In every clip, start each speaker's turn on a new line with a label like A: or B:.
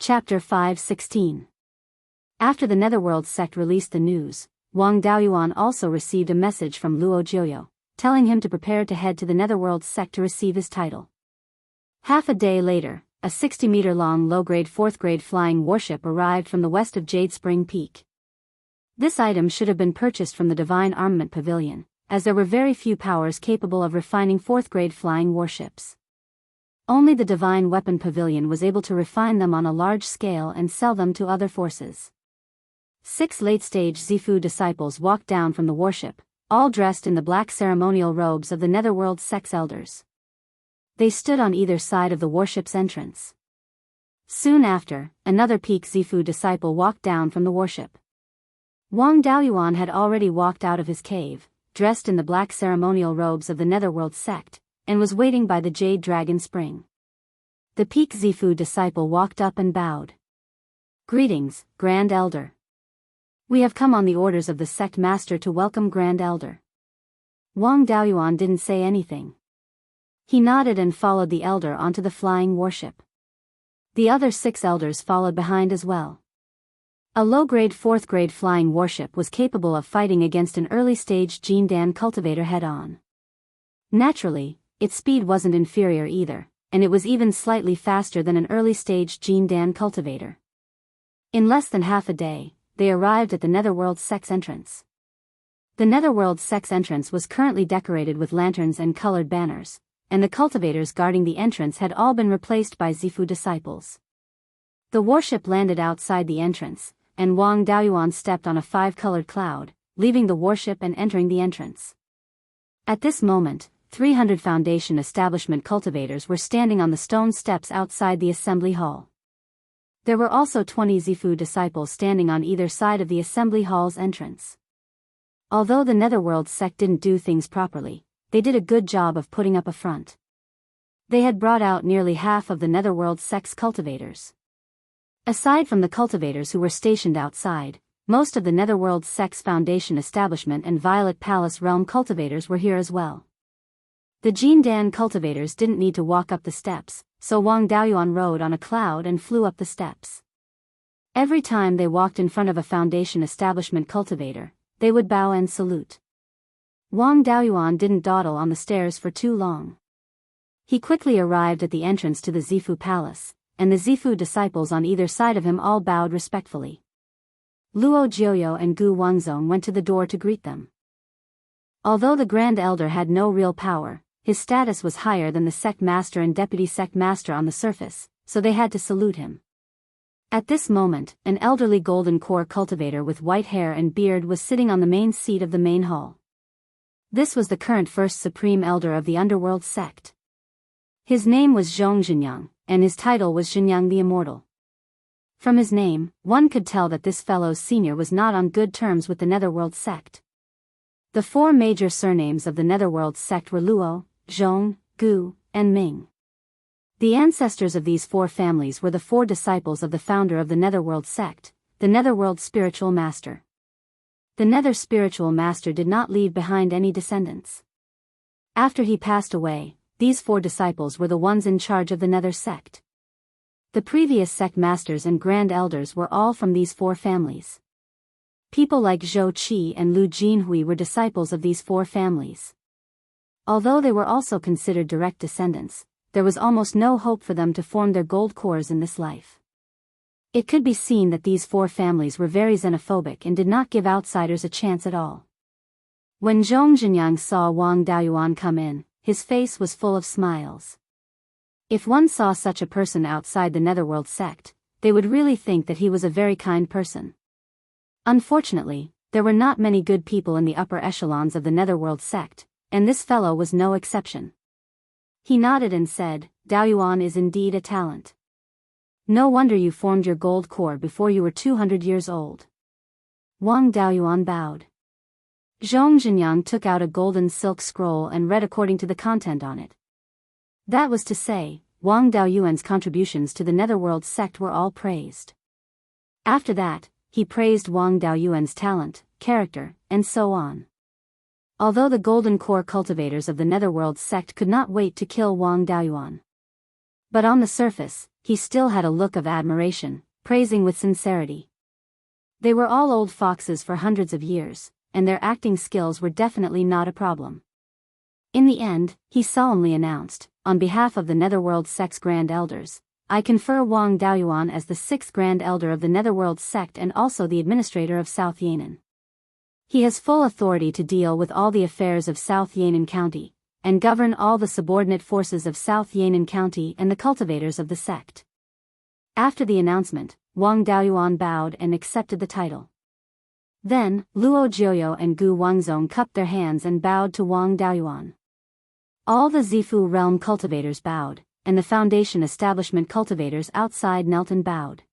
A: Chapter 5:16. After the Netherworld sect released the news, Wang Daoyuan also received a message from Luo Jiuyou, telling him to prepare to head to the Netherworld sect to receive his title. Half a day later, a 60-meter-long low-grade 4th-grade flying warship arrived from the west of Jade Spring Peak. This item should have been purchased from the Divine Armament Pavilion, as there were very few powers capable of refining 4th-grade flying warships. Only the Divine Weapon Pavilion was able to refine them on a large scale and sell them to other forces. 6 late-stage Zifu disciples walked down from the warship, all dressed in the black ceremonial robes of the Netherworld sect's elders. They stood on either side of the warship's entrance. Soon after, another Peak Zifu disciple walked down from the warship. Wang Daoyuan had already walked out of his cave, dressed in the black ceremonial robes of the Netherworld sect, and was waiting by the Jade Dragon Spring. The Peak Zifu disciple walked up and bowed. "Greetings, Grand Elder. We have come on the orders of the sect master to welcome Grand Elder." Wang Daoyuan didn't say anything. He nodded and followed the elder onto the flying warship. The other 6 elders followed behind as well. A low-grade 4th-grade flying warship was capable of fighting against an early-stage Jindan cultivator head-on. Naturally, its speed wasn't inferior either, and it was even slightly faster than an early-stage Jindan cultivator. In less than half a day, they arrived at the Netherworld sect's entrance. The Netherworld sect's entrance was currently decorated with lanterns and colored banners, and the cultivators guarding the entrance had all been replaced by Zifu disciples. The warship landed outside the entrance, and Wang Daoyuan stepped on a 5-colored cloud, leaving the warship and entering the entrance. At this moment, 300 Foundation establishment cultivators were standing on the stone steps outside the assembly hall. There were also 20 Zifu disciples standing on either side of the assembly hall's entrance. Although the Netherworld sect didn't do things properly, they did a good job of putting up a front. They had brought out nearly half of the Netherworld sect's cultivators. Aside from the cultivators who were stationed outside, most of the Netherworld sect's Foundation establishment and Violet Palace realm cultivators were here as well. The Jindan cultivators didn't need to walk up the steps, so Wang Daoyuan rode on a cloud and flew up the steps. Every time they walked in front of a Foundation establishment cultivator, they would bow and salute. Wang Daoyuan didn't dawdle on the stairs for too long. He quickly arrived at the entrance to the Zifu Palace, and the Zifu disciples on either side of him all bowed respectfully. Luo Jiuyou and Gu Wanzong went to the door to greet them. Although the Grand Elder had no real power, his status was higher than the sect master and deputy sect master on the surface, so they had to salute him. At this moment, an elderly golden core cultivator with white hair and beard was sitting on the main seat of the main hall. This was the current first supreme elder of the Underworld sect. His name was Zhong Zhenyang, and his title was Zhenyang the Immortal. From his name, one could tell that this fellow's senior was not on good terms with the Netherworld sect. The 4 major surnames of the Netherworld sect were Luo, Zhong, Gu, and Ming. The ancestors of these 4 families were the 4 disciples of the founder of the Netherworld sect, the Netherworld Spiritual Master. The Nether Spiritual Master did not leave behind any descendants. After he passed away, these 4 disciples were the ones in charge of the Nether sect. The previous sect masters and grand elders were all from these 4 families. People like Zhou Qi and Lu Jinhui were disciples of these 4 families. Although they were also considered direct descendants, there was almost no hope for them to form their gold cores in this life. It could be seen that these 4 families were very xenophobic and did not give outsiders a chance at all. When Zhong Zhenyang saw Wang Daoyuan come in, his face was full of smiles. If one saw such a person outside the Netherworld sect, they would really think that he was a very kind person. Unfortunately, there were not many good people in the upper echelons of the Netherworld sect, and this fellow was no exception. He nodded and said, "Daoyuan is indeed a talent. No wonder you formed your gold core before you were 200 years old." Wang Daoyuan bowed. Zhong Zhenyang took out a golden silk scroll and read according to the content on it. That was to say, Wang Daoyuan's contributions to the Netherworld sect were all praised. After that, he praised Wang Daoyuan's talent, character, and so on. Although the golden core cultivators of the Netherworld sect could not wait to kill Wang Daoyuan. But on the surface, he still had a look of admiration, praising with sincerity. They were all old foxes for hundreds of years, and their acting skills were definitely not a problem. In the end, he solemnly announced, on behalf of the Netherworld Sect's Grand Elders, I confer Wang Daoyuan as the 6th Grand Elder of the Netherworld Sect and also the Administrator of South Yan'an. He has full authority to deal with all the affairs of South Yan'an County, and govern all the subordinate forces of South Yan'an County and the cultivators of the sect. After the announcement, Wang Daoyuan bowed and accepted the title. Then, Luo Jiuyo and Gu Wangzong cupped their hands and bowed to Wang Daoyuan. All the Zifu realm cultivators bowed, and the Foundation establishment cultivators outside knelt and bowed.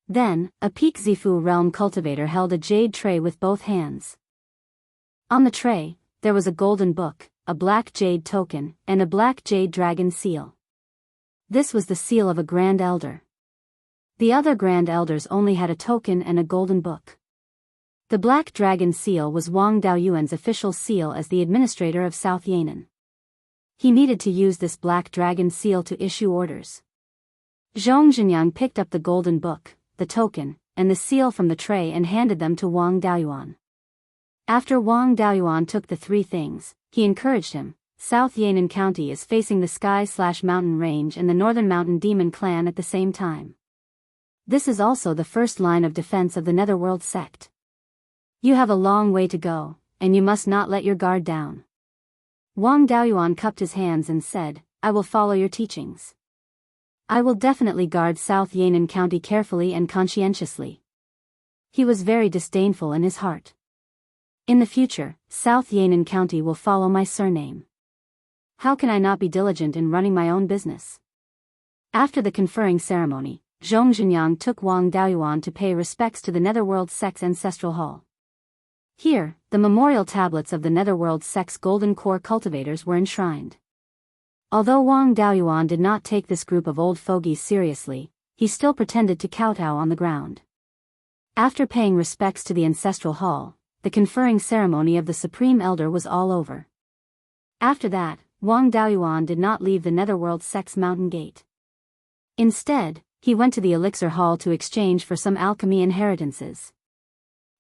A: Then, a Peak Zifu realm cultivator held a jade tray with both hands. On the tray, there was a golden book, a black jade token, and a black jade dragon seal. This was the seal of a Grand Elder. The other Grand Elders only had a token and a golden book. The black dragon seal was Wang Daoyuan's official seal as the administrator of South Yan'an. He needed to use this black dragon seal to issue orders. Zhong Zhenyang picked up the golden book, the token, and the seal from the tray and handed them to Wang Daoyuan. After Wang Daoyuan took the three things, he encouraged him. South Yan'an County is facing the Sky/Mountain Range and the Northern Mountain Demon Clan at the same time. This is also the first line of defense of the Netherworld Sect. You have a long way to go, and you must not let your guard down. Wang Daoyuan cupped his hands and said, I will follow your teachings. I will definitely guard South Yan'an County carefully and conscientiously. He was very disdainful in his heart. In the future, South Yan'an County will follow my surname. How can I not be diligent in running my own business? After the conferring ceremony, Zhong Zhenyang took Wang Daoyuan to pay respects to the Netherworld Sect's ancestral hall. Here, the memorial tablets of the Netherworld Sect's golden core cultivators were enshrined. Although Wang Daoyuan did not take this group of old fogies seriously, he still pretended to kowtow on the ground. After paying respects to the ancestral hall, the conferring ceremony of the Supreme Elder was all over. After that, Wang Daoyuan did not leave the Netherworld Sect's mountain gate. Instead, he went to the Elixir Hall to exchange for some alchemy inheritances.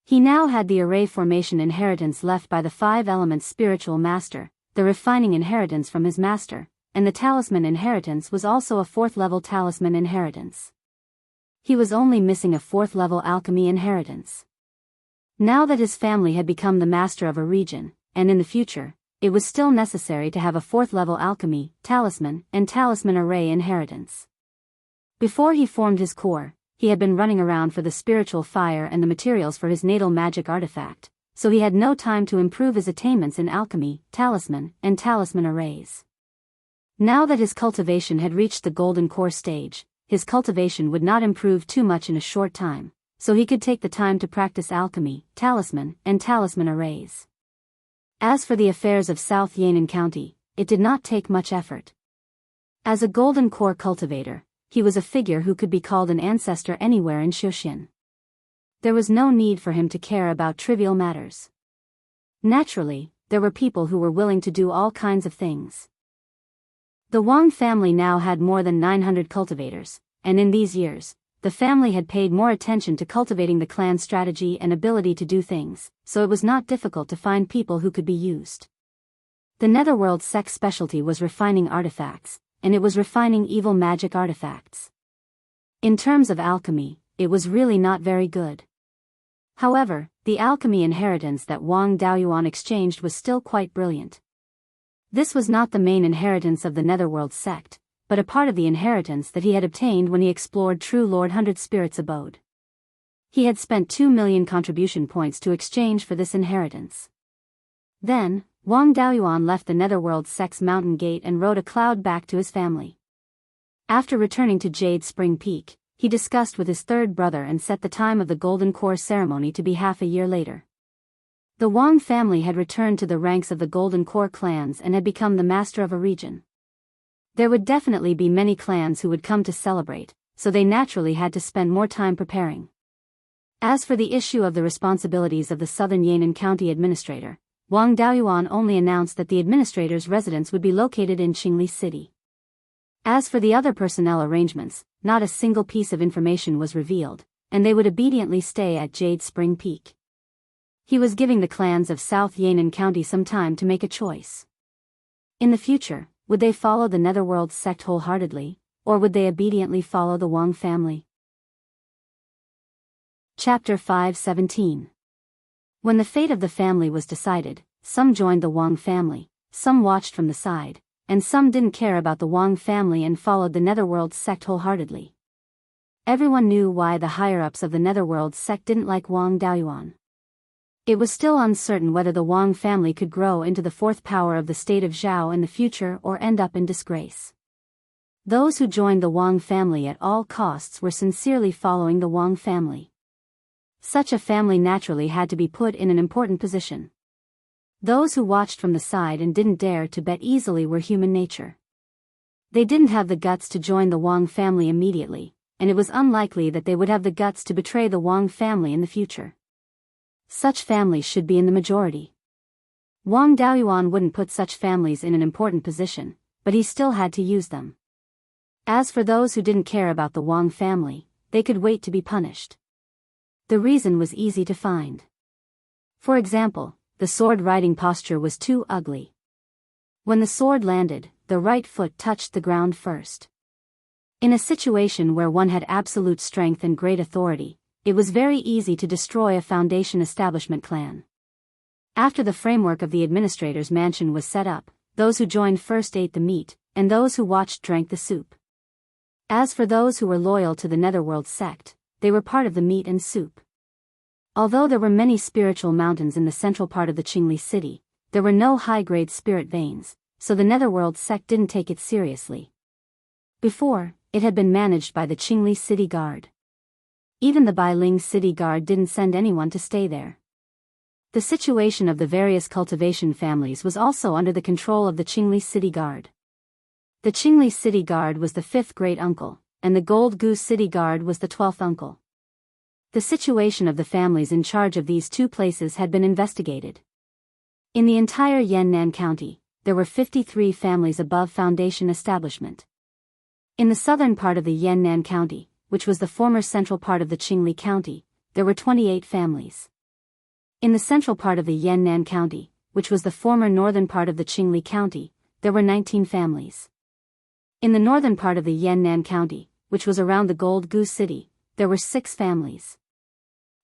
A: He now had the array formation inheritance left by the 5 elements spiritual master, the refining inheritance from his master, and the talisman inheritance was also a 4th level talisman inheritance. He was only missing a 4th level alchemy inheritance. Now that his family had become the master of a region, and in the future, it was still necessary to have a 4th level alchemy, talisman, and talisman array inheritance. Before he formed his core, he had been running around for the spiritual fire and the materials for his natal magic artifact, so he had no time to improve his attainments in alchemy, talisman, and talisman arrays. Now that his cultivation had reached the golden core stage, his cultivation would not improve too much in a short time, so he could take the time to practice alchemy, talisman, and talisman arrays. As for the affairs of South Yan'an County, it did not take much effort. As a golden core cultivator, he was a figure who could be called an ancestor anywhere in Xuxian. There was no need for him to care about trivial matters. Naturally, there were people who were willing to do all kinds of things. The Wang family now had more than 900 cultivators, and in these years, the family had paid more attention to cultivating the clan's strategy and ability to do things, so it was not difficult to find people who could be used. The Netherworld Sect's specialty was refining artifacts, and it was refining evil magic artifacts. In terms of alchemy, it was really not very good. However, the alchemy inheritance that Wang Daoyuan exchanged was still quite brilliant. This was not the main inheritance of the Netherworld Sect, but a part of the inheritance that he had obtained when he explored True Lord 100 Spirit's abode. He had spent 2 million contribution points to exchange for this inheritance. Then, Wang Daoyuan left the Netherworld Sect's mountain gate and rode a cloud back to his family. After returning to Jade Spring Peak, he discussed with his third brother and set the time of the Golden Core ceremony to be half a year later. The Wang family had returned to the ranks of the Golden Core clans and had become the master of a region. There would definitely be many clans who would come to celebrate, so they naturally had to spend more time preparing. As for the issue of the responsibilities of the Southern Yan'an County Administrator, Wang Daoyuan only announced that the administrator's residence would be located in Qingli City. As for the other personnel arrangements, not a single piece of information was revealed, and they would obediently stay at Jade Spring Peak. He was giving the clans of South Yan'an County some time to make a choice. In the future, would they follow the Netherworld sect wholeheartedly, or would they obediently follow the Wang family? Chapter 5:17. When the fate of the family was decided, some joined the Wang family, some watched from the side, and some didn't care about the Wang family and followed the Netherworld sect wholeheartedly. Everyone knew why the higher-ups of the Netherworld sect didn't like Wang Daoyuan. It was still uncertain whether the Wang family could grow into the fourth power of the state of Zhao in the future or end up in disgrace. Those who joined the Wang family at all costs were sincerely following the Wang family. Such a family naturally had to be put in an important position. Those who watched from the side and didn't dare to bet easily were human nature. They didn't have the guts to join the Wang family immediately, and it was unlikely that they would have the guts to betray the Wang family in the future. Such families should be in the majority. Wang Daoyuan wouldn't put such families in an important position, but he still had to use them. As for those who didn't care about the Wang family, they could wait to be punished. The reason was easy to find. For example, the sword riding posture was too ugly. When the sword landed, the right foot touched the ground first. In a situation where one had absolute strength and great authority, it was very easy to destroy a foundation establishment clan. After the framework of the administrator's mansion was set up, those who joined first ate the meat, and those who watched drank the soup. As for those who were loyal to the Netherworld sect, they were part of the meat and soup. Although there were many spiritual mountains in the central part of the Qingli city, there were no high-grade spirit veins, so the Netherworld sect didn't take it seriously. Before, it had been managed by the Qingli City Guard. Even the Bailing City Guard didn't send anyone to stay there. The situation of the various cultivation families was also under the control of the Qingli City Guard. The Qingli City Guard was the 5th great uncle, and the Gold Goose City Guard was the 12th uncle. The situation of the families in charge of these two places had been investigated. In the entire Yan'an County, there were 53 families above foundation establishment. In the southern part of the Yan'an County, which was the former central part of the Qingli County, there were 28 families. In the central part of the Yan'an County, which was the former northern part of the Qingli County, there were 19 families. In the northern part of the Yan'an County, which was around the Gold Goose City, there were 6 families.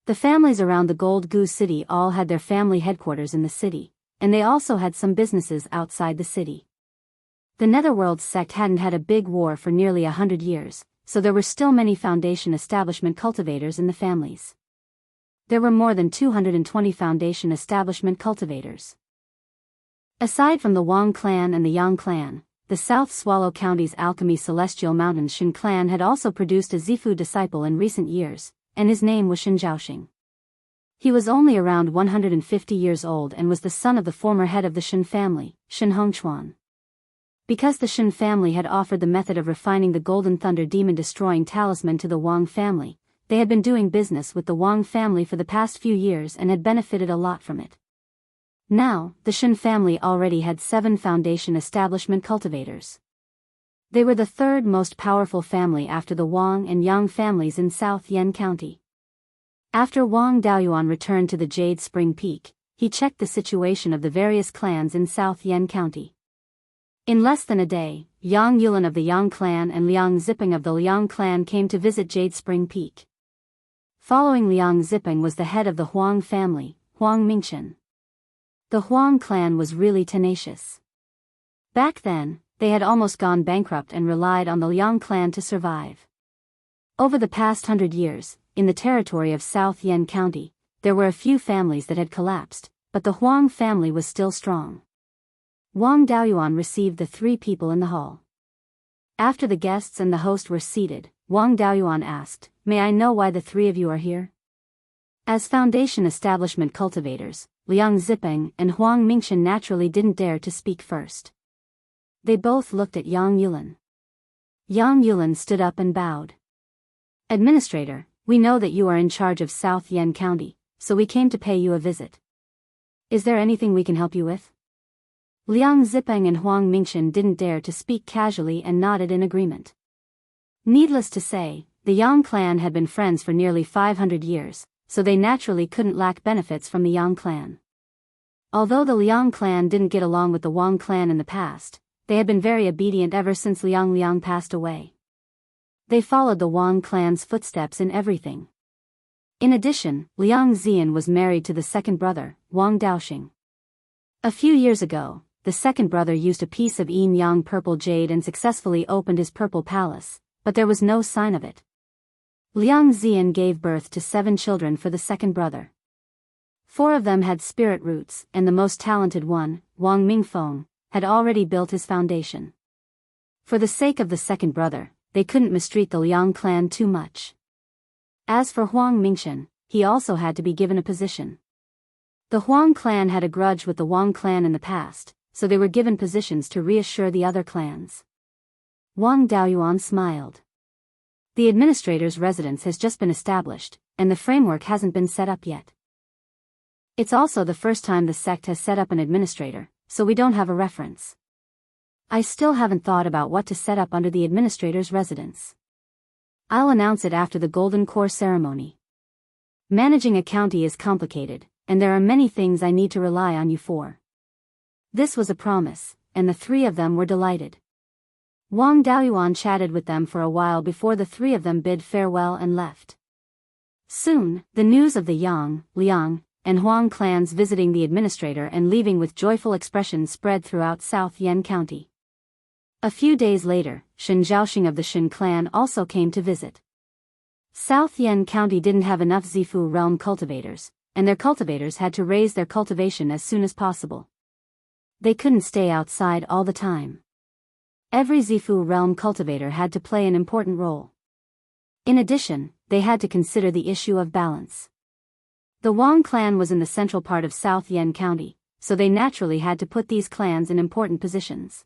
A: The families around the Gold Goose City all had their family headquarters in the city, and they also had some businesses outside the city. The Netherworld sect hadn't had a big war for nearly 100 years, so there were still many foundation establishment cultivators in the families. There were more than 220 foundation establishment cultivators. Aside from the Wang clan and the Yang clan, the South Swallow County's Alchemy Celestial Mountains Shin clan had also produced a Zifu disciple in recent years, and his name was Shin Zhaoxing. He was only around 150 years old and was the son of the former head of the Shin family, Shin Hongchuan. Because the Shin family had offered the method of refining the Golden Thunder demon-destroying talisman to the Wang family, they had been doing business with the Wang family for the past few years and had benefited a lot from it. Now, the Shin family already had 7 foundation establishment cultivators. They were the 3rd most powerful family after the Wang and Yang families in South Yan County. After Wang Daoyuan returned to the Jade Spring Peak, he checked the situation of the various clans in South Yan County. In less than a day, Yang Yulan of the Yang clan and Liang Ziping of the Liang clan came to visit Jade Spring Peak. Following Liang Ziping was the head of the Huang family, Huang Mingchen. The Huang clan was really tenacious. Back then, they had almost gone bankrupt and relied on the Liang clan to survive. Over the past 100 years, in the territory of South Yan County, there were a few families that had collapsed, but the Huang family was still strong. Wang Daoyuan received the 3 people in the hall. After the guests and the host were seated, Wang Daoyuan asked, "May I know why the 3 of you are here?" As foundation establishment cultivators, Liang Ziping and Huang Mingchen naturally didn't dare to speak first. They both looked at Yang Yulan. Yang Yulan stood up and bowed. "Administrator, we know that you are in charge of South Yan County, so we came to pay you a visit. Is there anything we can help you with?" Liang Zipeng and Huang Mingchen didn't dare to speak casually and nodded in agreement. Needless to say, the Yang clan had been friends for nearly 500 years, so they naturally couldn't lack benefits from the Yang clan. Although the Liang clan didn't get along with the Wang clan in the past, they had been very obedient ever since Liang passed away. They followed the Wang clan's footsteps in everything. In addition, Liang Xian was married to the second brother, Wang Daoxing. A few years ago, the second brother used a piece of yin-yang purple jade and successfully opened his purple palace, but there was no sign of it. Liang Xian gave birth to 7 children for the second brother. 4 of them had spirit roots, and the most talented one, Wang Mingfeng, had already built his foundation. For the sake of the second brother, they couldn't mistreat the Liang clan too much. As for Huang Mingshen, he also had to be given a position. The Huang clan had a grudge with the Wang clan in the past, so they were given positions to reassure the other clans. Wang Daoyuan smiled. The administrator's residence has just been established, and the framework hasn't been set up yet. It's also the first time the sect has set up an administrator, so we don't have a reference. I still haven't thought about what to set up under the administrator's residence. I'll announce it after the Golden Core ceremony. Managing a county is complicated, and there are many things I need to rely on you for. This was a promise, and the 3 of them were delighted. Wang Daoyuan chatted with them for a while before the 3 of them bid farewell and left. Soon, the news of the Yang, Liang, and Huang clans visiting the administrator and leaving with joyful expressions spread throughout South Yen County. A few days later, Shen Zhaoxing of the Shen clan also came to visit. South Yen County didn't have enough Zifu realm cultivators, and their cultivators had to raise their cultivation as soon as possible. They couldn't stay outside all the time. Every Zifu realm cultivator had to play an important role. In addition, they had to consider the issue of balance. The Wang clan was in the central part of South Yen County, so they naturally had to put these clans in important positions.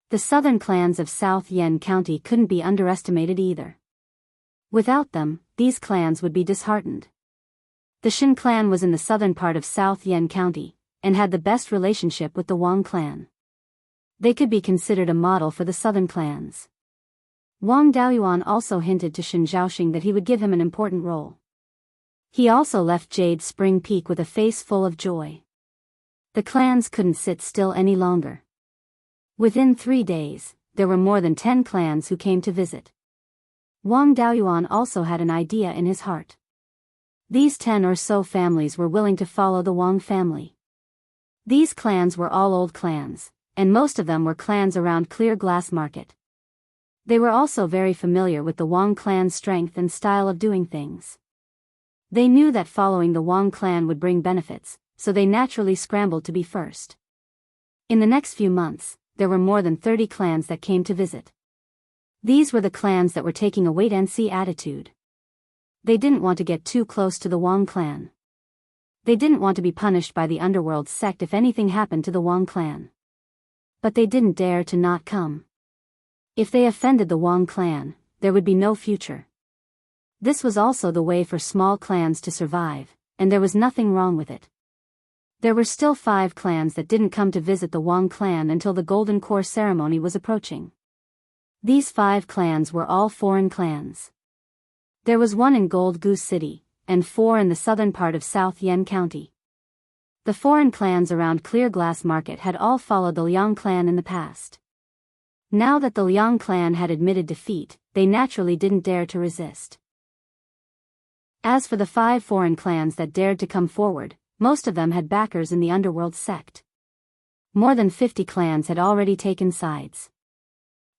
A: The southern clans of South Yen County couldn't be underestimated either. Without them, these clans would be disheartened. The Shen clan was in the southern part of South Yen County, and had the best relationship with the Wang clan. They could be considered a model for the southern clans. Wang Daoyuan also hinted to Shen Zhaoxing that he would give him an important role. He also left Jade Spring Peak with a face full of joy. The clans couldn't sit still any longer. Within 3 days, there were more than 10 clans who came to visit. Wang Daoyuan also had an idea in his heart. These 10 or so families were willing to follow the Wang family. These clans were all old clans, and most of them were clans around Clear Glass Market. They were also very familiar with the Wang clan's strength and style of doing things. They knew that following the Wang clan would bring benefits, so they naturally scrambled to be first. In the next few months, there were more than 30 clans that came to visit. These were the clans that were taking a wait-and-see attitude. They didn't want to get too close to the Wang clan. They didn't want to be punished by the underworld sect if anything happened to the Wang clan. But they didn't dare to not come. If they offended the Wang clan, there would be no future. This was also the way for small clans to survive, and there was nothing wrong with it. There were still 5 clans that didn't come to visit the Wang clan until the Golden Core ceremony was approaching. These 5 clans were all foreign clans. There was 1 in Gold Goose City, and 4 in the southern part of South Yen County. The foreign clans around Clear Glass Market had all followed the Liang clan in the past. Now that the Liang clan had admitted defeat, they naturally didn't dare to resist. As for the 5 foreign clans that dared to come forward, most of them had backers in the underworld sect. More than 50 clans had already taken sides.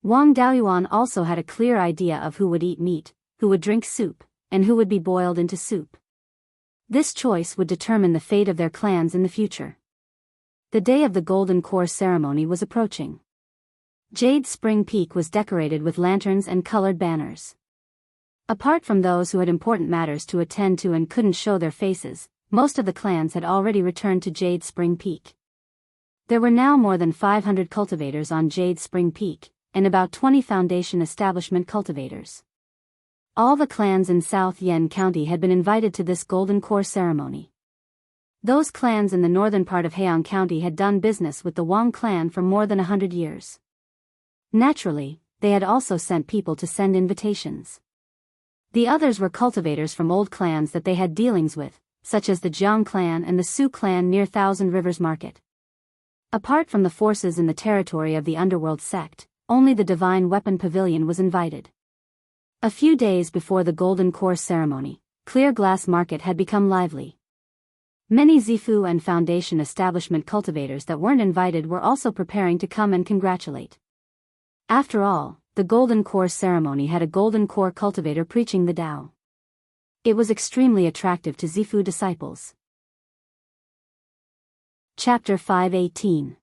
A: Wang Daoyuan also had a clear idea of who would eat meat, who would drink soup, and who would be boiled into soup. This choice would determine the fate of their clans in the future. The day of the Golden Core ceremony was approaching. Jade Spring Peak was decorated with lanterns and colored banners. Apart from those who had important matters to attend to and couldn't show their faces, most of the clans had already returned to Jade Spring Peak. There were now more than 500 cultivators on Jade Spring Peak, and about 20 Foundation Establishment cultivators. All the clans in South Yen County had been invited to this Golden Core ceremony. Those clans in the northern part of Heian County had done business with the Wang clan for more than 100 years. Naturally, they had also sent people to send invitations. The others were cultivators from old clans that they had dealings with, such as the Jiang clan and the Su clan near Thousand Rivers Market. Apart from the forces in the territory of the underworld sect, only the Divine Weapon Pavilion was invited. A few days before the Golden Core ceremony, Clear Glass Market had become lively. Many Zifu and Foundation establishment cultivators that weren't invited were also preparing to come and congratulate. After all, the Golden Core ceremony had a Golden Core cultivator preaching the Tao. It was extremely attractive to Zifu disciples. Chapter 518.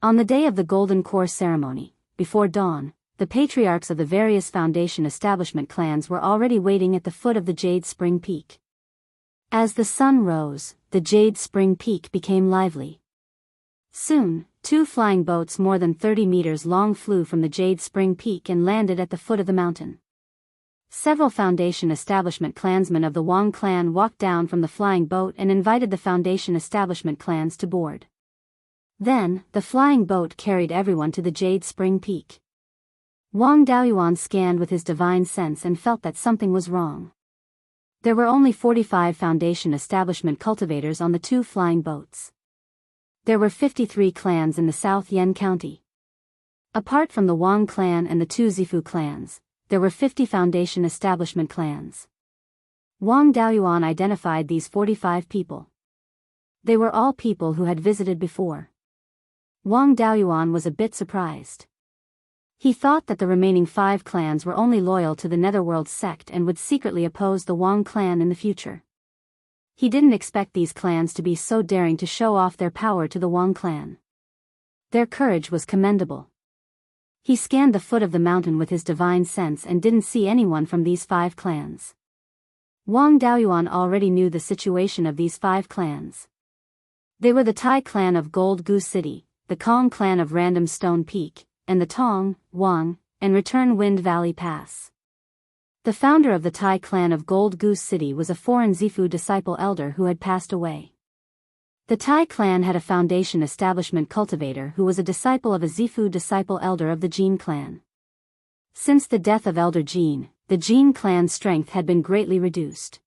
A: On the day of the Golden Core ceremony, before dawn, the patriarchs of the various Foundation establishment clans were already waiting at the foot of the Jade Spring Peak. As the sun rose, the Jade Spring Peak became lively. Soon, 2 flying boats more than 30 meters long flew from the Jade Spring Peak and landed at the foot of the mountain. Several Foundation establishment clansmen of the Wang clan walked down from the flying boat and invited the Foundation establishment clans to board. Then, the flying boat carried everyone to the Jade Spring Peak. Wang Daoyuan scanned with his divine sense and felt that something was wrong. There were only 45 Foundation establishment cultivators on the 2 flying boats. There were 53 clans in the South Yen County. Apart from the Wang clan and the 2 Zifu clans, there were 50 Foundation establishment clans. Wang Daoyuan identified these 45 people. They were all people who had visited before. Wang Daoyuan was a bit surprised. He thought that the remaining 5 clans were only loyal to the Netherworld sect and would secretly oppose the Wang clan in the future. He didn't expect these clans to be so daring to show off their power to the Wang clan. Their courage was commendable. He scanned the foot of the mountain with his divine sense and didn't see anyone from these 5 clans. Wang Daoyuan already knew the situation of these 5 clans. They were the Tai clan of Gold Goose City, the Kong clan of Random Stone Peak, and the Tong, Wang, and Return Wind Valley Pass. The founder of the Tai clan of Gold Goose City was a foreign Zifu disciple elder who had passed away. The Tai clan had a Foundation establishment cultivator who was a disciple of a Zifu disciple elder of the Jin clan. Since the death of Elder Jin, the Jin clan's strength had been greatly reduced.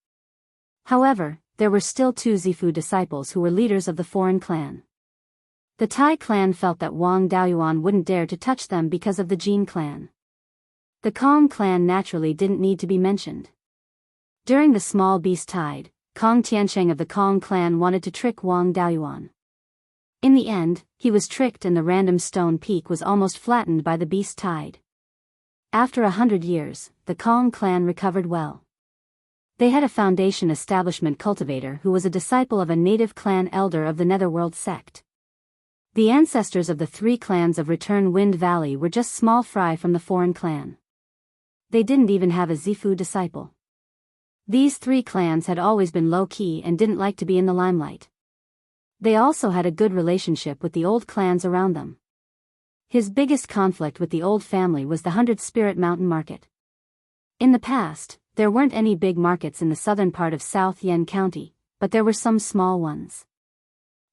A: However, there were still 2 Zifu disciples who were leaders of the foreign clan. The Tai clan felt that Wang Daoyuan wouldn't dare to touch them because of the Jin clan. The Kong clan naturally didn't need to be mentioned. During the small beast tide, Kong Tiansheng of the Kong clan wanted to trick Wang Daoyuan. In the end, he was tricked and the Random Stone Peak was almost flattened by the beast tide. After 100 years, the Kong clan recovered well. They had a Foundation establishment cultivator who was a disciple of a native clan elder of the Netherworld sect. The ancestors of the 3 clans of Return Wind Valley were just small fry from the foreign clan. They didn't even have a Zifu disciple. These 3 clans had always been low-key and didn't like to be in the limelight. They also had a good relationship with the old clans around them. His biggest conflict with the old family was the 100 Spirit Mountain Market. In the past, there weren't any big markets in the southern part of South Yen County, but there were some small ones.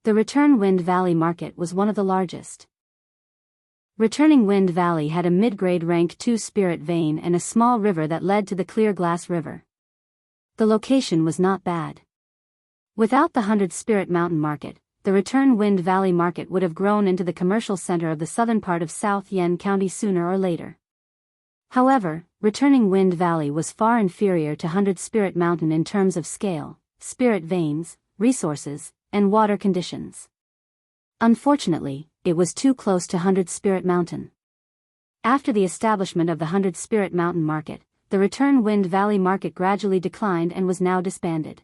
A: The Return Wind Valley Market was one of the largest. Returning Wind Valley had a mid-grade rank 2 spirit vein and a small river that led to the Clear Glass River. The location was not bad. Without the 100 Spirit Mountain Market, the Return Wind Valley Market would have grown into the commercial center of the southern part of South Yen County sooner or later. However, Returning Wind Valley was far inferior to 100 Spirit Mountain in terms of scale, spirit veins, resources, and water conditions. Unfortunately, it was too close to 100 Spirit Mountain. After the establishment of the 100 Spirit Mountain Market, the Return Wind Valley Market gradually declined and was now disbanded.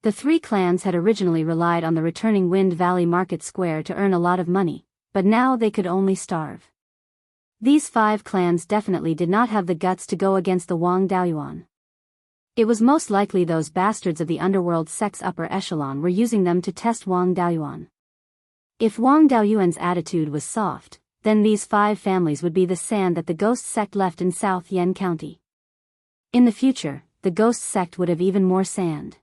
A: The 3 clans had originally relied on the Returning Wind Valley Market Square to earn a lot of money, but now they could only starve. These 5 clans definitely did not have the guts to go against the Wang Daoyuan. It was most likely those bastards of the underworld sect's upper echelon were using them to test Wang Daoyuan. If Wang Daoyuan's attitude was soft, then these 5 families would be the sand that the ghost sect left in South Yen County. In the future, the ghost sect would have even more sand.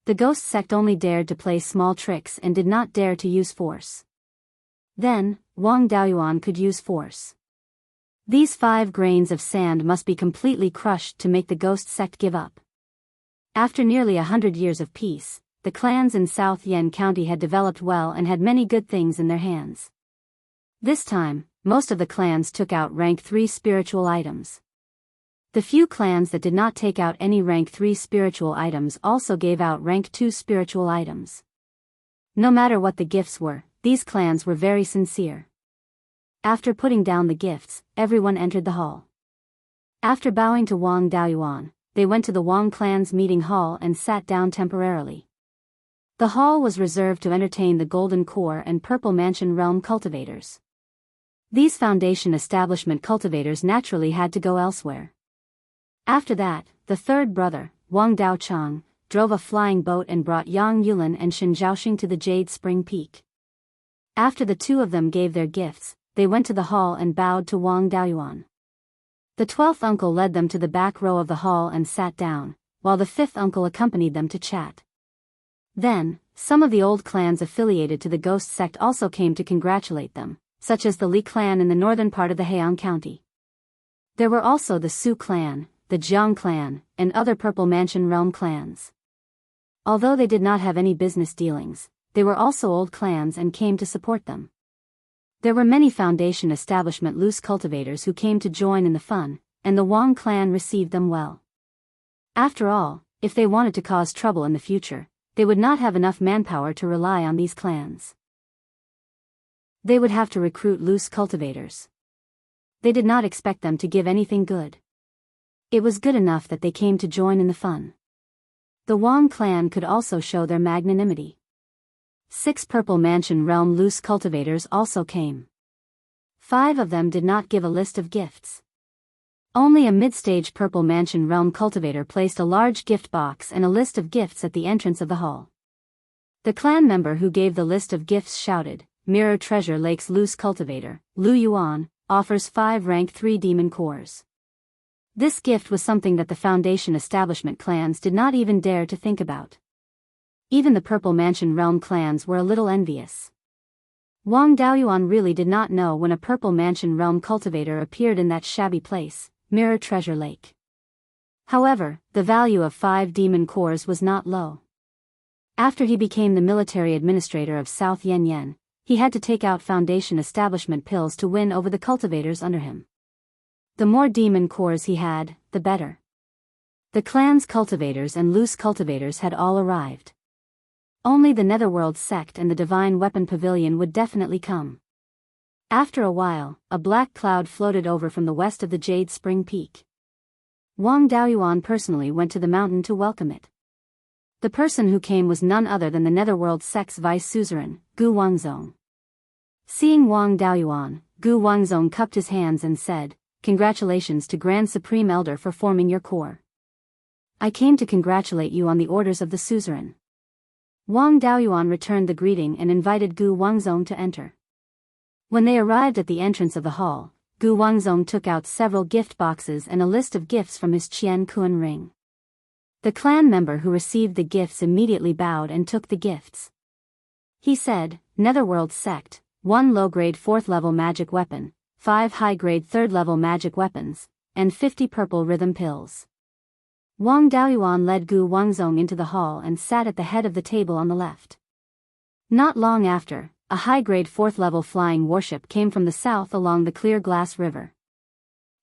A: The ghost sect only dared to play small tricks and did not dare to use force. Then, Wang Daoyuan could use force. These 5 grains of sand must be completely crushed to make the ghost sect give up. After nearly 100 years of peace, the clans in South Yen County had developed well and had many good things in their hands. This time, most of the clans took out rank 3 spiritual items. The few clans that did not take out any rank 3 spiritual items also gave out rank 2 spiritual items. No matter what the gifts were, these clans were very sincere. After putting down the gifts, everyone entered the hall. After bowing to Wang Daoyuan, they went to the Wang clan's meeting hall and sat down temporarily. The hall was reserved to entertain the Golden Core and Purple Mansion Realm cultivators. These Foundation Establishment cultivators naturally had to go elsewhere. After that, the third brother, Wang Daochang, drove a flying boat and brought Yang Yulin and Shen Zhaoxing to the Jade Spring Peak. After the two of them gave their gifts, they went to the hall and bowed to Wang Daoyuan. The 12th uncle led them to the back row of the hall and sat down, while the 5th uncle accompanied them to chat. Then, some of the old clans affiliated to the ghost sect also came to congratulate them, such as the Li clan in the northern part of the Heian County. There were also the Su clan, the Jiang clan, and other Purple Mansion Realm clans. Although they did not have any business dealings, they were also old clans and came to support them. There were many Foundation Establishment loose cultivators who came to join in the fun, and the Wang clan received them well. After all, if they wanted to cause trouble in the future, they would not have enough manpower to rely on these clans. They would have to recruit loose cultivators. They did not expect them to give anything good. It was good enough that they came to join in the fun. The Wang clan could also show their magnanimity. 6 Purple Mansion Realm loose cultivators also came. 5 of them did not give a list of gifts. Only a mid-stage Purple Mansion Realm cultivator placed a large gift box and a list of gifts at the entrance of the hall. The clan member who gave the list of gifts shouted, "Mirror Treasure Lake's loose cultivator, Lu Yuan, offers 5 rank 3 demon cores." This gift was something that the Foundation Establishment clans did not even dare to think about. Even the Purple Mansion Realm clans were a little envious. Wang Daoyuan really did not know when a Purple Mansion Realm cultivator appeared in that shabby place, Mirror Treasure Lake. However, the value of 5 demon cores was not low. After he became the military administrator of South Yen, he had to take out Foundation Establishment pills to win over the cultivators under him. The more demon cores he had, the better. The clan's cultivators and loose cultivators had all arrived. Only the Netherworld sect and the Divine Weapon Pavilion would definitely come. After a while, a black cloud floated over from the west of the Jade Spring Peak. Wang Daoyuan personally went to the mountain to welcome it. The person who came was none other than the Netherworld sect's vice suzerain, Gu Wangzong. Seeing Wang Daoyuan, Gu Wangzong cupped his hands and said, "Congratulations to Grand Supreme Elder for forming your core. I came to congratulate you on the orders of the suzerain." Wang Daoyuan returned the greeting and invited Gu Wangzong to enter. When they arrived at the entrance of the hall, Gu Wangzong took out several gift boxes and a list of gifts from his Qian Kuan ring. The clan member who received the gifts immediately bowed and took the gifts. He said, "Netherworld sect, 1 low-grade 4th-level magic weapon, 5 high-grade 3rd-level magic weapons, and 50 purple rhythm pills." Wang Daoyuan led Gu Wangzong into the hall and sat at the head of the table on the left. Not long after, a high-grade 4th-level flying warship came from the south along the clear glass river.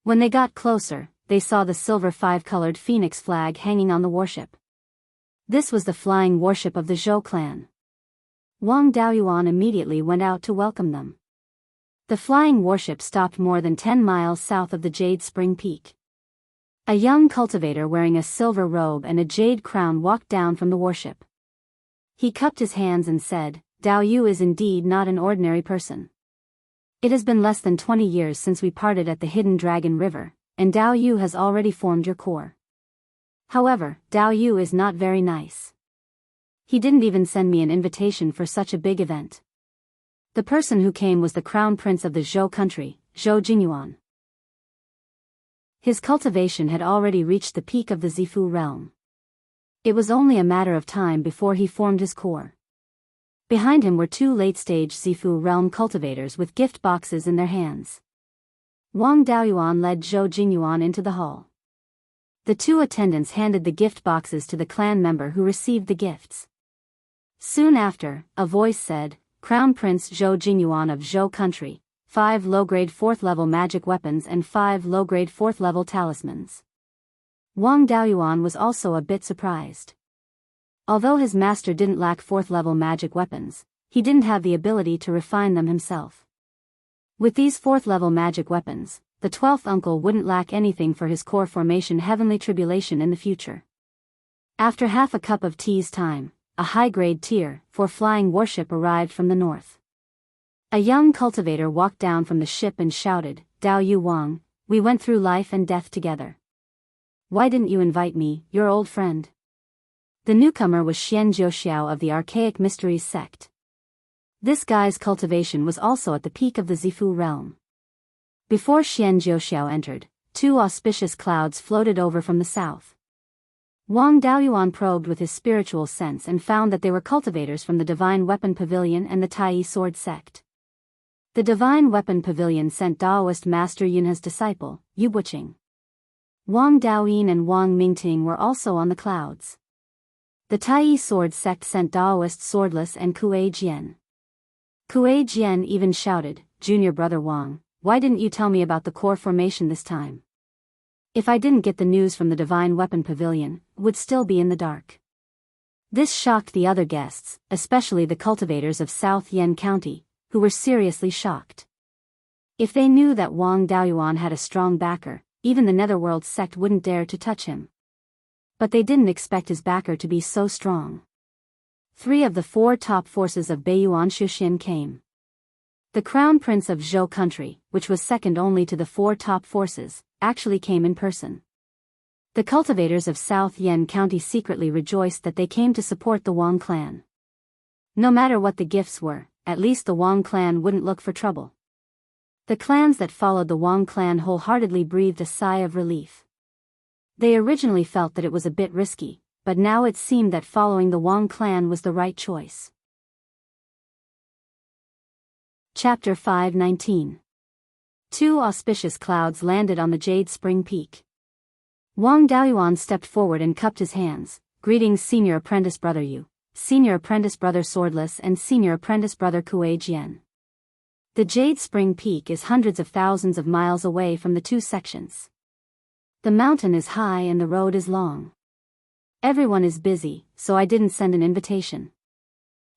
A: When they got closer, they saw the silver 5-colored phoenix flag hanging on the warship. This was the flying warship of the Zhou clan. Wang Daoyuan immediately went out to welcome them. The flying warship stopped more than 10 miles south of the Jade Spring Peak. A young cultivator wearing a silver robe and a jade crown walked down from the warship. He cupped his hands and said, "Dao Yu is indeed not an ordinary person. It has been less than 20 years since we parted at the Hidden Dragon River, and Dao Yu has already formed your core. However, Dao Yu is not very nice. He didn't even send me an invitation for such a big event." The person who came was the crown prince of the Zhou country, Zhou Jingyuan. His cultivation had already reached the peak of the Zifu realm. It was only a matter of time before he formed his core. Behind him were 2 late-stage Zifu realm cultivators with gift boxes in their hands. Wang Daoyuan led Zhou Jingyuan into the hall. The two attendants handed the gift boxes to the clan member who received the gifts. Soon after, a voice said, Crown Prince Zhou Jingyuan of Zhou Country, 5 low-grade 4th-level magic weapons and 5 low-grade 4th-level talismans. Wang Daoyuan was also a bit surprised. Although his master didn't lack 4th-level magic weapons, he didn't have the ability to refine them himself. With these 4th-level magic weapons, the 12th uncle wouldn't lack anything for his core formation Heavenly Tribulation in the future. After half a cup of tea's time, a high-grade tier 4 flying warship arrived from the north. A young cultivator walked down from the ship and shouted, Dao Yu Wang, we went through life and death together. Why didn't you invite me, your old friend? The newcomer was Xian Jiuxiao of the Archaic Mysteries sect. This guy's cultivation was also at the peak of the Zifu realm. Before Xian Jiuxiao entered, 2 auspicious clouds floated over from the south. Wang Daoyuan probed with his spiritual sense and found that they were cultivators from the Divine Weapon Pavilion and the Tai Sword sect. The Divine Weapon Pavilion sent Daoist Master Yunhe's disciple, Yu Buqing. Wang Daoyin and Wang Mingting were also on the clouds. The Tai Sword sect sent Daoist Swordless and Kuei Jian. Kuei Jian even shouted, Junior brother Wang, why didn't you tell me about the core formation this time? If I didn't get the news from the Divine Weapon Pavilion, would still be in the dark. This shocked the other guests, especially the cultivators of South Yen County, who were seriously shocked. If they knew that Wang Daoyuan had a strong backer, even the Netherworld sect wouldn't dare to touch him. But they didn't expect his backer to be so strong. 3 of the 4 top forces of Beiyuan Shuxian came. The Crown Prince of Zhou Country, which was second only to the 4 top forces, actually came in person. The cultivators of South Yen County secretly rejoiced that they came to support the Wang clan. No matter what the gifts were, at least the Wang clan wouldn't look for trouble. The clans that followed the Wang clan wholeheartedly breathed a sigh of relief. They originally felt that it was a bit risky, but now it seemed that following the Wang clan was the right choice. Chapter 5:19. 2 auspicious clouds landed on the Jade Spring Peak. Wang Daoyuan stepped forward and cupped his hands. Greetings, Senior Apprentice Brother Yu, Senior Apprentice Brother Swordless and Senior Apprentice Brother Kuei Jian. The Jade Spring Peak is hundreds of thousands of miles away from the 2 sections. The mountain is high and the road is long. Everyone is busy, so I didn't send an invitation.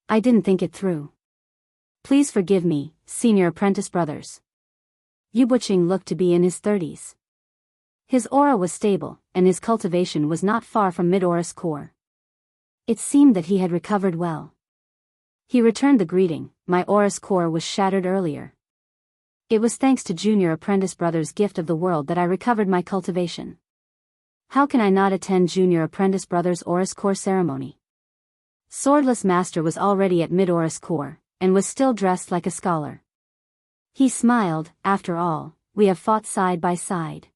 A: I didn't think it through. Please forgive me, Senior Apprentice Brothers. Yu Buqing looked to be in his 30s. His aura was stable, and his cultivation was not far from mid-Aurus core. It seemed that he had recovered well. He returned the greeting. My Aurus core was shattered earlier. It was thanks to Junior Apprentice Brother's gift of the world that I recovered my cultivation. How can I not attend Junior Apprentice Brother's Aurus core ceremony? Swordless Master was already at mid-Aurus core, and was still dressed like a scholar. He smiled. After all, we have fought side by side.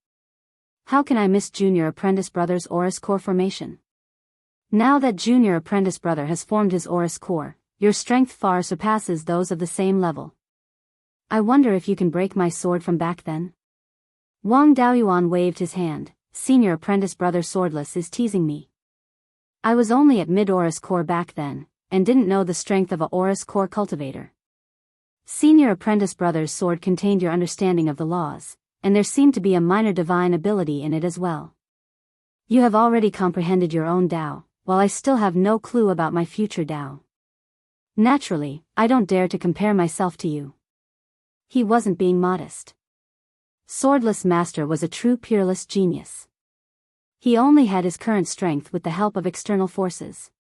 A: How can I miss Junior Apprentice Brother's Aurus core formation? Now that Junior Apprentice Brother has formed his Aurus core, your strength far surpasses those of the same level. I wonder if you can break my sword from back then? Wang Daoyuan waved his hand. Senior Apprentice Brother Swordless is teasing me. I was only at mid-Aurus core back then, and didn't know the strength of a Aurus core cultivator. Senior Apprentice Brother's sword contained your understanding of the laws, and there seemed to be a minor divine ability in it as well. You have already comprehended your own Dao, while I still have no clue about my future Dao. Naturally, I don't dare to compare myself to you. He wasn't being modest. Swordless Master was a true peerless genius. He only had his current strength with the help of external forces.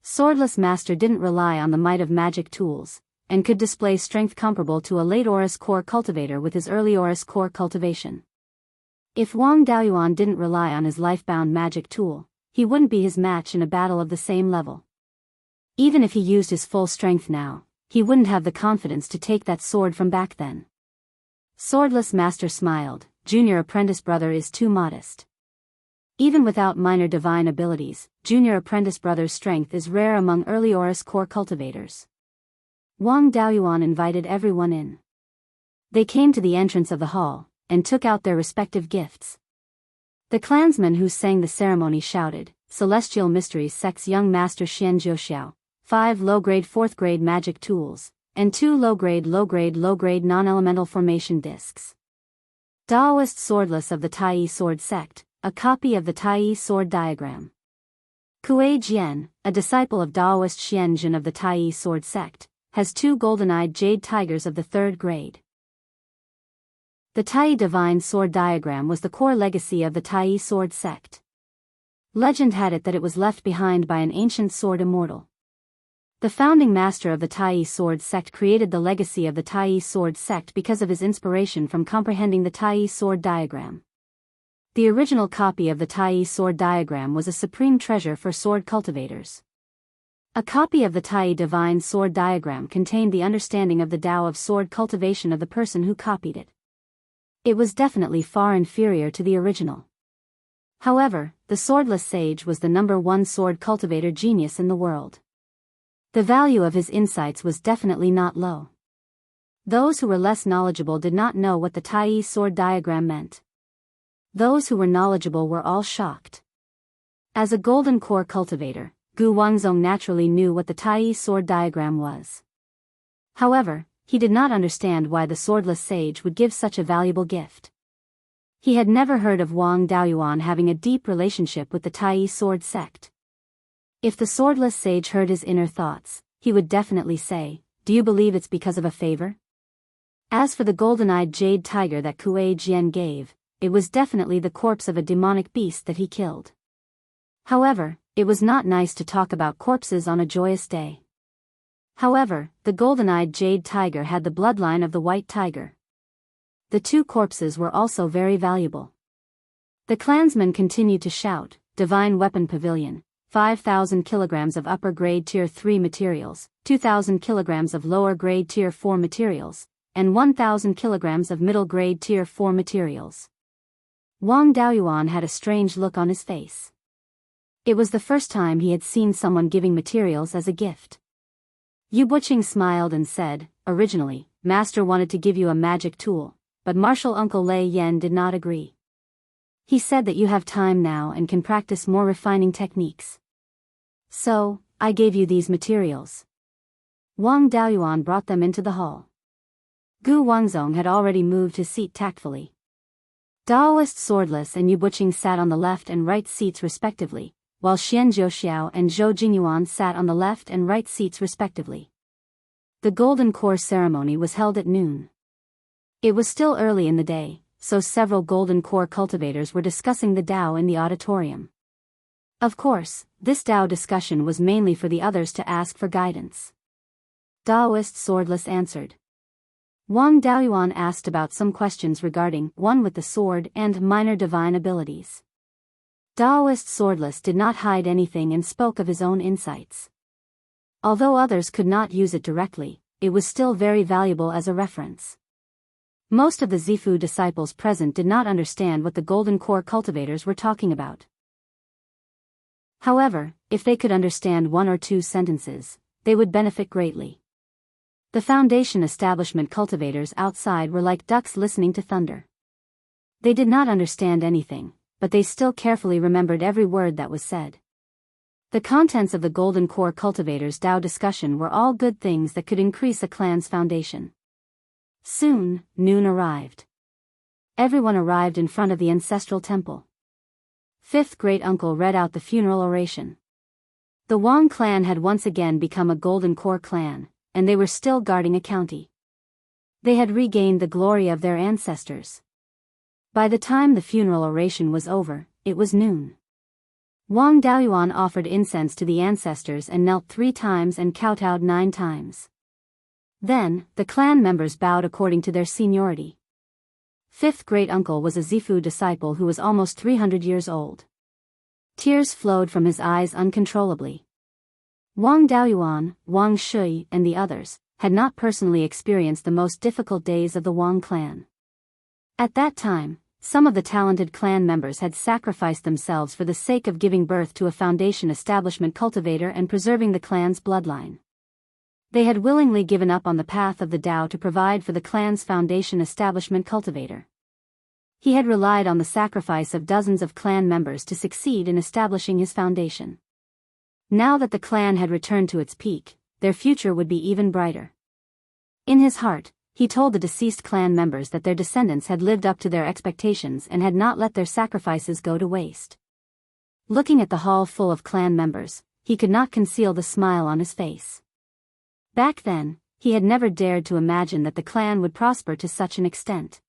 A: Swordless Master didn't rely on the might of magic tools, and could display strength comparable to a late Aurus core cultivator with his early Aurus core cultivation. If Wang Daoyuan didn't rely on his life-bound magic tool, he wouldn't be his match in a battle of the same level. Even if he used his full strength now, he wouldn't have the confidence to take that sword from back then. Swordless Master smiled. Junior Apprentice Brother is too modest. Even without minor divine abilities, Junior Apprentice Brother's strength is rare among early Aurus core cultivators. Wang Daoyuan invited everyone in. They came to the entrance of the hall, and took out their respective gifts. The clansmen who sang the ceremony shouted, Celestial Mysteries Sect's Young Master Xian Jiuxiao, 5 low-grade 4th-grade magic tools, and 2 low-grade non-elemental formation discs. Daoist Swordless of the Tai Sword Sect, a copy of the Tai Sword Diagram. Kuei Jian, a disciple of Daoist Xianjun of the Tai Sword Sect, has 2 golden-eyed jade tigers of the 3rd grade. The Tai Divine Sword Diagram was the core legacy of the Tai Sword Sect. Legend had it that it was left behind by an ancient sword immortal. The founding master of the Tai Sword Sect created the legacy of the Tai Sword Sect because of his inspiration from comprehending the Tai Sword Diagram. The original copy of the Tai Sword Diagram was a supreme treasure for sword cultivators. A copy of the Tai Divine Sword Diagram contained the understanding of the Tao of sword cultivation of the person who copied it. It was definitely far inferior to the original. However, the swordless sage was the #1 sword cultivator genius in the world. The value of his insights was definitely not low. Those who were less knowledgeable did not know what the Tai Sword Diagram meant. Those who were knowledgeable were all shocked. As a golden core cultivator, Gu Wangzong naturally knew what the Tai Sword Diagram was. However, he did not understand why the swordless sage would give such a valuable gift. He had never heard of Wang Daoyuan having a deep relationship with the Tai Sword Sect. If the swordless sage heard his inner thoughts, he would definitely say, "Do you believe it's because of a favor?" As for the golden-eyed jade tiger that Kuei Jian gave, it was definitely the corpse of a demonic beast that he killed. However, it was not nice to talk about corpses on a joyous day. However, the golden-eyed jade tiger had the bloodline of the white tiger. The 2 corpses were also very valuable. The clansmen continued to shout, Divine Weapon Pavilion, 5,000 kilograms of upper-grade Tier 3 materials, 2,000 kilograms of lower-grade Tier 4 materials, and 1,000 kilograms of middle-grade Tier 4 materials. Wang Daoyuan had a strange look on his face. It was the first time he had seen someone giving materials as a gift. Yu Buqing smiled and said, "Originally, Master wanted to give you a magic tool, but Martial Uncle Lei Yen did not agree. He said that you have time now and can practice more refining techniques. So, I gave you these materials." Wang Daoyuan brought them into the hall. Gu Wangzong had already moved his seat tactfully. Daoist Swordless and Yu Buqing sat on the left and right seats respectively, while Xian Jiuxiao and Zhou Jingyuan sat on the left and right seats respectively. The Golden Core ceremony was held at noon. It was still early in the day, so several Golden Core cultivators were discussing the Tao in the auditorium. Of course, this Tao discussion was mainly for the others to ask for guidance. Daoist Swordless answered. Wang Daoyuan asked about some questions regarding one with the sword and minor divine abilities. Daoist Swordless did not hide anything and spoke of his own insights. Although others could not use it directly, it was still very valuable as a reference. Most of the Zifu disciples present did not understand what the Golden Core cultivators were talking about. However, if they could understand 1 or 2 sentences, they would benefit greatly. The Foundation establishment cultivators outside were like ducks listening to thunder. They did not understand anything, but they still carefully remembered every word that was said. The contents of the Golden Core cultivators' Tao discussion were all good things that could increase a clan's foundation. Soon, noon arrived. Everyone arrived in front of the ancestral temple. 5th great-uncle read out the funeral oration. The Wang clan had once again become a Golden Core clan, and they were still guarding a county. They had regained the glory of their ancestors. By the time the funeral oration was over, it was noon. Wang Daoyuan offered incense to the ancestors and knelt 3 times and kowtowed 9 times. Then, the clan members bowed according to their seniority. 5th great-uncle was a Zifu disciple who was almost 300 years old. Tears flowed from his eyes uncontrollably. Wang Daoyuan, Wang Shui, and the others had not personally experienced the most difficult days of the Wang clan. At that time, some of the talented clan members had sacrificed themselves for the sake of giving birth to a Foundation establishment cultivator and preserving the clan's bloodline. They had willingly given up on the path of the Tao to provide for the clan's foundation establishment cultivator. He had relied on the sacrifice of dozens of clan members to succeed in establishing his foundation. Now that the clan had returned to its peak, their future would be even brighter. In his heart, he told the deceased clan members that their descendants had lived up to their expectations and had not let their sacrifices go to waste. Looking at the hall full of clan members, he could not conceal the smile on his face. Back then, he had never dared to imagine that the clan would prosper to such an extent.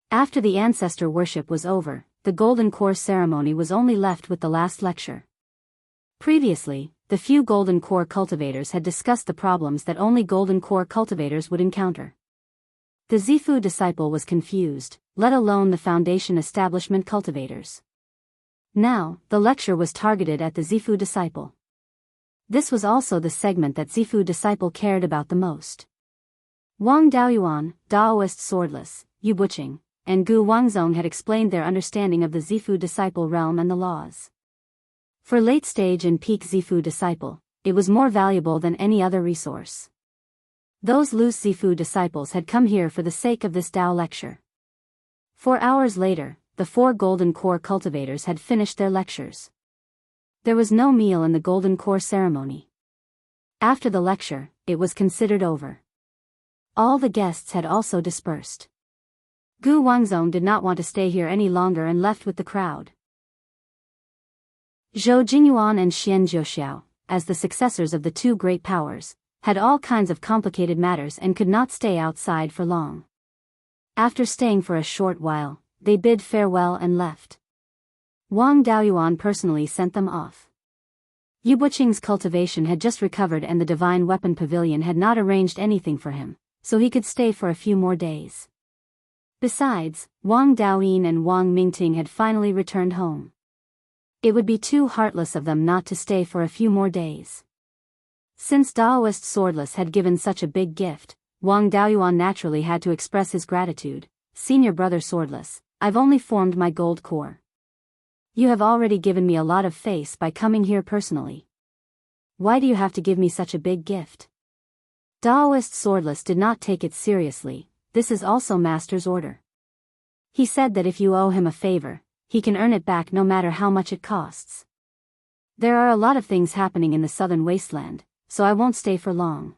A: After the ancestor worship was over, the Golden Core ceremony was only left with the last lecture. Previously, the few Golden Core cultivators had discussed the problems that only Golden Core cultivators would encounter. The Zifu disciple was confused, let alone the foundation establishment cultivators. Now, the lecture was targeted at the Zifu disciple. This was also the segment that Zifu disciple cared about the most. Wang Daoyuan, Daoist swordless, Yu Buqing, and Gu Wangzong had explained their understanding of the Zifu disciple realm and the laws. For late-stage and peak Zifu disciple, it was more valuable than any other resource. Those loose Zifu disciples had come here for the sake of this Tao lecture. 4 hours later, the 4 Golden Core cultivators had finished their lectures. There was no meal in the Golden Core ceremony. After the lecture, it was considered over. All the guests had also dispersed. Gu Wangzong did not want to stay here any longer and left with the crowd. Zhou Jingyuan and Xian Zhouxiao, as the successors of the 2 great powers, had all kinds of complicated matters and could not stay outside for long. After staying for a short while, they bid farewell and left. Wang Daoyuan personally sent them off. Yu Buqing's cultivation had just recovered and the Divine Weapon Pavilion had not arranged anything for him, so he could stay for a few more days. Besides, Wang Daoyin and Wang Mingting had finally returned home. It would be too heartless of them not to stay for a few more days. Since Daoist Swordless had given such a big gift, Wang Daoyuan naturally had to express his gratitude. Senior brother Swordless, I've only formed my gold core. You have already given me a lot of face by coming here personally. Why do you have to give me such a big gift? Daoist Swordless did not take it seriously. This is also Master's order. He said that if you owe him a favor, he can earn it back no matter how much it costs. There are a lot of things happening in the southern wasteland, so I won't stay for long.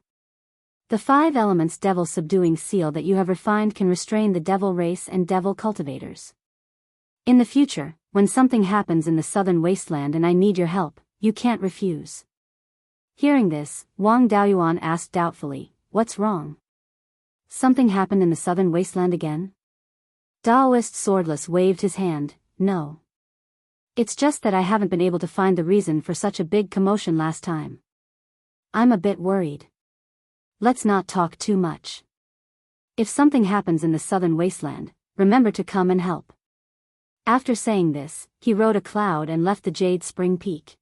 A: The 5 elements devil subduing seal that you have refined can restrain the devil race and devil cultivators. In the future, when something happens in the southern wasteland and I need your help, you can't refuse. Hearing this, Wang Daoyuan asked doubtfully, what's wrong? Something happened in the southern wasteland again? Daoist Swordless waved his hand, no. It's just that I haven't been able to find the reason for such a big commotion last time. I'm a bit worried. Let's not talk too much. If something happens in the southern wasteland, remember to come and help. After saying this, he rode a cloud and left the Jade Spring Peak.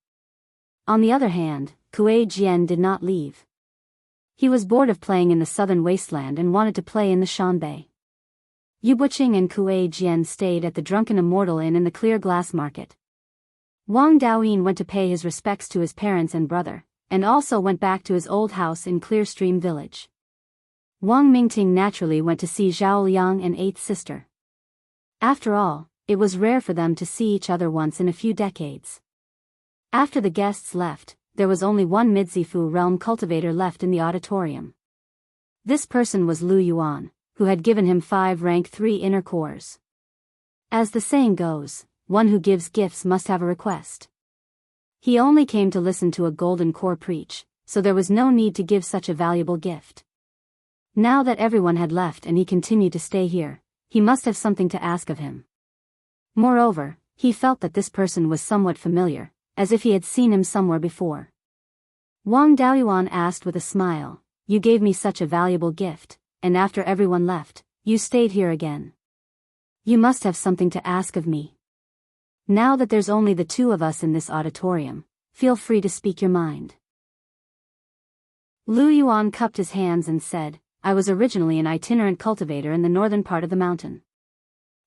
A: On the other hand, Kuei Jian did not leave. He was bored of playing in the southern wasteland and wanted to play in the Shanbei. Yu Buqing and Kuei Jian stayed at the Drunken Immortal Inn in the Clear Glass Market. Wang Daoyin went to pay his respects to his parents and brother, and also went back to his old house in Clearstream Village. Wang Mingting naturally went to see Zhao Liang and 8th sister. After all, it was rare for them to see each other once in a few decades. After the guests left, there was only one Midzifu realm cultivator left in the auditorium. This person was Lu Yuan, who had given him 5 rank 3 inner cores. As the saying goes, one who gives gifts must have a request. He only came to listen to a golden core preach, so there was no need to give such a valuable gift. Now that everyone had left and he continued to stay here, he must have something to ask of him. Moreover, he felt that this person was somewhat familiar, as if he had seen him somewhere before. Wang Daoyuan asked with a smile, you gave me such a valuable gift, and after everyone left, you stayed here again. You must have something to ask of me. Now that there's only the 2 of us in this auditorium, feel free to speak your mind. Lu Yuan cupped his hands and said, I was originally an itinerant cultivator in the northern part of the mountain.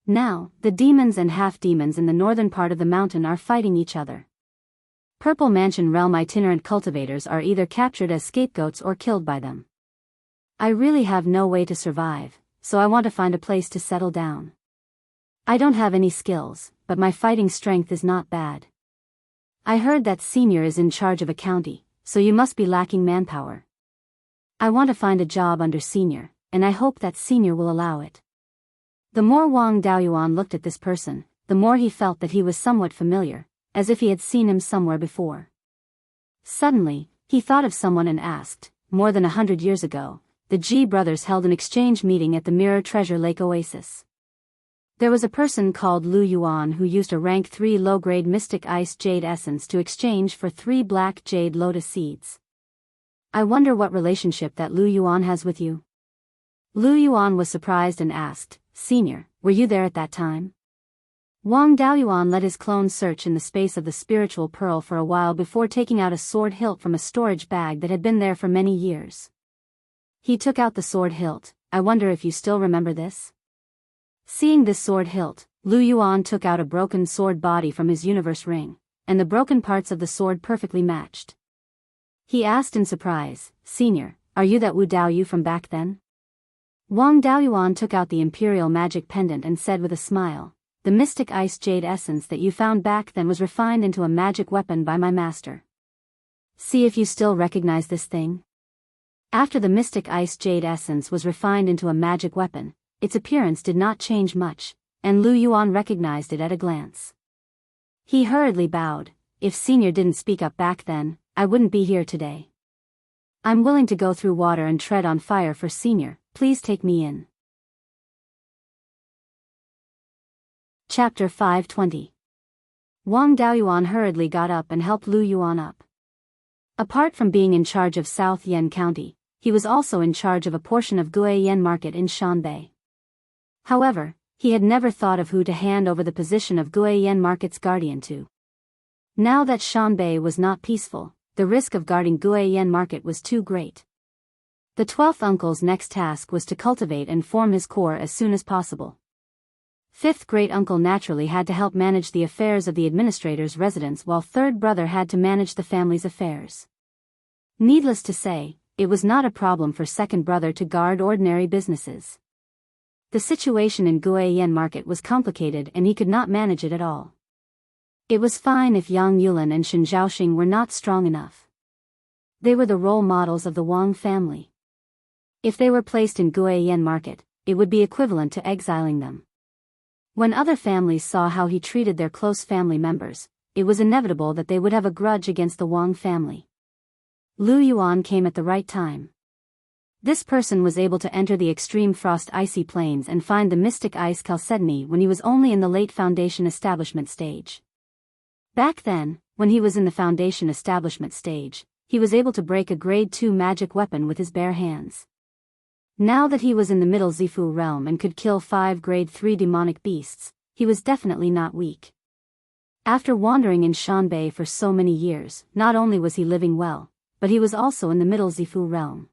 A: Now, the demons and half-demons in the northern part of the mountain are fighting each other. Purple Mansion Realm itinerant cultivators are either captured as scapegoats or killed by them. I really have no way to survive, so I want to find a place to settle down. I don't have any skills, but my fighting strength is not bad. I heard that Senior is in charge of a county, so you must be lacking manpower. I want to find a job under Senior, and I hope that Senior will allow it. The more Wang Daoyuan looked at this person, the more he felt that he was somewhat familiar, as if he had seen him somewhere before. Suddenly, he thought of someone and asked, more than 100 years ago, the Ji brothers held an exchange meeting at the Mirror Treasure Lake Oasis. There was a person called Lu Yuan who used a rank 3 low-grade Mystic Ice Jade Essence to exchange for 3 black Jade Lotus Seeds. I wonder what relationship that Lu Yuan has with you? Lu Yuan was surprised and asked, Senior, were you there at that time? Wang Daoyuan let his clone search in the space of the spiritual pearl for a while before taking out a sword hilt from a storage bag that had been there for many years. He took out the sword hilt. I wonder if you still remember this? Seeing this sword hilt, Lu Yuan took out a broken sword body from his universe ring, and the broken parts of the sword perfectly matched. He asked in surprise, Senior, are you that Wu Daoyu from back then? Wang Daoyuan took out the imperial magic pendant and said with a smile, the Mystic Ice Jade Essence that you found back then was refined into a magic weapon by my master. See if you still recognize this thing. After the Mystic Ice Jade Essence was refined into a magic weapon, its appearance did not change much, and Lu Yuan recognized it at a glance. He hurriedly bowed. If Senior didn't speak up back then, I wouldn't be here today. I'm willing to go through water and tread on fire for Senior, please take me in. Chapter 520. Wang Daoyuan hurriedly got up and helped Lu Yuan up. Apart from being in charge of South Yen County, he was also in charge of a portion of Guiyan Market in Shanbei. However, he had never thought of who to hand over the position of Guiyan Market's guardian to. Now that Shanbei was not peaceful, the risk of guarding Guiyan Market was too great. The 12th uncle's next task was to cultivate and form his core as soon as possible. 5th great uncle naturally had to help manage the affairs of the administrator's residence while 3rd brother had to manage the family's affairs. Needless to say, it was not a problem for 2nd brother to guard ordinary businesses. The situation in Guiyan Market was complicated and he could not manage it at all. It was fine if Yang Yulin and Shen Zhaoxing were not strong enough. They were the role models of the Wang family. If they were placed in Guiyan Market, it would be equivalent to exiling them. When other families saw how he treated their close family members, it was inevitable that they would have a grudge against the Wang family. Lu Yuan came at the right time. This person was able to enter the extreme frost icy plains and find the mystic ice chalcedony when he was only in the late foundation establishment stage. Back then, when he was in the foundation establishment stage, he was able to break a grade 2 magic weapon with his bare hands. Now that he was in the middle Zifu realm and could kill 5 grade 3 demonic beasts, he was definitely not weak. After wandering in Shanbei for so many years, not only was he living well, but he was also in the middle Zifu realm.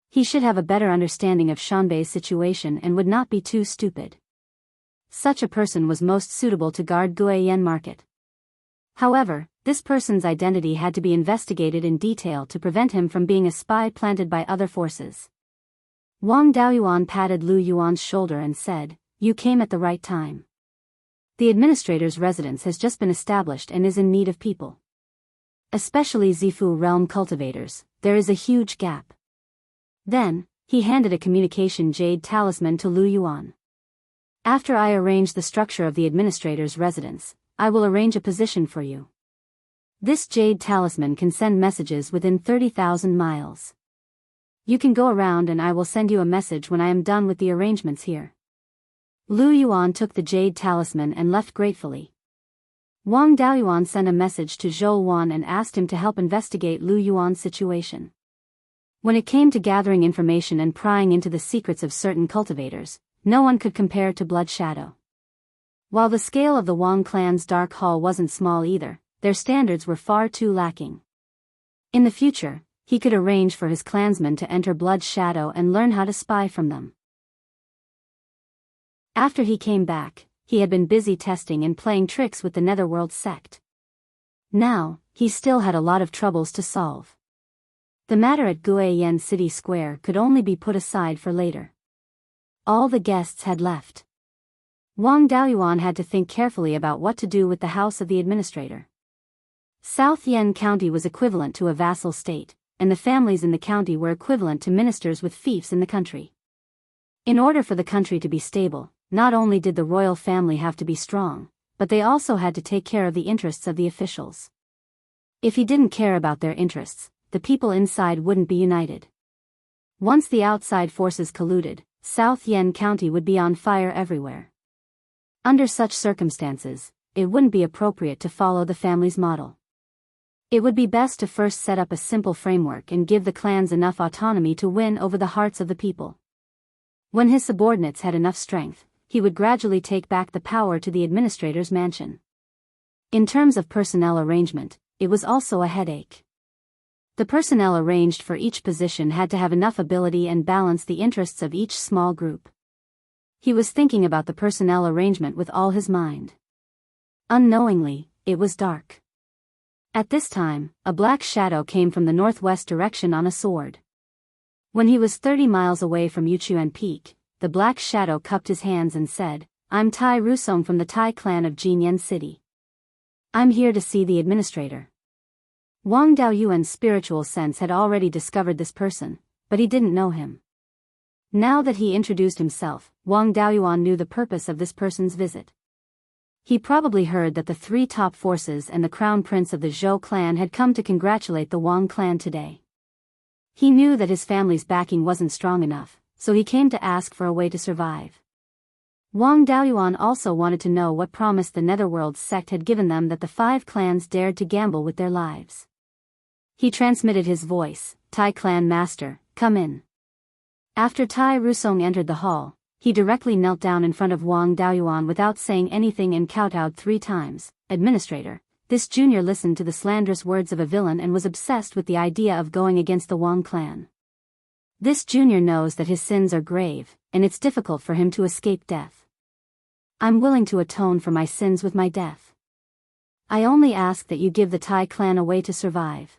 A: He should have a better understanding of Shanbei's situation and would not be too stupid. Such a person was most suitable to guard Guiyan Market. However, this person's identity had to be investigated in detail to prevent him from being a spy planted by other forces. Wang Daoyuan patted Lu Yuan's shoulder and said, "You came at the right time. The administrator's residence has just been established and is in need of people. Especially Zifu realm cultivators, there is a huge gap." Then, he handed a communication jade talisman to Lu Yuan. "After I arrange the structure of the administrator's residence, I will arrange a position for you. This jade talisman can send messages within 30,000 miles. You can go around and I will send you a message when I am done with the arrangements here." Lu Yuan took the jade talisman and left gratefully. Wang Daoyuan sent a message to Zhou Wan and asked him to help investigate Lu Yuan's situation. When it came to gathering information and prying into the secrets of certain cultivators, no one could compare to Blood Shadow. While the scale of the Wang clan's Dark Hall wasn't small either, their standards were far too lacking. In the future, he could arrange for his clansmen to enter Blood Shadow and learn how to spy from them. After he came back, he had been busy testing and playing tricks with the Netherworld sect. Now, he still had a lot of troubles to solve. The matter at Guiyan City Square could only be put aside for later. All the guests had left. Wang Daoyuan had to think carefully about what to do with the house of the administrator. South Yen County was equivalent to a vassal state, and the families in the county were equivalent to ministers with fiefs in the country. In order for the country to be stable, not only did the royal family have to be strong, but they also had to take care of the interests of the officials. If he didn't care about their interests, the people inside wouldn't be united. Once the outside forces colluded, South Yen County would be on fire everywhere. Under such circumstances, it wouldn't be appropriate to follow the family's model. It would be best to first set up a simple framework and give the clans enough autonomy to win over the hearts of the people. When his subordinates had enough strength, he would gradually take back the power to the administrator's mansion. In terms of personnel arrangement, it was also a headache. The personnel arranged for each position had to have enough ability and balance the interests of each small group. He was thinking about the personnel arrangement with all his mind. Unknowingly, it was dark. At this time, a black shadow came from the northwest direction on a sword. When he was 30 miles away from Yuchuan Peak, the black shadow cupped his hands and said, "I'm Tai Rusong from the Tai clan of Jinyan City. I'm here to see the administrator." Wang Daoyuan's spiritual sense had already discovered this person, but he didn't know him. Now that he introduced himself, Wang Daoyuan knew the purpose of this person's visit. He probably heard that the three top forces and the crown prince of the Zhou clan had come to congratulate the Wang clan today. He knew that his family's backing wasn't strong enough, so he came to ask for a way to survive. Wang Daoyuan also wanted to know what promise the Netherworld sect had given them that the 5 clans dared to gamble with their lives. He transmitted his voice, "Tai clan master, come in." After Tai Rusong entered the hall, he directly knelt down in front of Wang Daoyuan without saying anything and kowtowed 3 times. "Administrator." This junior listened to the slanderous words of a villain and was obsessed with the idea of going against the Wang clan. This junior knows that his sins are grave, and it's difficult for him to escape death. "I'm willing to atone for my sins with my death. I only ask that you give the Tai clan a way to survive."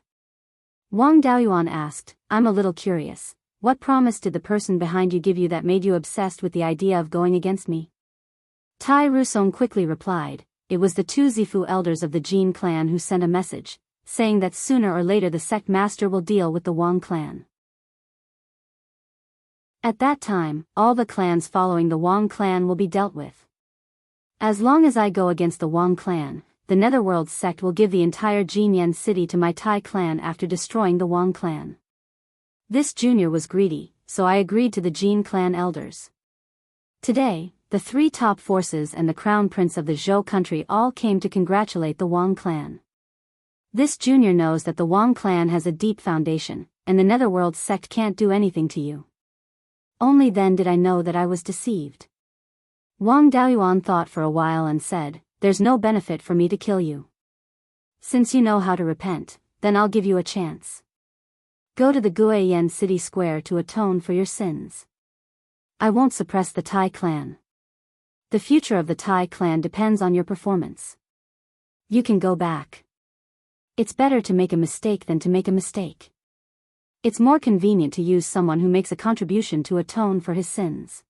A: Wang Daoyuan asked, "I'm a little curious. What promise did the person behind you give you that made you obsessed with the idea of going against me?" Tai Rusong quickly replied, "It was the 2 Zifu elders of the Jin clan who sent a message, saying that sooner or later the sect master will deal with the Wang clan. At that time, all the clans following the Wang clan will be dealt with. As long as I go against the Wang clan, the Netherworld sect will give the entire Jinyan city to my Tai clan after destroying the Wang clan." This junior was greedy, so I agreed to the Jin clan elders. Today, the 3 top forces and the crown prince of the Zhou country all came to congratulate the Wang clan. This junior knows that the Wang clan has a deep foundation, and the Netherworld sect can't do anything to you. Only then did I know that I was deceived. Wang Daoyuan thought for a while and said, "There's no benefit for me to kill you. Since you know how to repent, then I'll give you a chance. Go to the Guiyan City Square to atone for your sins. I won't suppress the Tai clan. The future of the Tai clan depends on your performance. You can go back. It's better to make a mistake than to make a mistake. It's more convenient to use someone who makes a contribution to atone for his sins."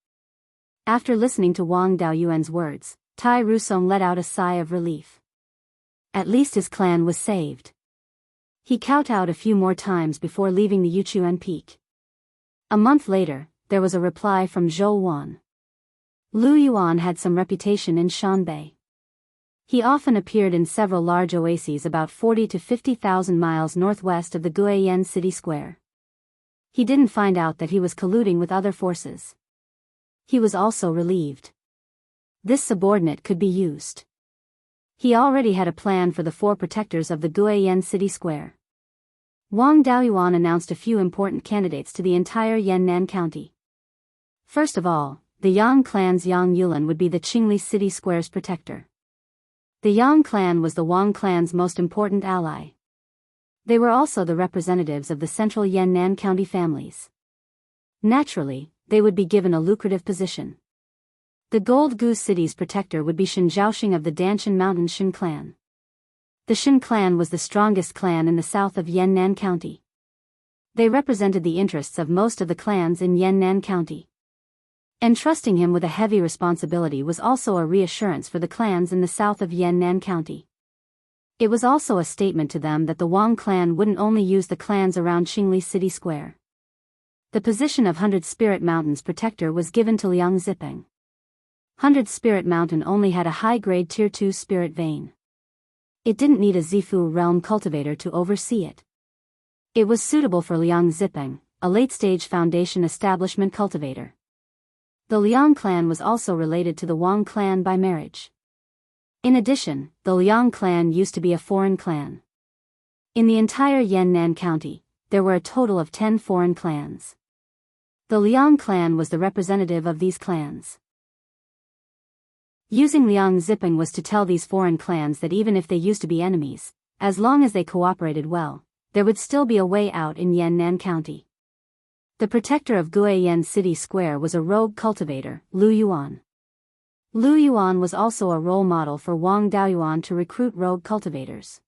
A: After listening to Wang Daoyuan's words, Tai Rusong let out a sigh of relief. At least his clan was saved. He kowtowed a few more times before leaving the Yuchuan Peak. A month later, there was a reply from Zhou Wan. Lu Yuan had some reputation in Shanbei. He often appeared in several large oases about 40 to 50,000 miles northwest of the Guiyan City Square. He didn't find out that he was colluding with other forces. He was also relieved. This subordinate could be used. He already had a plan for the 4 protectors of the Guiyan City Square. Wang Daoyuan announced a few important candidates to the entire Yannan County. First of all, the Yang clan's Yang Yulan would be the Qingli City Square's protector. The Yang clan was the Wang clan's most important ally. They were also the representatives of the central Yannan County families. Naturally, they would be given a lucrative position. The Gold Goose City's protector would be Shen Zhaoxing of the Danshan Mountain Shen clan. The Shen clan was the strongest clan in the south of Yannan County. They represented the interests of most of the clans in Yannan County. Entrusting him with a heavy responsibility was also a reassurance for the clans in the south of Yannan County. It was also a statement to them that the Wang clan wouldn't only use the clans around Qingli City Square. The position of 100 Spirit Mountain's protector was given to Liang Zipeng. 100 Spirit Mountain only had a high-grade Tier 2 spirit vein. It didn't need a Zifu realm cultivator to oversee it. It was suitable for Liang Zipeng, a late-stage foundation establishment cultivator. The Liang clan was also related to the Wang clan by marriage. In addition, the Liang clan used to be a foreign clan. In the entire Yannan County, there were a total of 10 foreign clans. The Liang clan was the representative of these clans. Using Liang Zipeng was to tell these foreign clans that even if they used to be enemies, as long as they cooperated well, there would still be a way out in Yannan County. The protector of Guiyan City Square was a rogue cultivator, Lu Yuan. Lu Yuan was also a role model for Wang Daoyuan to recruit rogue cultivators.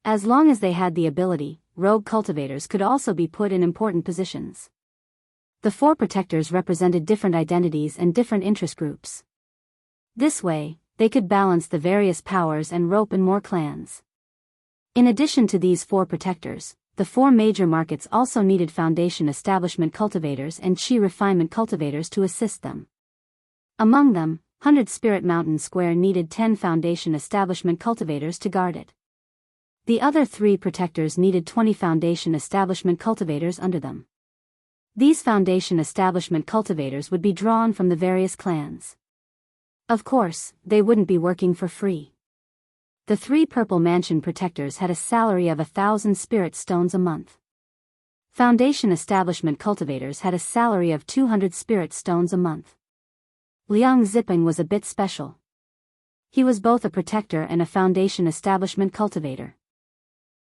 A: As long as they had the ability, rogue cultivators could also be put in important positions. The 4 protectors represented different identities and different interest groups. This way, they could balance the various powers and rope in more clans. In addition to these 4 protectors, the 4 major markets also needed foundation establishment cultivators and chi refinement cultivators to assist them. Among them, 100 Spirit Mountain Square needed 10 foundation establishment cultivators to guard it. The other 3 protectors needed 20 foundation establishment cultivators under them. These foundation establishment cultivators would be drawn from the various clans. Of course, they wouldn't be working for free. The 3 Purple Mansion protectors had a salary of 1,000 spirit stones a month. Foundation establishment cultivators had a salary of 200 spirit stones a month. Liang Zipeng was a bit special. He was both a protector and a foundation establishment cultivator.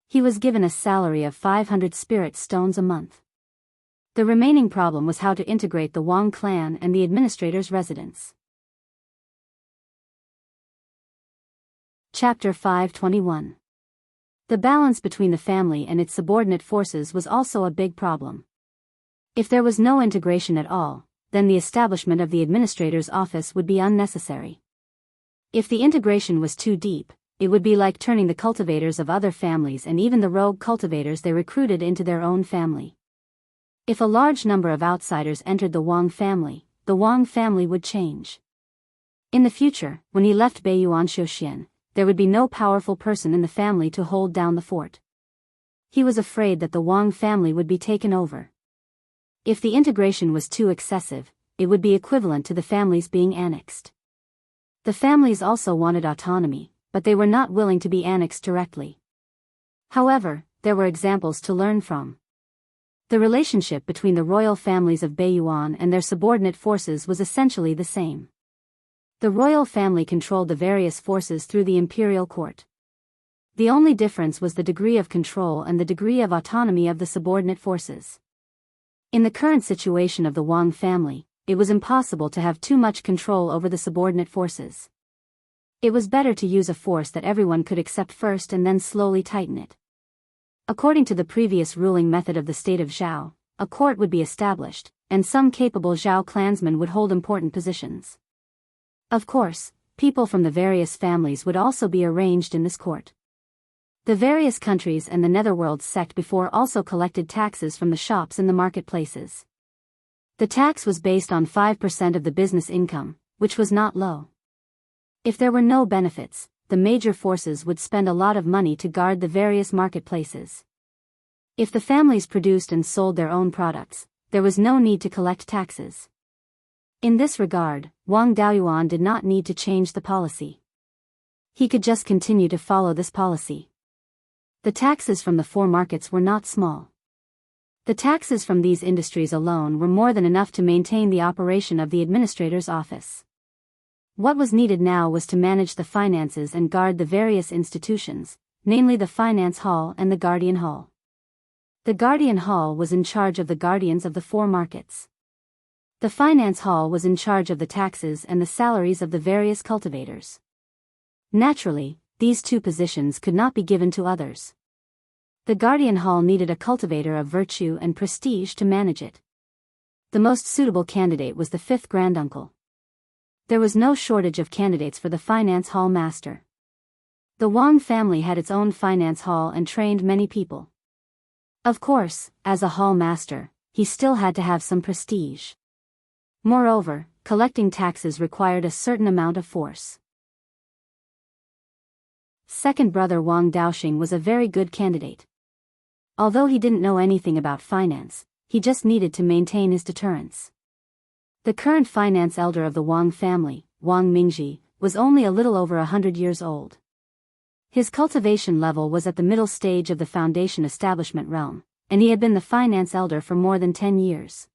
A: He was given a salary of 500 spirit stones a month. The remaining problem was how to integrate the Wang clan and the administrator's residence. Chapter 521. The balance between the family and its subordinate forces was also a big problem. If there was no integration at all, then the establishment of the administrator's office would be unnecessary. If the integration was too deep, it would be like turning the cultivators of other families and even the rogue cultivators they recruited into their own family. If a large number of outsiders entered the Wang family would change. In the future, when he left Beiyuan Shouxian, there would be no powerful person in the family to hold down the fort. He was afraid that the Wang family would be taken over. If the integration was too excessive, it would be equivalent to the families being annexed. The families also wanted autonomy, but they were not willing to be annexed directly. However, there were examples to learn from. The relationship between the royal families of Beiyuan and their subordinate forces was essentially the same. The royal family controlled the various forces through the imperial court. The only difference was the degree of control and the degree of autonomy of the subordinate forces. In the current situation of the Wang family, it was impossible to have too much control over the subordinate forces. It was better to use a force that everyone could accept first and then slowly tighten it. According to the previous ruling method of the state of Zhao, a court would be established, and some capable Zhao clansmen would hold important positions. Of course, people from the various families would also be arranged in this court. The various countries and the Netherworld sect before also collected taxes from the shops in the marketplaces. The tax was based on 5% of the business income, which was not low. If there were no benefits, the major forces would spend a lot of money to guard the various marketplaces. If the families produced and sold their own products, there was no need to collect taxes. In this regard, Wang Daoyuan did not need to change the policy. He could just continue to follow this policy. The taxes from the 4 markets were not small. The taxes from these industries alone were more than enough to maintain the operation of the administrator's office. What was needed now was to manage the finances and guard the various institutions, namely the Finance Hall and the Guardian Hall. The Guardian Hall was in charge of the guardians of the 4 markets. The Finance Hall was in charge of the taxes and the salaries of the various cultivators. Naturally, these two positions could not be given to others. The Guardian Hall needed a cultivator of virtue and prestige to manage it. The most suitable candidate was the fifth granduncle. There was no shortage of candidates for the finance hall master. The Wang family had its own finance hall and trained many people. Of course, as a hall master, he still had to have some prestige. Moreover, collecting taxes required a certain amount of force. Second brother Wang Daoxing was a very good candidate. Although he didn't know anything about finance, he just needed to maintain his deterrence. The current finance elder of the Wang family, Wang Mingji, was only a little over 100 years old. His cultivation level was at the middle stage of the foundation establishment realm, and he had been the finance elder for more than 10 years.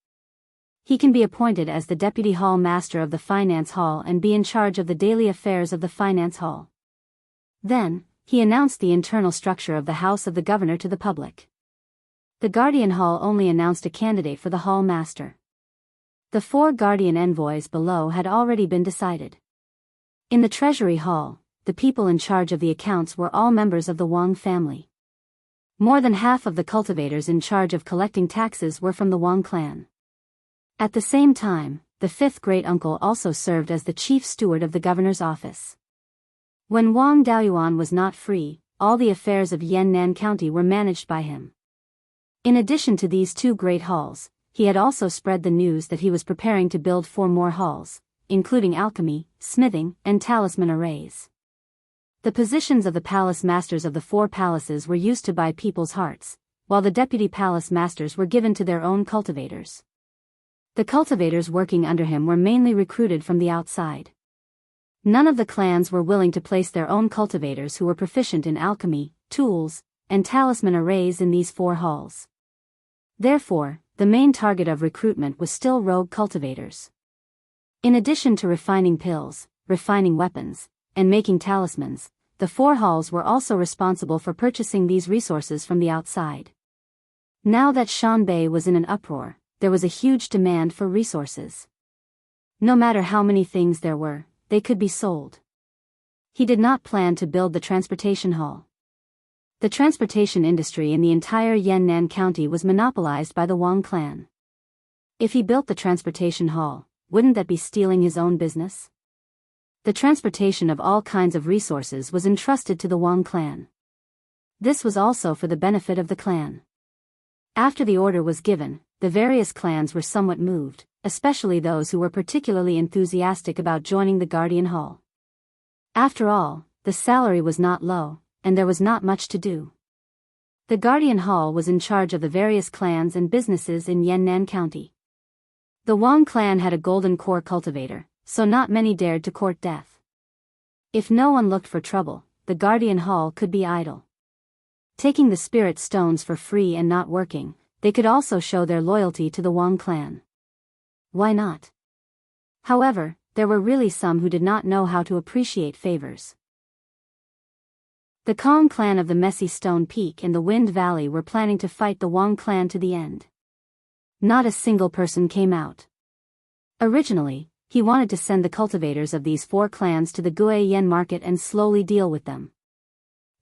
A: He can be appointed as the deputy hall master of the finance hall and be in charge of the daily affairs of the finance hall. Then, he announced the internal structure of the house of the governor to the public. The Guardian Hall only announced a candidate for the hall master. The 4 guardian envoys below had already been decided. In the treasury hall, the people in charge of the accounts were all members of the Wang family. More than half of the cultivators in charge of collecting taxes were from the Wang clan. At the same time, the fifth great-uncle also served as the chief steward of the governor's office. When Wang Daoyuan was not free, all the affairs of Yannan County were managed by him. In addition to these 2 great halls, he had also spread the news that he was preparing to build 4 more halls, including alchemy, smithing, and talisman arrays. The positions of the palace masters of the 4 palaces were used to buy people's hearts, while the deputy palace masters were given to their own cultivators. The cultivators working under him were mainly recruited from the outside. None of the clans were willing to place their own cultivators who were proficient in alchemy, tools, and talisman arrays in these 4 halls. Therefore, the main target of recruitment was still rogue cultivators. In addition to refining pills, refining weapons, and making talismans, the 4 halls were also responsible for purchasing these resources from the outside. Now that Shanbei was in an uproar, there was a huge demand for resources. No matter how many things there were, they could be sold. He did not plan to build the transportation hall. The transportation industry in the entire Yannan County was monopolized by the Wang clan. If he built the transportation hall, wouldn't that be stealing his own business? The transportation of all kinds of resources was entrusted to the Wang clan. This was also for the benefit of the clan. After the order was given, the various clans were somewhat moved, especially those who were particularly enthusiastic about joining the Guardian Hall. After all, the salary was not low, and there was not much to do. The Guardian Hall was in charge of the various clans and businesses in Yannan County. The Wang clan had a golden core cultivator, so not many dared to court death. If no one looked for trouble, the Guardian Hall could be idle. Taking the spirit stones for free and not working, they could also show their loyalty to the Wang clan. Why not? However, there were really some who did not know how to appreciate favors. The Kong clan of the Messy Stone Peak and the Wind Valley were planning to fight the Wang clan to the end. Not a single person came out. Originally, he wanted to send the cultivators of these 4 clans to the Guiyan market and slowly deal with them.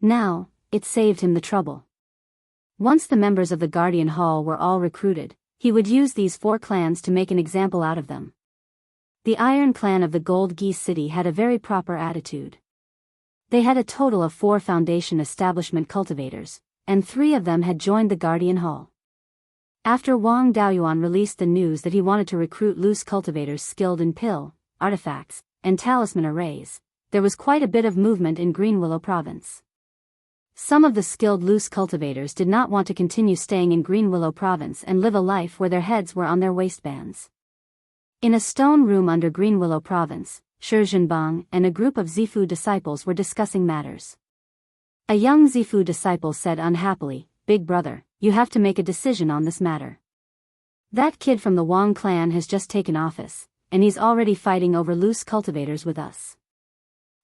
A: Now, it saved him the trouble. Once the members of the Guardian Hall were all recruited, he would use these 4 clans to make an example out of them. The Iron Clan of the Gold Geese City had a very proper attitude. They had a total of 4 foundation establishment cultivators, and 3 of them had joined the Guardian Hall. After Wang Daoyuan released the news that he wanted to recruit loose cultivators skilled in pill, artifacts, and talisman arrays, there was quite a bit of movement in Green Willow Province. Some of the skilled loose cultivators did not want to continue staying in Green Willow Province and live a life where their heads were on their waistbands. In a stone room under Green Willow Province, Shi Zhenbang and a group of Zifu disciples were discussing matters. A young Zifu disciple said unhappily, "Big brother, you have to make a decision on this matter. That kid from the Wang clan has just taken office, and he's already fighting over loose cultivators with us.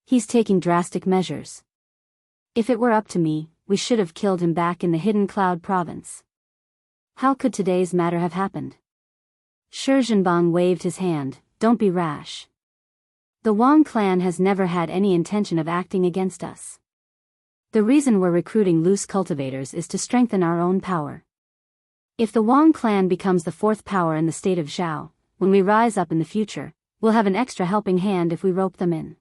A: He's taking drastic measures. If it were up to me, we should have killed him back in the Hidden Cloud Province. How could today's matter have happened?" Shi Zhenbang waved his hand, "Don't be rash. The Wang clan has never had any intention of acting against us. The reason we're recruiting loose cultivators is to strengthen our own power. If the Wang clan becomes the fourth power in the state of Zhao, when we rise up in the future, we'll have an extra helping hand if we rope them in.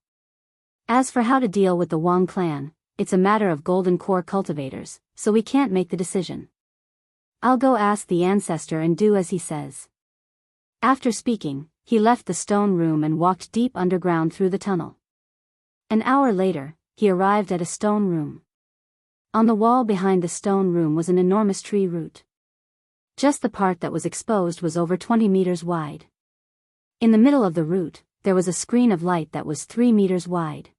A: As for how to deal with the Wang clan, it's a matter of golden core cultivators, so we can't make the decision. I'll go ask the ancestor and do as he says. After speaking, he left the stone room and walked deep underground through the tunnel. An hour later, he arrived at a stone room. On the wall behind the stone room was an enormous tree root. Just the part that was exposed was over 20 meters wide. In the middle of the root, there was a screen of light that was 3 meters wide.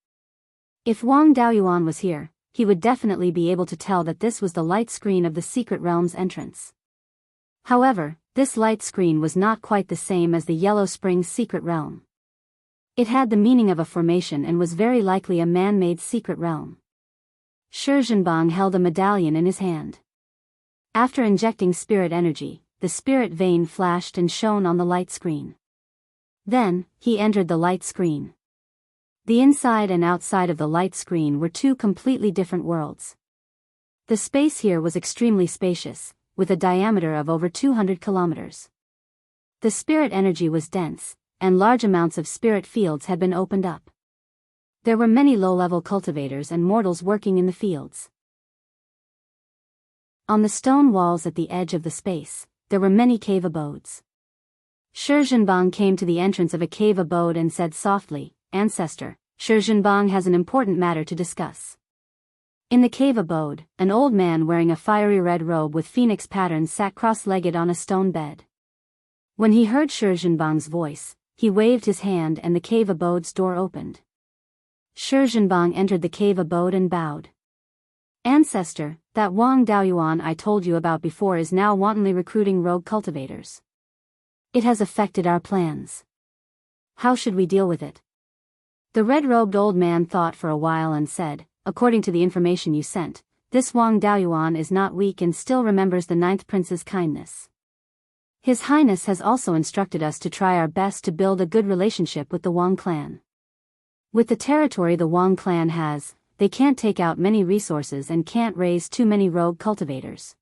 A: If Wang Daoyuan was here, he would definitely be able to tell that this was the light screen of the secret realm's entrance. However, this light screen was not quite the same as the Yellow Spring's secret realm. It had the meaning of a formation and was very likely a man-made secret realm. Shi Zhenbang held a medallion in his hand. After injecting spirit energy, the spirit vein flashed and shone on the light screen. Then, he entered the light screen. The inside and outside of the light screen were two completely different worlds. The space here was extremely spacious, with a diameter of over 200 kilometers. The spirit energy was dense, and large amounts of spirit fields had been opened up. There were many low-level cultivators and mortals working in the fields. On the stone walls at the edge of the space, there were many cave abodes. Shi Zhenbang came to the entrance of a cave abode and said softly, "Ancestor, Shi Zhenbang has an important matter to discuss." In the cave abode, an old man wearing a fiery red robe with phoenix patterns sat cross-legged on a stone bed. When he heard Shi Zhenbang's voice, he waved his hand and the cave abode's door opened. Shi Zhenbang entered the cave abode and bowed. "Ancestor, that Wang Daoyuan I told you about before is now wantonly recruiting rogue cultivators. It has affected our plans. How should we deal with it?" The red-robed old man thought for a while and said, "According to the information you sent, this Wang Daoyuan is not weak and still remembers the ninth prince's kindness. His Highness has also instructed us to try our best to build a good relationship with the Wang clan. With the territory the Wang clan has, they can't take out many resources and can't raise too many rogue cultivators.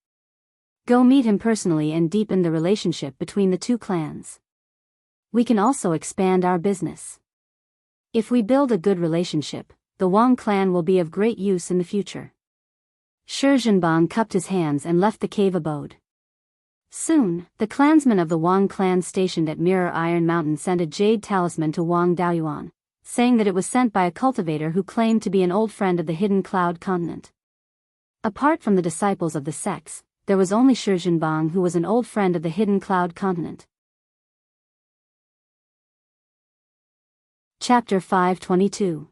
A: Go meet him personally and deepen the relationship between the two clans. We can also expand our business. If we build a good relationship, the Wang clan will be of great use in the future." Shi Zhenbang cupped his hands and left the cave abode. Soon, the clansmen of the Wang clan stationed at Mirror Iron Mountain sent a jade talisman to Wang Daoyuan, saying that it was sent by a cultivator who claimed to be an old friend of the Hidden Cloud continent. Apart from the disciples of the sects, there was only Shi Zhenbang who was an old friend of the Hidden Cloud continent. Chapter 522.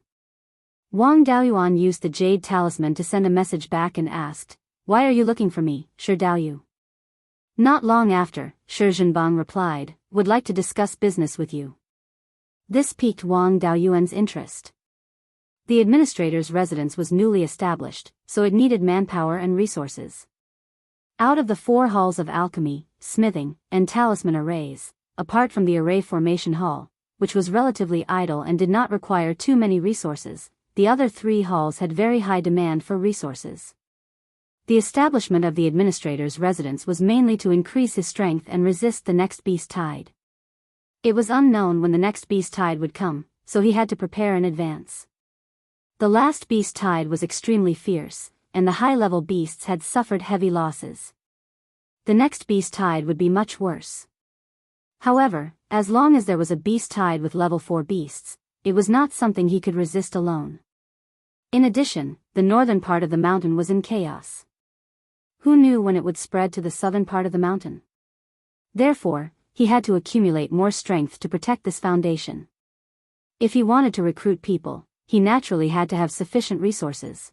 A: Wang Daoyuan used the jade talisman to send a message back and asked, "Why are you looking for me, Shi Daoyu?" Not long after, Shi Zhenbang replied, "Would like to discuss business with you." This piqued Wang Daoyuan's interest. The administrator's residence was newly established, so it needed manpower and resources. Out of the 4 halls of alchemy, smithing, and talisman arrays, apart from the array formation hall, which was relatively idle and did not require too many resources, the other 3 halls had very high demand for resources. The establishment of the administrator's residence was mainly to increase his strength and resist the next beast tide. It was unknown when the next beast tide would come, so he had to prepare in advance. The last beast tide was extremely fierce, and the high-level beasts had suffered heavy losses. The next beast tide would be much worse. However, as long as there was a beast tide with level 4 beasts, it was not something he could resist alone. In addition, the northern part of the mountain was in chaos. Who knew when it would spread to the southern part of the mountain? Therefore, he had to accumulate more strength to protect this foundation. If he wanted to recruit people, he naturally had to have sufficient resources.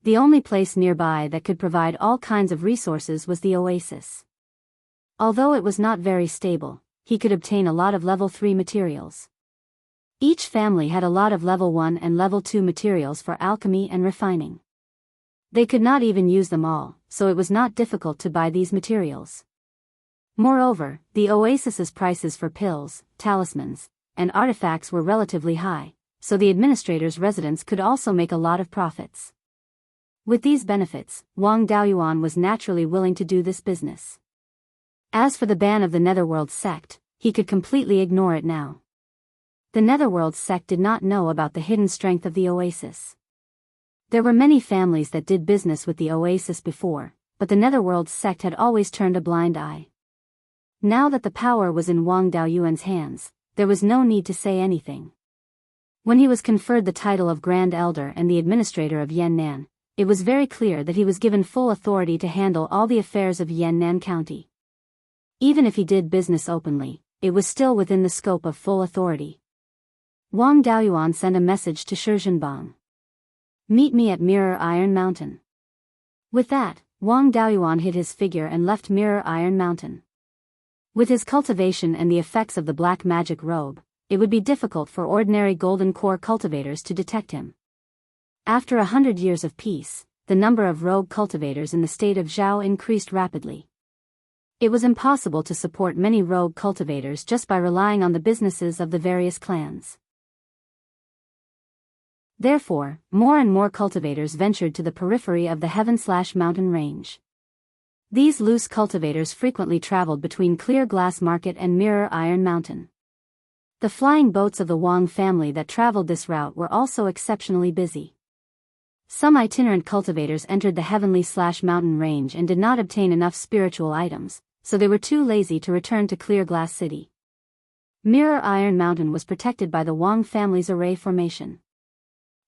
A: The only place nearby that could provide all kinds of resources was the oasis. Although it was not very stable, he could obtain a lot of level 3 materials. Each family had a lot of level 1 and level 2 materials for alchemy and refining. They could not even use them all, so it was not difficult to buy these materials. Moreover, the oasis's prices for pills, talismans, and artifacts were relatively high, so the administrator's residence could also make a lot of profits. With these benefits, Wang Daoyuan was naturally willing to do this business. As for the ban of the Netherworld sect, he could completely ignore it now. The Netherworld sect did not know about the hidden strength of the oasis. There were many families that did business with the oasis before, but the Netherworld sect had always turned a blind eye. Now that the power was in Wang Daoyuan's hands, there was no need to say anything. When he was conferred the title of Grand Elder and the administrator of Yan'an, it was very clear that he was given full authority to handle all the affairs of Yan'an County. Even if he did business openly, it was still within the scope of full authority. Wang Daoyuan sent a message to Shizhenbang. Meet me at Mirror Iron Mountain. With that, Wang Daoyuan hid his figure and left Mirror Iron Mountain. With his cultivation and the effects of the black magic robe, it would be difficult for ordinary golden core cultivators to detect him. After 100 years of peace, the number of rogue cultivators in the state of Zhao increased rapidly. It was impossible to support many rogue cultivators just by relying on the businesses of the various clans. Therefore, more and more cultivators ventured to the periphery of the Heaven/Mountain range. These loose cultivators frequently traveled between Clear Glass Market and Mirror Iron Mountain. The flying boats of the Wang family that traveled this route were also exceptionally busy. Some itinerant cultivators entered the Heavenly/Mountain range and did not obtain enough spiritual items, so they were too lazy to return to Clear Glass City. Mirror Iron Mountain was protected by the Wang family's array formation.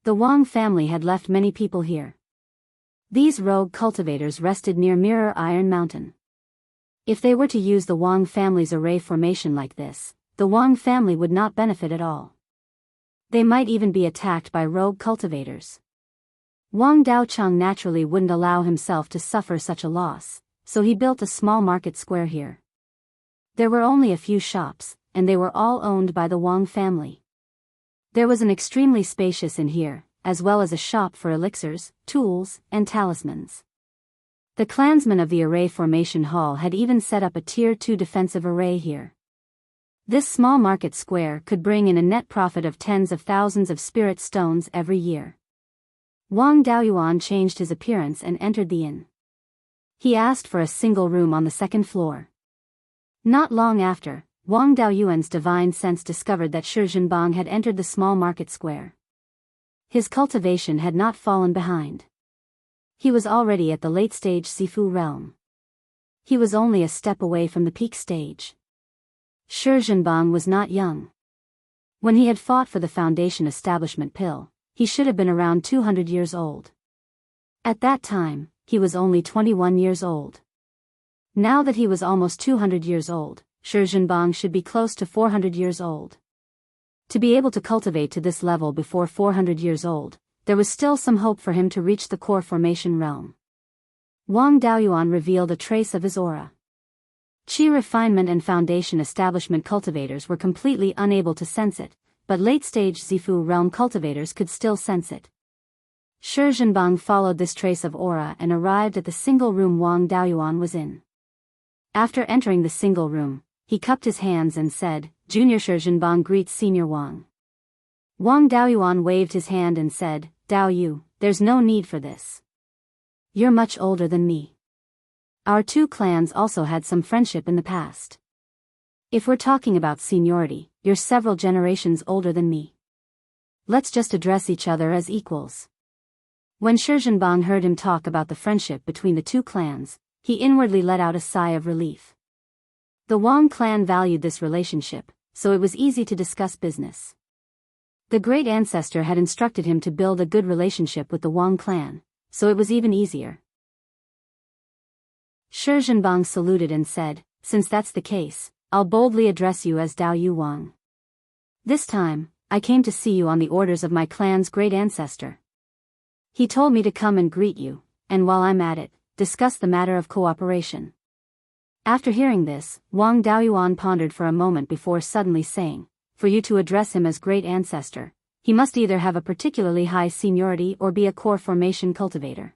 A: The Wang family had left many people here. These rogue cultivators rested near Mirror Iron Mountain. If they were to use the Wang family's array formation like this, the Wang family would not benefit at all. They might even be attacked by rogue cultivators. Wang Daocheng naturally wouldn't allow himself to suffer such a loss, so he built a small market square here. There were only a few shops, and they were all owned by the Wang family. There was an extremely spacious inn here, as well as a shop for elixirs, tools, and talismans. The clansmen of the Array Formation Hall had even set up a Tier 2 defensive array here. This small market square could bring in a net profit of tens of thousands of spirit stones every year. Wang Daoyuan changed his appearance and entered the inn. He asked for a single room on the second floor. Not long after, Wang Daoyuan's divine sense discovered that Shizhenbang had entered the small market square. His cultivation had not fallen behind. He was already at the late-stage Sifu realm. He was only a step away from the peak stage. Shizhenbang was not young. When he had fought for the Foundation Establishment Pill, he should have been around 200 years old. At that time, he was only 21 years old. Now that he was almost 200 years old, Shizhenbang should be close to 400 years old. To be able to cultivate to this level before 400 years old, there was still some hope for him to reach the core formation realm. Wang Daoyuan revealed a trace of his aura. Qi refinement and foundation establishment cultivators were completely unable to sense it, but late-stage Zifu realm cultivators could still sense it. Shizhenbang followed this trace of aura and arrived at the single room Wang Daoyuan was in. After entering the single room, he cupped his hands and said, "Junior Shizhenbang greets Senior Wang." Wang Daoyuan waved his hand and said, "Dao Yu, there's no need for this. You're much older than me. Our two clans also had some friendship in the past. If we're talking about seniority, you're several generations older than me. Let's just address each other as equals." When Shizhenbang heard him talk about the friendship between the two clans, he inwardly let out a sigh of relief. The Wang clan valued this relationship, so it was easy to discuss business. The great ancestor had instructed him to build a good relationship with the Wang clan, so it was even easier. Shizhenbang saluted and said, "Since that's the case, I'll boldly address you as Dao Yu Wang. This time, I came to see you on the orders of my clan's great ancestor. He told me to come and greet you, and while I'm at it, discuss the matter of cooperation." After hearing this, Wang Daoyuan pondered for a moment before suddenly saying, "For you to address him as great ancestor, he must either have a particularly high seniority or be a core formation cultivator."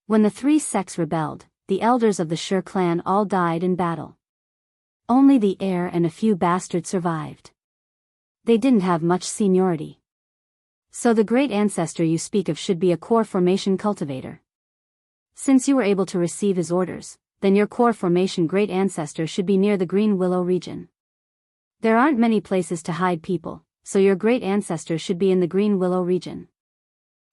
A: When the three sects rebelled, the elders of the Shi clan all died in battle. Only the heir and a few bastards survived. They didn't have much seniority. So the great ancestor you speak of should be a core formation cultivator. Since you were able to receive his orders, then your core formation great ancestor should be near the Green Willow region. There aren't many places to hide people, so your great ancestor should be in the Green Willow region.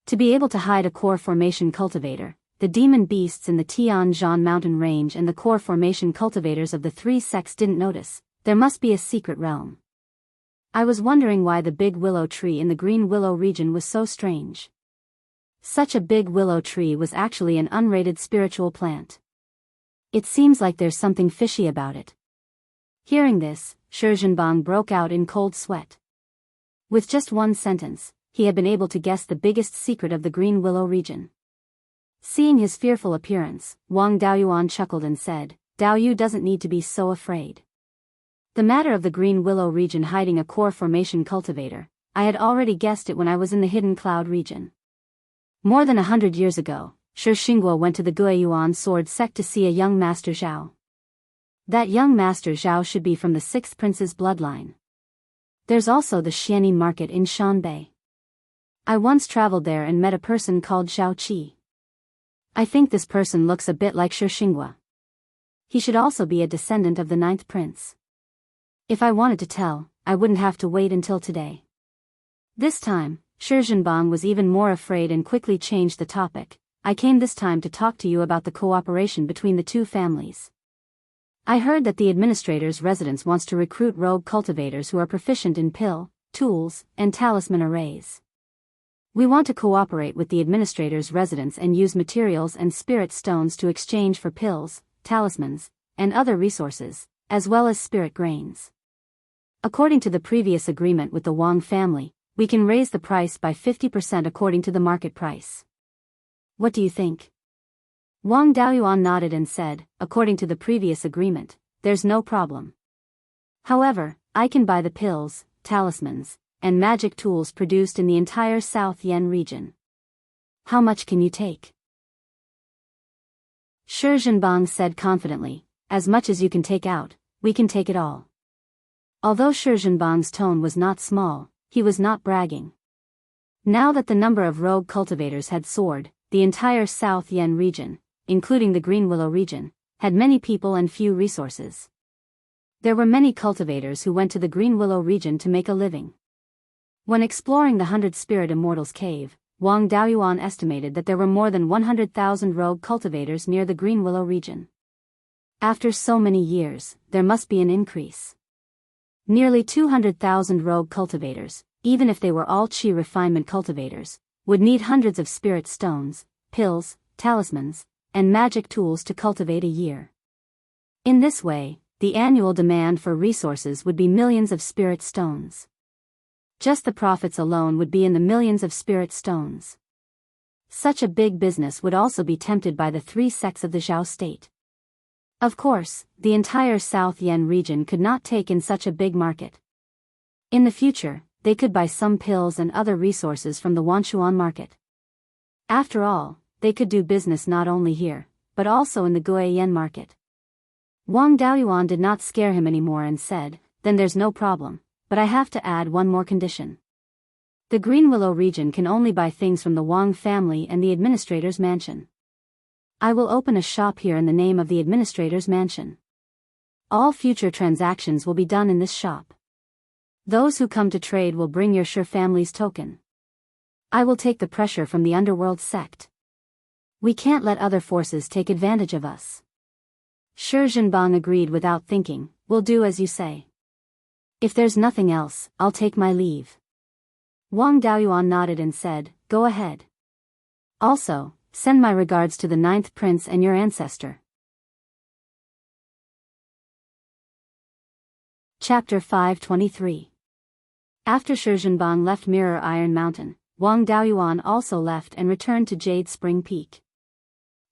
A: To be able to hide a core formation cultivator, the demon beasts in the Tianzhan mountain range and the core formation cultivators of the three sects didn't notice. There must be a secret realm. I was wondering why the big willow tree in the Green Willow region was so strange. Such a big willow tree was actually an unrated spiritual plant. It seems like there's something fishy about it. Hearing this, Shi Zhenbang broke out in cold sweat. With just one sentence, he had been able to guess the biggest secret of the Green Willow region. Seeing his fearful appearance, Wang Daoyuan chuckled and said, "Daoyu doesn't need to be so afraid. The matter of the Green Willow region hiding a core formation cultivator, I had already guessed it when I was in the Hidden Cloud region. More than 100 years ago, Shi Xingguo went to the Guiyuan sword sect to see a young Master Zhao. That young Master Zhao should be from the Sixth Prince's bloodline. There's also the Xianyi market in Shanbei. I once traveled there and met a person called Zhao Qi. I think this person looks a bit like Shi Xingguo. He should also be a descendant of the Ninth Prince. If I wanted to tell, I wouldn't have to wait until today." This time, Shi Zhenbang was even more afraid and quickly changed the topic. "I came this time to talk to you about the cooperation between the two families. I heard that the administrator's residence wants to recruit rogue cultivators who are proficient in pill, tools, and talisman arrays. We want to cooperate with the administrator's residence and use materials and spirit stones to exchange for pills, talismans, and other resources, as well as spirit grains. According to the previous agreement with the Wang family, we can raise the price by 50% according to the market price. What do you think?" Wang Daoyuan nodded and said, "According to the previous agreement, there's no problem. However, I can buy the pills, talismans, and magic tools produced in the entire South Yen region. How much can you take?" Shi Zhenbang said confidently, "As much as you can take out, we can take it all." Although Shi Zhenbang's tone was not small, he was not bragging. Now that the number of rogue cultivators had soared, the entire South Yen region, including the Green Willow region, had many people and few resources. There were many cultivators who went to the Green Willow region to make a living. When exploring the 100 Spirit Immortals cave, Wang Daoyuan estimated that there were more than 100,000 rogue cultivators near the Green Willow region. After so many years, there must be an increase. Nearly 200,000 rogue cultivators, even if they were all Qi refinement cultivators, would need hundreds of spirit stones, pills, talismans, and magic tools to cultivate a year. In this way, the annual demand for resources would be millions of spirit stones. Just the profits alone would be in the millions of spirit stones. Such a big business would also be tempted by the three sects of the Zhao state. Of course, the entire South Yen region could not take in such a big market. In the future, they could buy some pills and other resources from the Wanshuan market. After all, they could do business not only here, but also in the Guiyan market. Wang Daoyuan did not scare him anymore and said, "Then there's no problem. But I have to add one more condition. The Green Willow region can only buy things from the Wang family and the administrator's mansion. I will open a shop here in the name of the administrator's mansion. All future transactions will be done in this shop. Those who come to trade will bring your Shi family's token. I will take the pressure from the underworld sect. We can't let other forces take advantage of us." Shi Zhenbang agreed without thinking, "We'll do as you say. If there's nothing else, I'll take my leave." Wang Daoyuan nodded and said, "Go ahead. Also, send my regards to the Ninth Prince and your ancestor." Chapter 523. After Shi Zhenbang left Mirror Iron Mountain, Wang Daoyuan also left and returned to Jade Spring Peak.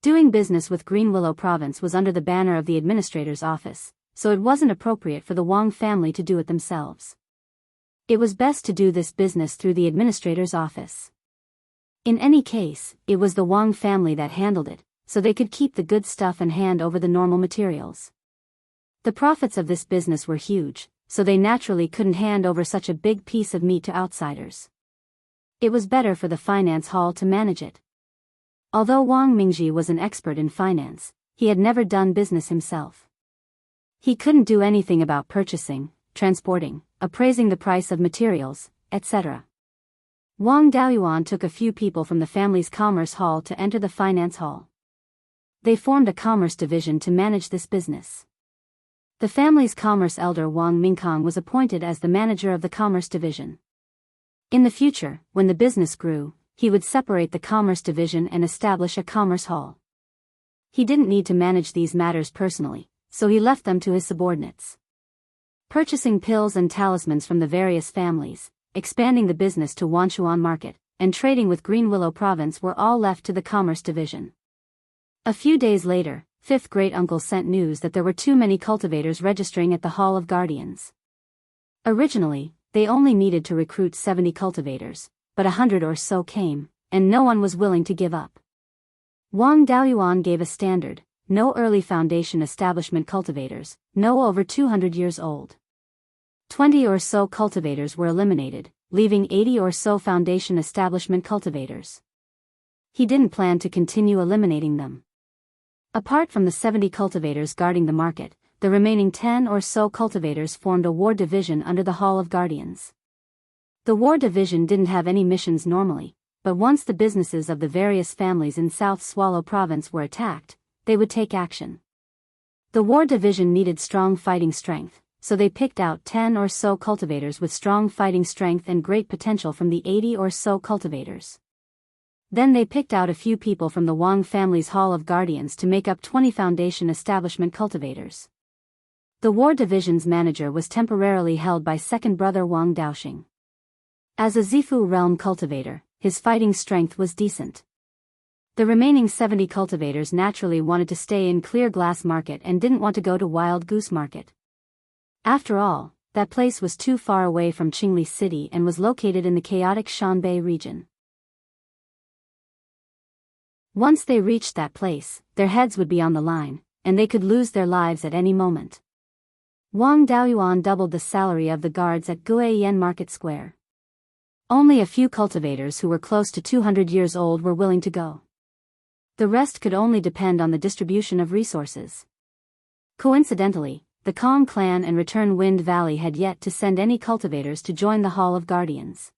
A: Doing business with Green Willow Province was under the banner of the administrator's office, so it wasn't appropriate for the Wang family to do it themselves. It was best to do this business through the administrator's office. In any case, it was the Wang family that handled it, so they could keep the good stuff and hand over the normal materials. The profits of this business were huge, so they naturally couldn't hand over such a big piece of meat to outsiders. It was better for the finance hall to manage it. Although Wang Mingji was an expert in finance, he had never done business himself. He couldn't do anything about purchasing, transporting, appraising the price of materials, etc. Wang Daoyuan took a few people from the family's commerce hall to enter the finance hall. They formed a commerce division to manage this business. The family's commerce elder Wang Mingkong was appointed as the manager of the commerce division. In the future, when the business grew, he would separate the commerce division and establish a commerce hall. He didn't need to manage these matters personally, so he left them to his subordinates. Purchasing pills and talismans from the various families, expanding the business to Wanchuan market, and trading with Green Willow province were all left to the commerce division. A few days later, fifth great-uncle sent news that there were too many cultivators registering at the Hall of Guardians. Originally, they only needed to recruit 70 cultivators, but 100 or so came, and no one was willing to give up. Wang Daoyuan gave a standard: no early foundation establishment cultivators, no over 200 years old. 20 or so cultivators were eliminated, leaving 80 or so foundation establishment cultivators. He didn't plan to continue eliminating them. Apart from the 70 cultivators guarding the market, the remaining 10 or so cultivators formed a war division under the Hall of Guardians. The war division didn't have any missions normally, but once the businesses of the various families in South Swallow province were attacked, they would take action. The war division needed strong fighting strength, so they picked out 10 or so cultivators with strong fighting strength and great potential from the 80 or so cultivators. Then they picked out a few people from the Wang family's Hall of Guardians to make up 20 foundation establishment cultivators. The war division's manager was temporarily held by second brother Wang Daoxing. As a Zifu realm cultivator, his fighting strength was decent. The remaining 70 cultivators naturally wanted to stay in Clear Glass Market and didn't want to go to Wild Goose Market. After all, that place was too far away from Qingli City and was located in the chaotic Shanbei region. Once they reached that place, their heads would be on the line, and they could lose their lives at any moment. Wang Daoyuan doubled the salary of the guards at Guiyan Market Square. Only a few cultivators who were close to 200 years old were willing to go. The rest could only depend on the distribution of resources. Coincidentally, the Kong clan and Return Wind Valley had yet to send any cultivators to join the Hall of Guardians.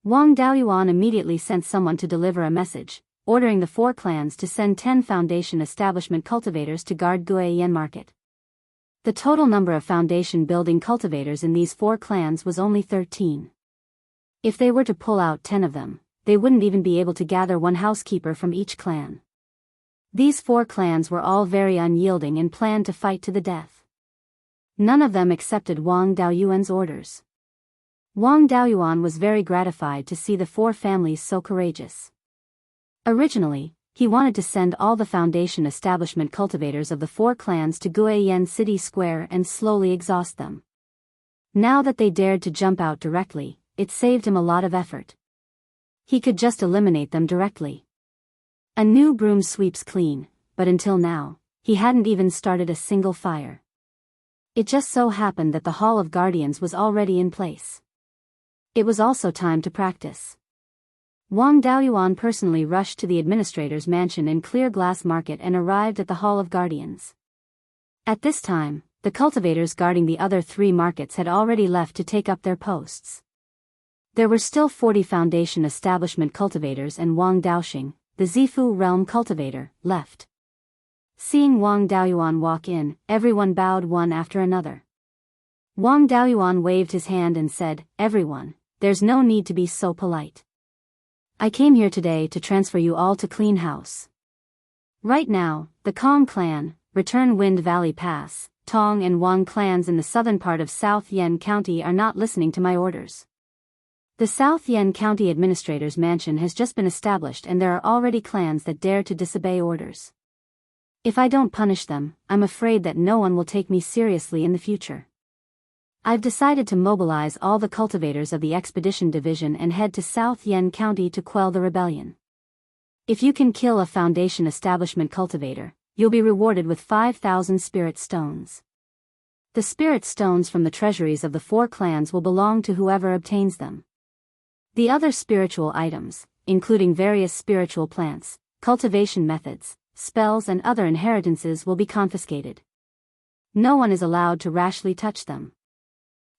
A: Wang Daoyuan immediately sent someone to deliver a message, ordering the four clans to send 10 foundation establishment cultivators to guard Guiyan Market. The total number of foundation building cultivators in these four clans was only 13. If they were to pull out 10 of them, they wouldn't even be able to gather one housekeeper from each clan. These four clans were all very unyielding and planned to fight to the death. None of them accepted Wang Daoyuan's orders. Wang Daoyuan was very gratified to see the four families so courageous. Originally, he wanted to send all the foundation establishment cultivators of the four clans to Guiyan City Square and slowly exhaust them. Now that they dared to jump out directly, it saved him a lot of effort. He could just eliminate them directly. A new broom sweeps clean, but until now, he hadn't even started a single fire. It just so happened that the Hall of Guardians was already in place. It was also time to practice. Wang Daoyuan personally rushed to the administrator's mansion in Clear Glass Market and arrived at the Hall of Guardians. At this time, the cultivators guarding the other 3 markets had already left to take up their posts. There were still 40 foundation establishment cultivators and Wang Daoxing, the Zifu realm cultivator, left. Seeing Wang Daoyuan walk in, everyone bowed one after another. Wang Daoyuan waved his hand and said, "Everyone, there's no need to be so polite. I came here today to transfer you all to Clean House. Right now, the Kong clan, Return Wind Valley Pass, Tong and Wang clans in the southern part of South Yen County are not listening to my orders. The South Yen County Administrator's mansion has just been established and there are already clans that dare to disobey orders. If I don't punish them, I'm afraid that no one will take me seriously in the future. I've decided to mobilize all the cultivators of the Expedition Division and head to South Yen County to quell the rebellion. If you can kill a foundation establishment cultivator, you'll be rewarded with 5,000 spirit stones. The spirit stones from the treasuries of the 4 clans will belong to whoever obtains them. The other spiritual items, including various spiritual plants, cultivation methods, spells and other inheritances will be confiscated. No one is allowed to rashly touch them.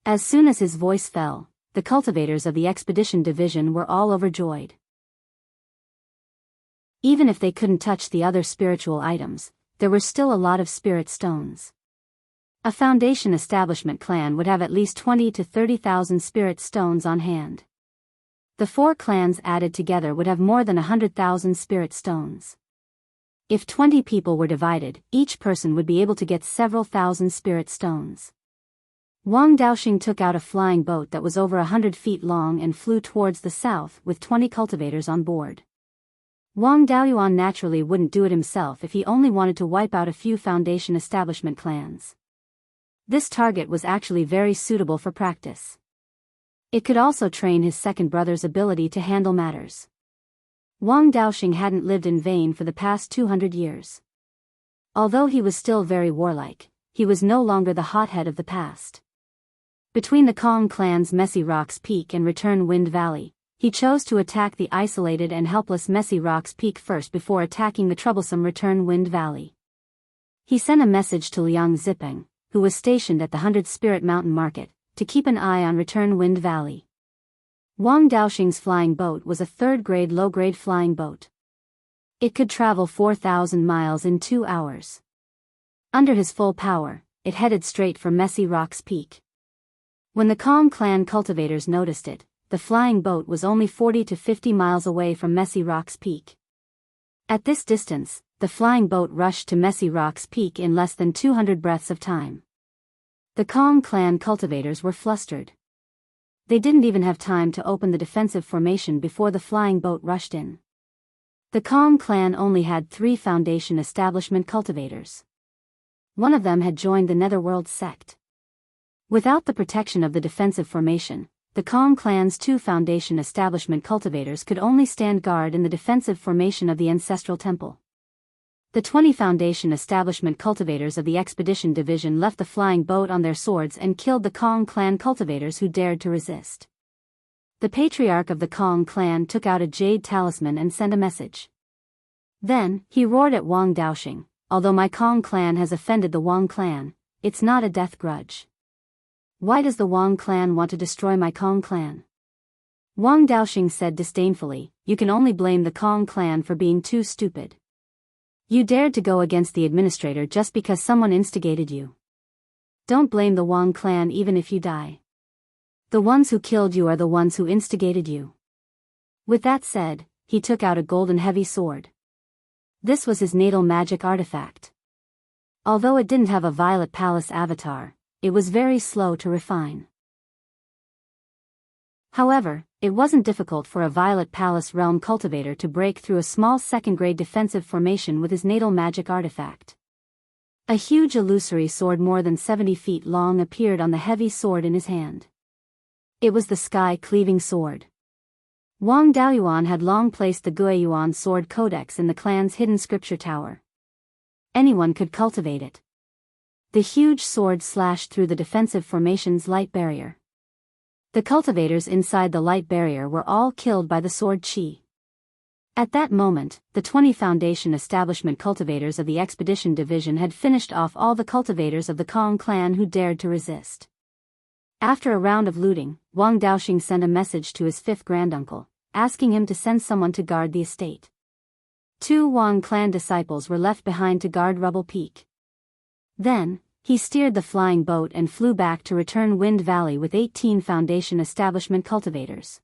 A: As soon as his voice fell, the cultivators of the expedition division were all overjoyed. Even if they couldn't touch the other spiritual items, there were still a lot of spirit stones. A foundation establishment clan would have at least 20 to 30,000 spirit stones on hand. The 4 clans added together would have more than 100,000 spirit stones. If 20 people were divided, each person would be able to get several thousand spirit stones. Wang Daoxing took out a flying boat that was over 100 feet long and flew towards the south with 20 cultivators on board. Wang Daoyuan naturally wouldn't do it himself if he only wanted to wipe out a few foundation establishment clans. This target was actually very suitable for practice. It could also train his second brother's ability to handle matters. Wang Daoxing hadn't lived in vain for the past 200 years. Although he was still very warlike, he was no longer the hothead of the past. Between the Kong clan's Messy Rocks Peak and Return Wind Valley, he chose to attack the isolated and helpless Messy Rocks Peak first before attacking the troublesome Return Wind Valley. He sent a message to Liang Zipeng, who was stationed at the 100 Spirit Mountain Market, to keep an eye on Return Wind Valley. Wang Daoxing's flying boat was a third-grade low-grade flying boat. It could travel 4,000 miles in 2 hours. Under his full power, it headed straight for Messy Rocks Peak. When the Kong clan cultivators noticed it, the flying boat was only 40 to 50 miles away from Messy Rocks Peak. At this distance, the flying boat rushed to Messy Rocks Peak in less than 200 breaths of time. The Kong clan cultivators were flustered. They didn't even have time to open the defensive formation before the flying boat rushed in. The Kong clan only had 3 foundation establishment cultivators. One of them had joined the Netherworld sect. Without the protection of the defensive formation, the Kong clan's 2 foundation establishment cultivators could only stand guard in the defensive formation of the ancestral temple. The 20 foundation establishment cultivators of the expedition division left the flying boat on their swords and killed the Kong clan cultivators who dared to resist. The patriarch of the Kong clan took out a jade talisman and sent a message. Then, he roared at Wang Daoxing, "Although my Kong clan has offended the Wang clan, it's not a death grudge. Why does the Wang clan want to destroy my Kong clan?" Wang Daoxing said disdainfully, "You can only blame the Kong clan for being too stupid. You dared to go against the administrator just because someone instigated you. Don't blame the Wang clan even if you die. The ones who killed you are the ones who instigated you." With that said, he took out a golden heavy sword. This was his natal magic artifact. Although it didn't have a Violet Palace avatar, it was very slow to refine. However, it wasn't difficult for a Violet Palace realm cultivator to break through a small second-grade defensive formation with his natal magic artifact. A huge illusory sword more than 70 feet long appeared on the heavy sword in his hand. It was the sky-cleaving sword. Wang Daoyuan had long placed the Guiyuan sword codex in the clan's hidden scripture tower. Anyone could cultivate it. The huge sword slashed through the defensive formation's light barrier. The cultivators inside the light barrier were all killed by the sword chi. At that moment, the 20 foundation establishment cultivators of the expedition division had finished off all the cultivators of the Kong clan who dared to resist. After a round of looting, Wang Daoxing sent a message to his 5th granduncle, asking him to send someone to guard the estate. 2 Wang clan disciples were left behind to guard Rubble Peak. Then, he steered the flying boat and flew back to Return Wind Valley with 18 foundation establishment cultivators.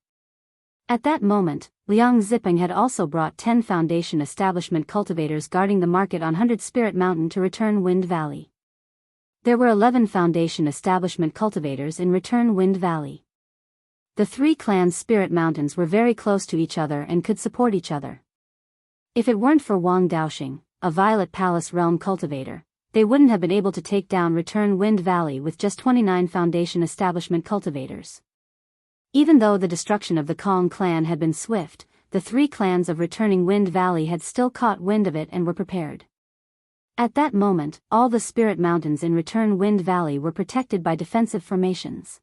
A: At that moment, Liang Zipeng had also brought 10 foundation establishment cultivators guarding the market on 100 Spirit Mountain to Return Wind Valley. There were 11 foundation establishment cultivators in Return Wind Valley. The 3 clans' Spirit Mountains were very close to each other and could support each other. If it weren't for Wang Daoxing, a Violet Palace realm cultivator, they wouldn't have been able to take down Return Wind Valley with just 29 foundation establishment cultivators. Even though the destruction of the Kong clan had been swift, the 3 clans of Returning Wind Valley had still caught wind of it and were prepared. At that moment, all the Spirit Mountains in Return Wind Valley were protected by defensive formations.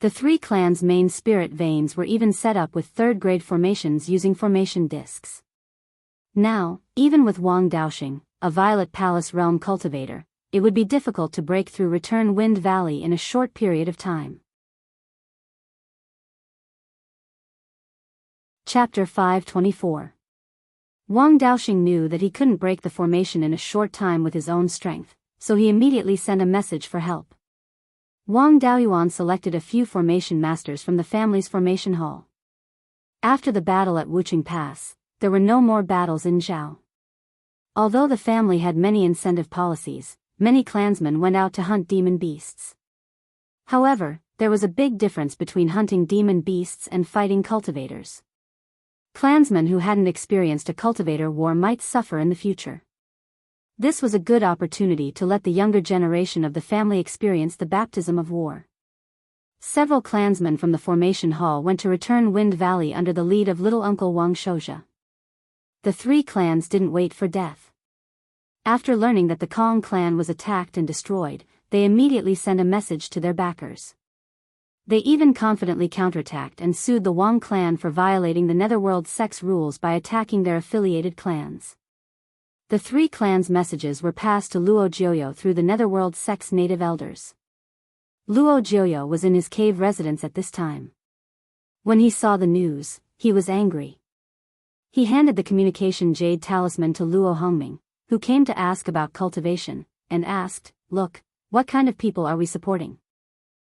A: The three clans' main spirit veins were even set up with third-grade formations using formation discs. Now, even with Wang Daoxing, a Violet Palace Realm cultivator, it would be difficult to break through Return Wind Valley in a short period of time. Chapter 524. Wang Daoxing knew that he couldn't break the formation in a short time with his own strength, so he immediately sent a message for help. Wang Daoyuan selected a few formation masters from the family's formation hall. After the battle at Wuxia Pass, there were no more battles in Zhao. Although the family had many incentive policies, many clansmen went out to hunt demon beasts. However, there was a big difference between hunting demon beasts and fighting cultivators. Clansmen who hadn't experienced a cultivator war might suffer in the future. This was a good opportunity to let the younger generation of the family experience the baptism of war. Several clansmen from the formation hall went to Return Wind Valley under the lead of little uncle Wang Shouja. The three clans didn't wait for death. After learning that the Kong clan was attacked and destroyed, they immediately sent a message to their backers. They even confidently counterattacked and sued the Wang clan for violating the Netherworld sex rules by attacking their affiliated clans. The three clans' messages were passed to Luo Jiuyo through the Netherworld sex native elders. Luo Jiuyo was in his cave residence at this time. When he saw the news, he was angry. He handed the communication jade talisman to Luo Hongming, who came to ask about cultivation, and asked, "Look, what kind of people are we supporting?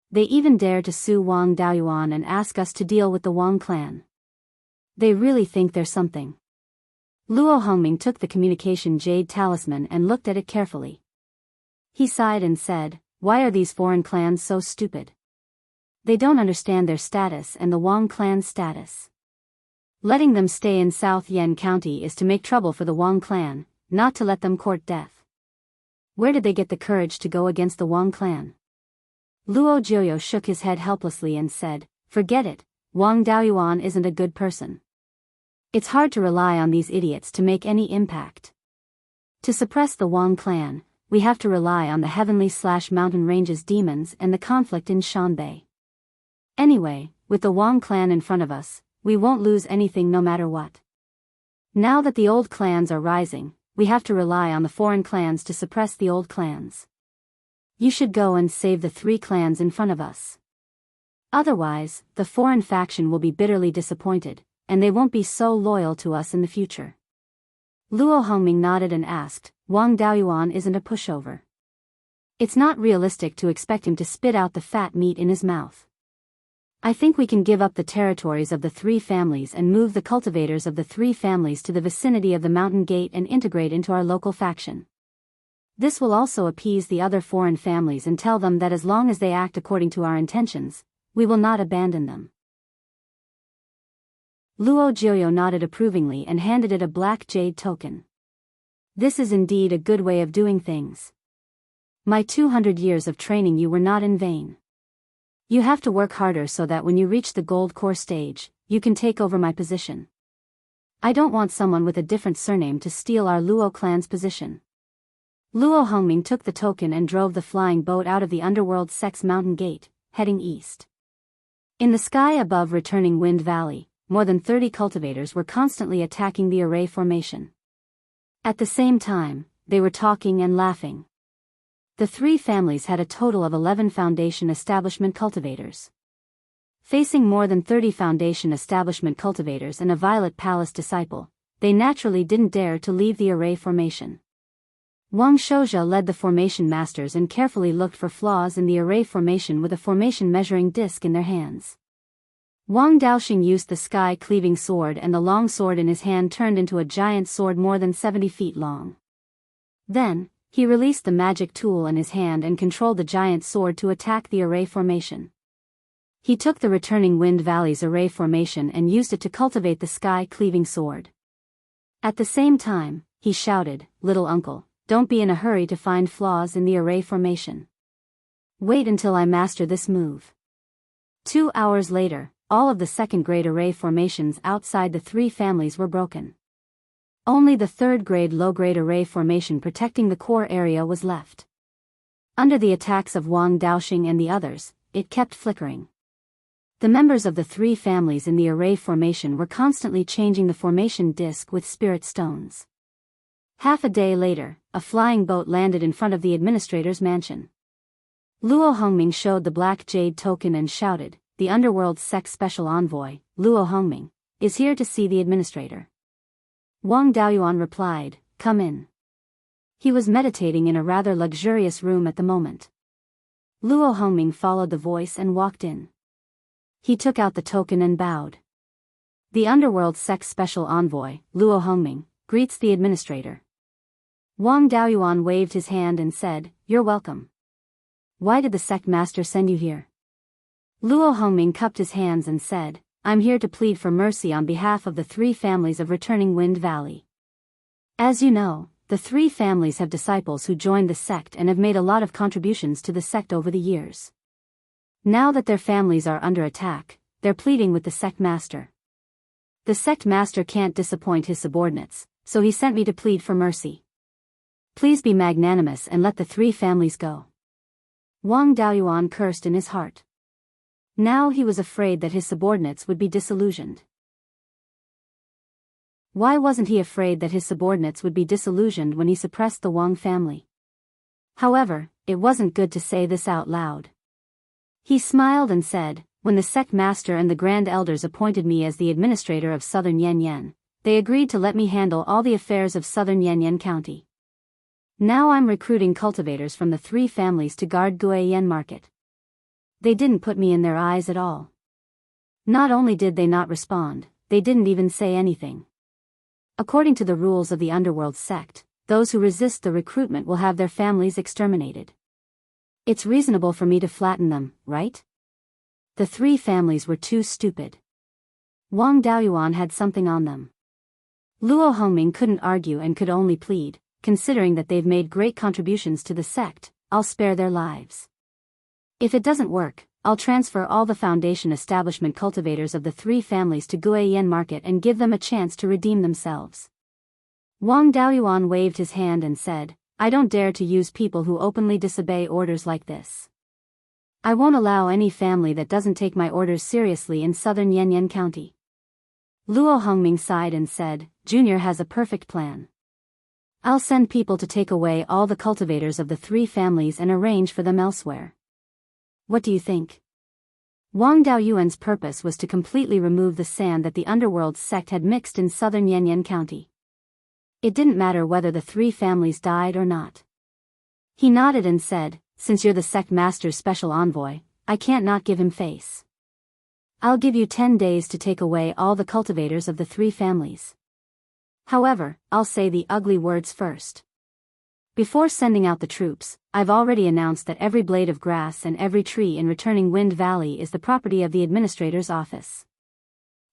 A: They even dare to sue Wang Daoyuan and ask us to deal with the Wang clan. They really think they're something." Luo Hongming took the communication jade talisman and looked at it carefully. He sighed and said, "Why are these foreign clans so stupid? They don't understand their status and the Wang clan's status. Letting them stay in South Yen County is to make trouble for the Wang clan, not to let them court death. Where did they get the courage to go against the Wang clan?" Luo Jiuyo shook his head helplessly and said, "Forget it, Wang Daoyuan isn't a good person. It's hard to rely on these idiots to make any impact. To suppress the Wang clan, we have to rely on the Heavenly/Mountain Ranges demons and the conflict in Shanbei. Anyway, with the Wang clan in front of us, we won't lose anything no matter what. Now that the old clans are rising, we have to rely on the foreign clans to suppress the old clans. You should go and save the three clans in front of us. Otherwise, the foreign faction will be bitterly disappointed, and they won't be so loyal to us in the future." Luo Hongming nodded and asked, "Wang Daoyuan isn't a pushover. It's not realistic to expect him to spit out the fat meat in his mouth. I think we can give up the territories of the three families and move the cultivators of the three families to the vicinity of the mountain gate and integrate into our local faction. This will also appease the other foreign families and tell them that as long as they act according to our intentions, we will not abandon them." Luo Jiuyo nodded approvingly and handed it a black jade token. "This is indeed a good way of doing things. My 200 years of training you were not in vain. You have to work harder so that when you reach the gold core stage, you can take over my position. I don't want someone with a different surname to steal our Luo clan's position." Luo Hongming took the token and drove the flying boat out of the underworld sex mountain gate, heading east. In the sky above Returning Wind Valley, more than 30 cultivators were constantly attacking the array formation. At the same time, they were talking and laughing. The three families had a total of 11 Foundation Establishment cultivators. Facing more than 30 Foundation Establishment cultivators and a Violet Palace disciple, they naturally didn't dare to leave the array formation. Wang Shouja led the formation masters and carefully looked for flaws in the array formation with a formation measuring disc in their hands. Wang Daoxing used the sky-cleaving sword, and the long sword in his hand turned into a giant sword more than 70 feet long. Then, he released the magic tool in his hand and controlled the giant sword to attack the array formation. He took the Returning Wind Valley's array formation and used it to cultivate the sky-cleaving sword. At the same time, he shouted, "Little uncle, don't be in a hurry to find flaws in the array formation. Wait until I master this move." 2 hours later, all of the second-grade array formations outside the three families were broken. Only the third-grade low-grade array formation protecting the core area was left. Under the attacks of Wang Daoxing and the others, it kept flickering. The members of the three families in the array formation were constantly changing the formation disc with spirit stones. Half a day later, a flying boat landed in front of the administrator's mansion. Luo Hongming showed the black jade token and shouted, "The Underworld Sect Special Envoy, Luo Hongming, is here to see the administrator." Wang Daoyuan replied, "Come in." He was meditating in a rather luxurious room at the moment. Luo Hongming followed the voice and walked in. He took out the token and bowed. "The Underworld Sect Special Envoy, Luo Hongming, greets the administrator." Wang Daoyuan waved his hand and said, "You're welcome. Why did the sect master send you here?" Luo Hongming cupped his hands and said, "I'm here to plead for mercy on behalf of the three families of returning Wind Valley. As you know, the three families have disciples who joined the sect and have made a lot of contributions to the sect over the years. Now that their families are under attack, they're pleading with the sect master. The sect master can't disappoint his subordinates, so he sent me to plead for mercy. Please be magnanimous and let the three families go." Wang Daoyuan cursed in his heart. Now he was afraid that his subordinates would be disillusioned. Why wasn't he afraid that his subordinates would be disillusioned when he suppressed the Wang family? However, it wasn't good to say this out loud. He smiled and said, "When the sect master and the grand elders appointed me as the administrator of Southern Yanyan, they agreed to let me handle all the affairs of Southern Yanyan County. Now I'm recruiting cultivators from the three families to guard Guiyan Market. They didn't put me in their eyes at all. Not only did they not respond, they didn't even say anything. According to the rules of the Underworld sect, those who resist the recruitment will have their families exterminated. It's reasonable for me to flatten them, right?" The three families were too stupid. Wang Daoyuan had something on them. Luo Hongming couldn't argue and could only plead, "Considering that they've made great contributions to the sect, I'll spare their lives. If it doesn't work, I'll transfer all the foundation establishment cultivators of the three families to Guiyan Market and give them a chance to redeem themselves." Wang Daoyuan waved his hand and said, "I don't dare to use people who openly disobey orders like this. I won't allow any family that doesn't take my orders seriously in Southern Yanyan County." Luo Hongming sighed and said, "Junior has a perfect plan. I'll send people to take away all the cultivators of the three families and arrange for them elsewhere. What do you think?" Wang Daoyuan's purpose was to completely remove the sand that the Underworld sect had mixed in Southern Yanyan County. It didn't matter whether the three families died or not. He nodded and said, "Since you're the sect master's special envoy, I can't not give him face. I'll give you 10 days to take away all the cultivators of the three families. However, I'll say the ugly words first. Before sending out the troops, I've already announced that every blade of grass and every tree in returning Wind Valley is the property of the administrator's office.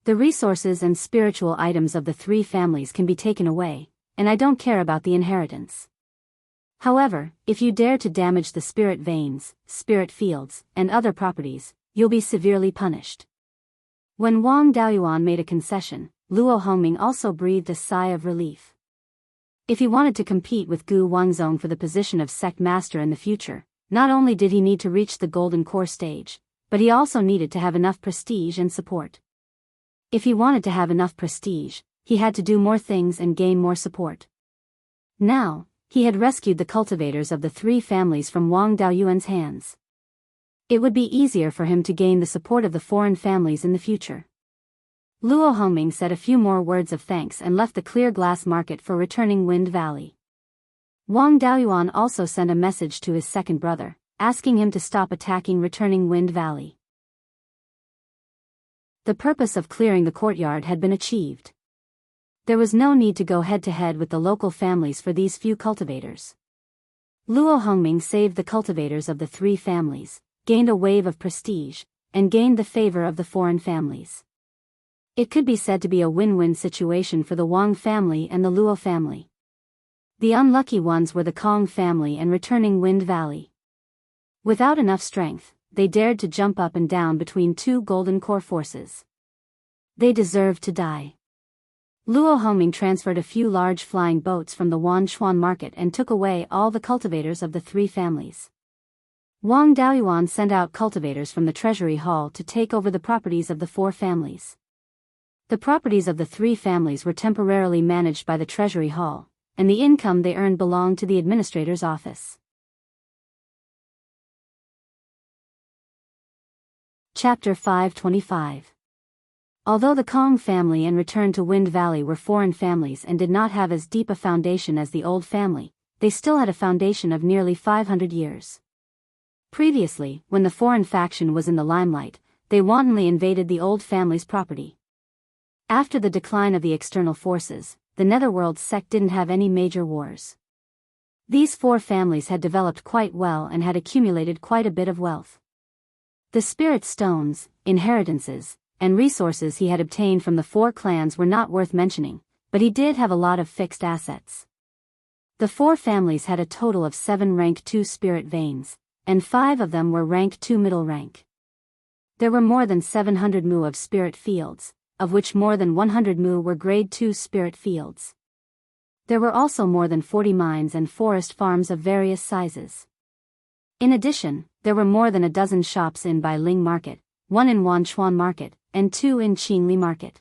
A: The resources and spiritual items of the three families can be taken away, and I don't care about the inheritance. However, if you dare to damage the spirit veins, spirit fields, and other properties, you'll be severely punished." When Wang Daoyuan made a concession, Luo Hongming also breathed a sigh of relief. If he wanted to compete with Gu Wangzong for the position of sect master in the future, not only did he need to reach the golden core stage, but he also needed to have enough prestige and support. If he wanted to have enough prestige, he had to do more things and gain more support. Now, he had rescued the cultivators of the three families from Wang Daoyuan's hands. It would be easier for him to gain the support of the foreign families in the future. Luo Hongming said a few more words of thanks and left the clear glass market for returning Wind Valley. Wang Daoyuan also sent a message to his second brother, asking him to stop attacking returning Wind Valley. The purpose of clearing the courtyard had been achieved. There was no need to go head-to-head with the local families for these few cultivators. Luo Hongming saved the cultivators of the three families, gained a wave of prestige, and gained the favor of the foreign families. It could be said to be a win-win situation for the Wang family and the Luo family. The unlucky ones were the Kong family and returning Wind Valley. Without enough strength, they dared to jump up and down between two golden core forces. They deserved to die. Luo Hongming transferred a few large flying boats from the Wanchuan market and took away all the cultivators of the three families. Wang Daoyuan sent out cultivators from the treasury hall to take over the properties of the 4 families. The properties of the 3 families were temporarily managed by the treasury hall, and the income they earned belonged to the administrator's office. Chapter 525. Although the Kong family and Return to Wind Valley were foreign families and did not have as deep a foundation as the old family, they still had a foundation of nearly 500 years. Previously, when the foreign faction was in the limelight, they wantonly invaded the old family's property. After the decline of the external forces, the Netherworld sect didn't have any major wars. These 4 families had developed quite well and had accumulated quite a bit of wealth. The spirit stones, inheritances, and resources he had obtained from the 4 clans were not worth mentioning, but he did have a lot of fixed assets. The 4 families had a total of 7 rank 2 spirit veins, and 5 of them were rank 2 middle rank. There were more than 700 mu of spirit fields, of which more than 100 mu were grade 2 spirit fields. There were also more than 40 mines and forest farms of various sizes. In addition, there were more than a dozen shops in Bailing Market, 1 in Wanchuan Market, and 2 in Qingli Market.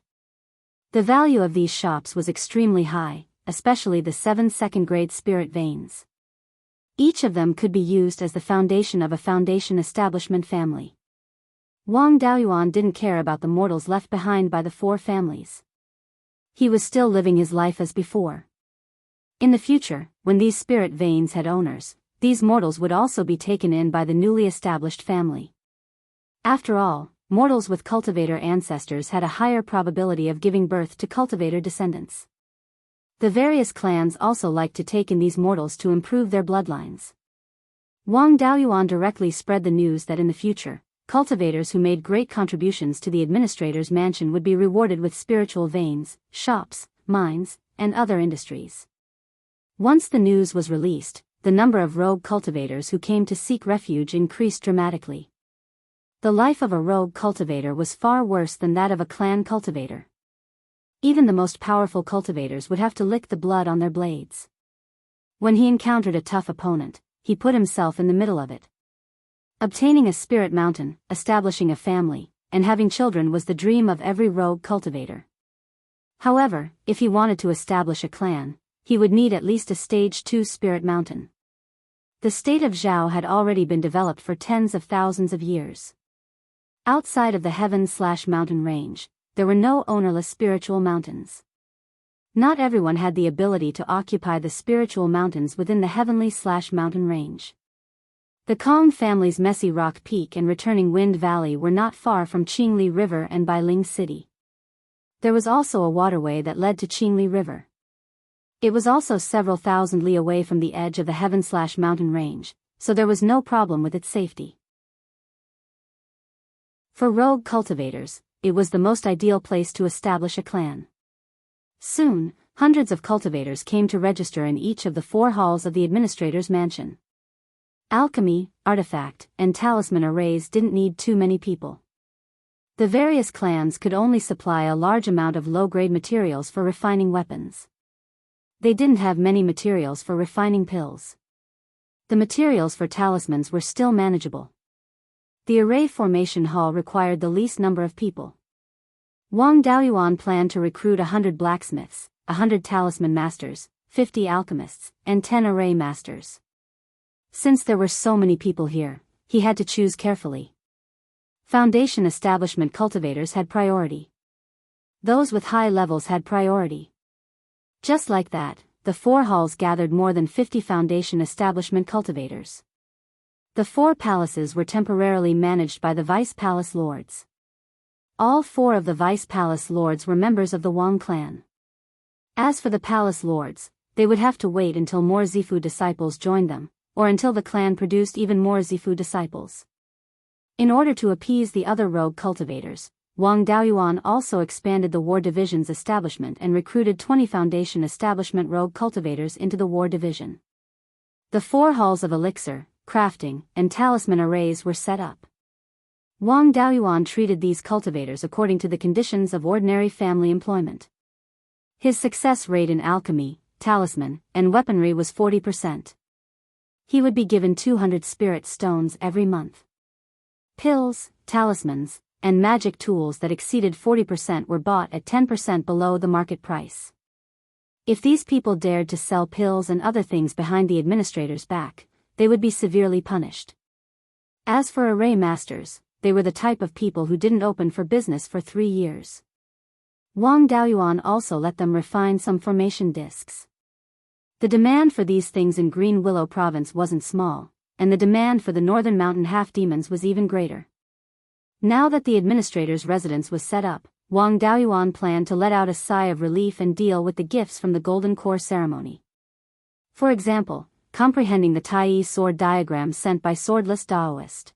A: The value of these shops was extremely high, especially the 7 second-grade spirit veins. Each of them could be used as the foundation of a foundation establishment family. Wang Daoyuan didn't care about the mortals left behind by the 4 families. He was still living his life as before. In the future, when these spirit veins had owners, these mortals would also be taken in by the newly established family. After all, mortals with cultivator ancestors had a higher probability of giving birth to cultivator descendants. The various clans also liked to take in these mortals to improve their bloodlines. Wang Daoyuan directly spread the news that in the future, cultivators who made great contributions to the administrator's mansion would be rewarded with spiritual veins, shops, mines, and other industries. Once the news was released, the number of rogue cultivators who came to seek refuge increased dramatically. The life of a rogue cultivator was far worse than that of a clan cultivator. Even the most powerful cultivators would have to lick the blood on their blades. When he encountered a tough opponent, he put himself in the middle of it. Obtaining a spirit mountain, establishing a family, and having children was the dream of every rogue cultivator. However, if he wanted to establish a clan, he would need at least a stage 2 spirit mountain. The state of Zhao had already been developed for tens of thousands of years. Outside of the heaven/mountain range, there were no ownerless spiritual mountains. Not everyone had the ability to occupy the spiritual mountains within the heavenly/mountain range. The Kong family's Messy Rock Peak and Returning Wind Valley were not far from Qingli River and Bailing City. There was also a waterway that led to Qingli River. It was also several thousand li away from the edge of the heaven/mountain range, so there was no problem with its safety. For rogue cultivators, it was the most ideal place to establish a clan. Soon, hundreds of cultivators came to register in each of the 4 halls of the administrator's mansion. Alchemy, artifact, and talisman arrays didn't need too many people. The various clans could only supply a large amount of low-grade materials for refining weapons. They didn't have many materials for refining pills. The materials for talismans were still manageable. The array formation hall required the least number of people. Wang Daoyuan planned to recruit 100 blacksmiths, 100 talisman masters, 50 alchemists, and 10 array masters. Since there were so many people here, he had to choose carefully. Foundation establishment cultivators had priority. Those with high levels had priority. Just like that, the 4 halls gathered more than 50 foundation establishment cultivators. The 4 palaces were temporarily managed by the Vice Palace Lords. All 4 of the Vice Palace Lords were members of the Wang clan. As for the Palace Lords, they would have to wait until more Zifu disciples joined them, or until the clan produced even more Zifu disciples. In order to appease the other rogue cultivators, Wang Daoyuan also expanded the War Division's establishment and recruited 20 Foundation Establishment rogue cultivators into the War Division. The 4 halls of elixir, crafting, and talisman arrays were set up. Wang Daoyuan treated these cultivators according to the conditions of ordinary family employment. His success rate in alchemy, talisman, and weaponry was 40%. he would be given 200 spirit stones every month. Pills, talismans, and magic tools that exceeded 40% were bought at 10% below the market price. If these people dared to sell pills and other things behind the administrator's back, they would be severely punished. As for array masters, they were the type of people who didn't open for business for 3 years. Wang Daoyuan also let them refine some formation discs. The demand for these things in Green Willow Province wasn't small, and the demand for the Northern Mountain half-demons was even greater. Now that the administrator's residence was set up, Wang Daoyuan planned to let out a sigh of relief and deal with the gifts from the Golden Core ceremony. For example, comprehending the Tai sword diagram sent by Swordless Daoist.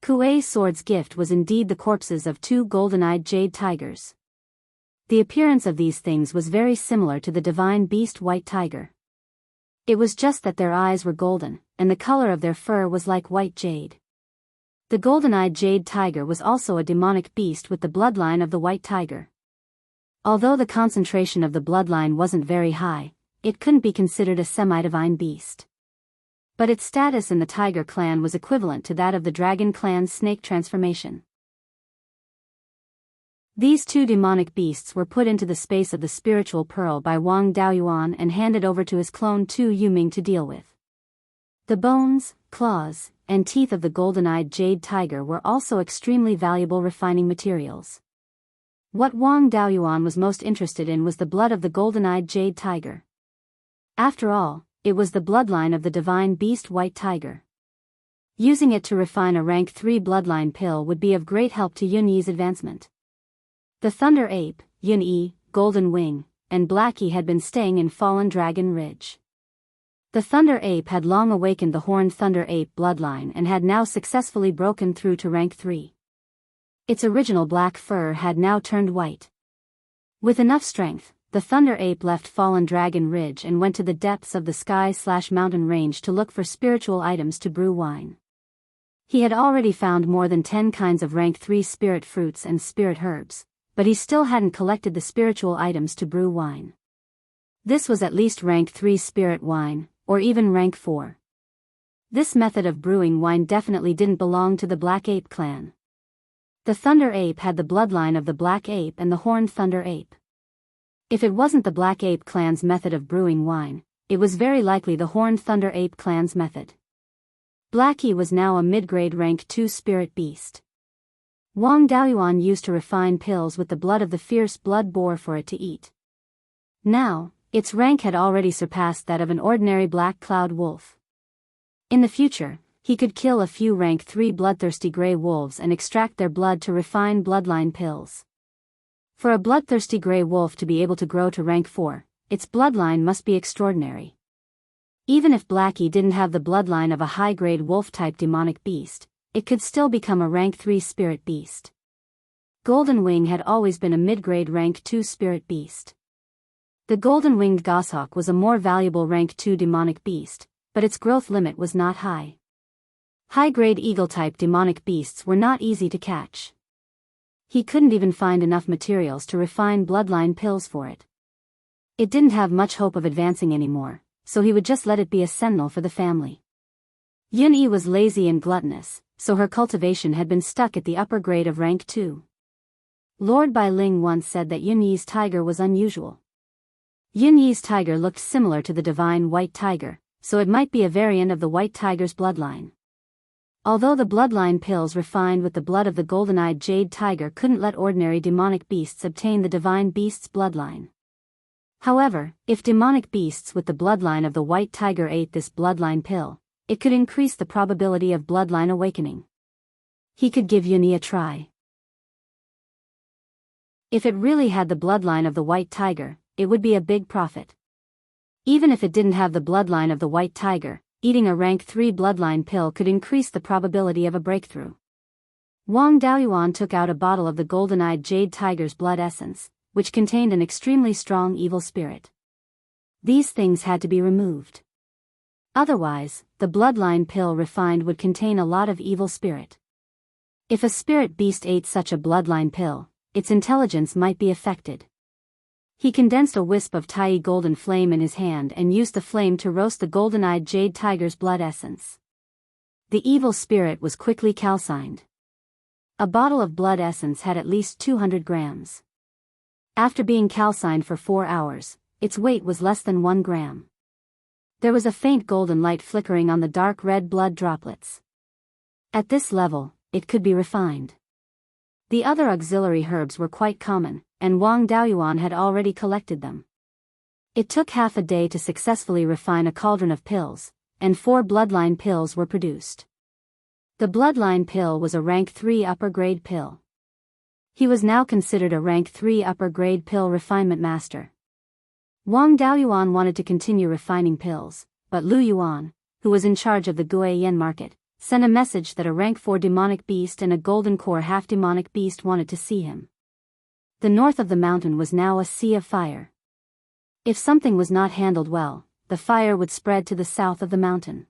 A: Kuei's sword's gift was indeed the corpses of 2 golden-eyed jade tigers. The appearance of these things was very similar to the divine beast white tiger. It was just that their eyes were golden, and the color of their fur was like white jade. The golden-eyed jade tiger was also a demonic beast with the bloodline of the white tiger. Although the concentration of the bloodline wasn't very high, it couldn't be considered a semi-divine beast. But its status in the tiger clan was equivalent to that of the dragon clan's snake transformation. These 2 demonic beasts were put into the space of the spiritual pearl by Wang Daoyuan and handed over to his clone Tu Yuming to deal with. The bones, claws, and teeth of the golden-eyed jade tiger were also extremely valuable refining materials. What Wang Daoyuan was most interested in was the blood of the golden-eyed jade tiger. After all, it was the bloodline of the divine beast white tiger. Using it to refine a rank 3 bloodline pill would be of great help to Yunyi's advancement. The Thunder Ape, Yunyi, Golden Wing, and Blackie had been staying in Fallen Dragon Ridge. The Thunder Ape had long awakened the Horned Thunder Ape bloodline and had now successfully broken through to rank 3. Its original black fur had now turned white. With enough strength, the Thunder Ape left Fallen Dragon Ridge and went to the depths of the sky/mountain range to look for spiritual items to brew wine. He had already found more than 10 kinds of rank 3 spirit fruits and spirit herbs, but he still hadn't collected the spiritual items to brew wine. This was at least rank 3 spirit wine, or even rank 4. This method of brewing wine definitely didn't belong to the Black Ape clan. The Thunder Ape had the bloodline of the Black Ape and the Horned Thunder Ape. If it wasn't the Black Ape clan's method of brewing wine, it was very likely the Horned Thunder Ape clan's method. Blackie was now a mid-grade rank 2 spirit beast. Wang Daoyuan used to refine pills with the blood of the fierce blood boar for it to eat. Now, its rank had already surpassed that of an ordinary black cloud wolf. In the future, he could kill a few rank 3 bloodthirsty grey wolves and extract their blood to refine bloodline pills. For a bloodthirsty grey wolf to be able to grow to rank 4, its bloodline must be extraordinary. Even if Blackie didn't have the bloodline of a high-grade wolf-type demonic beast, it could still become a rank 3 spirit beast. Golden Wing had always been a mid-grade rank 2 spirit beast. The golden-winged goshawk was a more valuable rank 2 demonic beast, but its growth limit was not high. High-grade eagle-type demonic beasts were not easy to catch. He couldn't even find enough materials to refine bloodline pills for it. It didn't have much hope of advancing anymore, so he would just let it be a sentinel for the family. Yunyi was lazy and gluttonous, so her cultivation had been stuck at the upper grade of rank 2. Lord Bai Ling once said that Yunyi's tiger was unusual. Yunyi's tiger looked similar to the divine white tiger, so it might be a variant of the white tiger's bloodline. Although the bloodline pills refined with the blood of the golden-eyed jade tiger couldn't let ordinary demonic beasts obtain the divine beast's bloodline. However, if demonic beasts with the bloodline of the white tiger ate this bloodline pill, it could increase the probability of bloodline awakening. He could give Yunyi a try. If it really had the bloodline of the white tiger, it would be a big profit. Even if it didn't have the bloodline of the white tiger, eating a rank 3 bloodline pill could increase the probability of a breakthrough. Wang Daoyuan took out a bottle of the golden-eyed jade tiger's blood essence, which contained an extremely strong evil spirit. These things had to be removed. Otherwise, the bloodline pill refined would contain a lot of evil spirit. If a spirit beast ate such a bloodline pill, its intelligence might be affected. He condensed a wisp of tiny golden flame in his hand and used the flame to roast the golden-eyed jade tiger's blood essence. The evil spirit was quickly calcined. A bottle of blood essence had at least 200 grams. After being calcined for 4 hours, its weight was less than 1 gram. There was a faint golden light flickering on the dark red blood droplets. At this level, it could be refined. The other auxiliary herbs were quite common, and Wang Daoyuan had already collected them. It took half a day to successfully refine a cauldron of pills, and 4 bloodline pills were produced. The bloodline pill was a rank 3 upper grade pill. He was now considered a rank 3 upper grade pill refinement master. Wang Daoyuan wanted to continue refining pills, but Lu Yuan, who was in charge of the Guiyan market, sent a message that a rank 4 demonic beast and a golden core half-demonic beast wanted to see him. The north of the mountain was now a sea of fire. If something was not handled well, the fire would spread to the south of the mountain.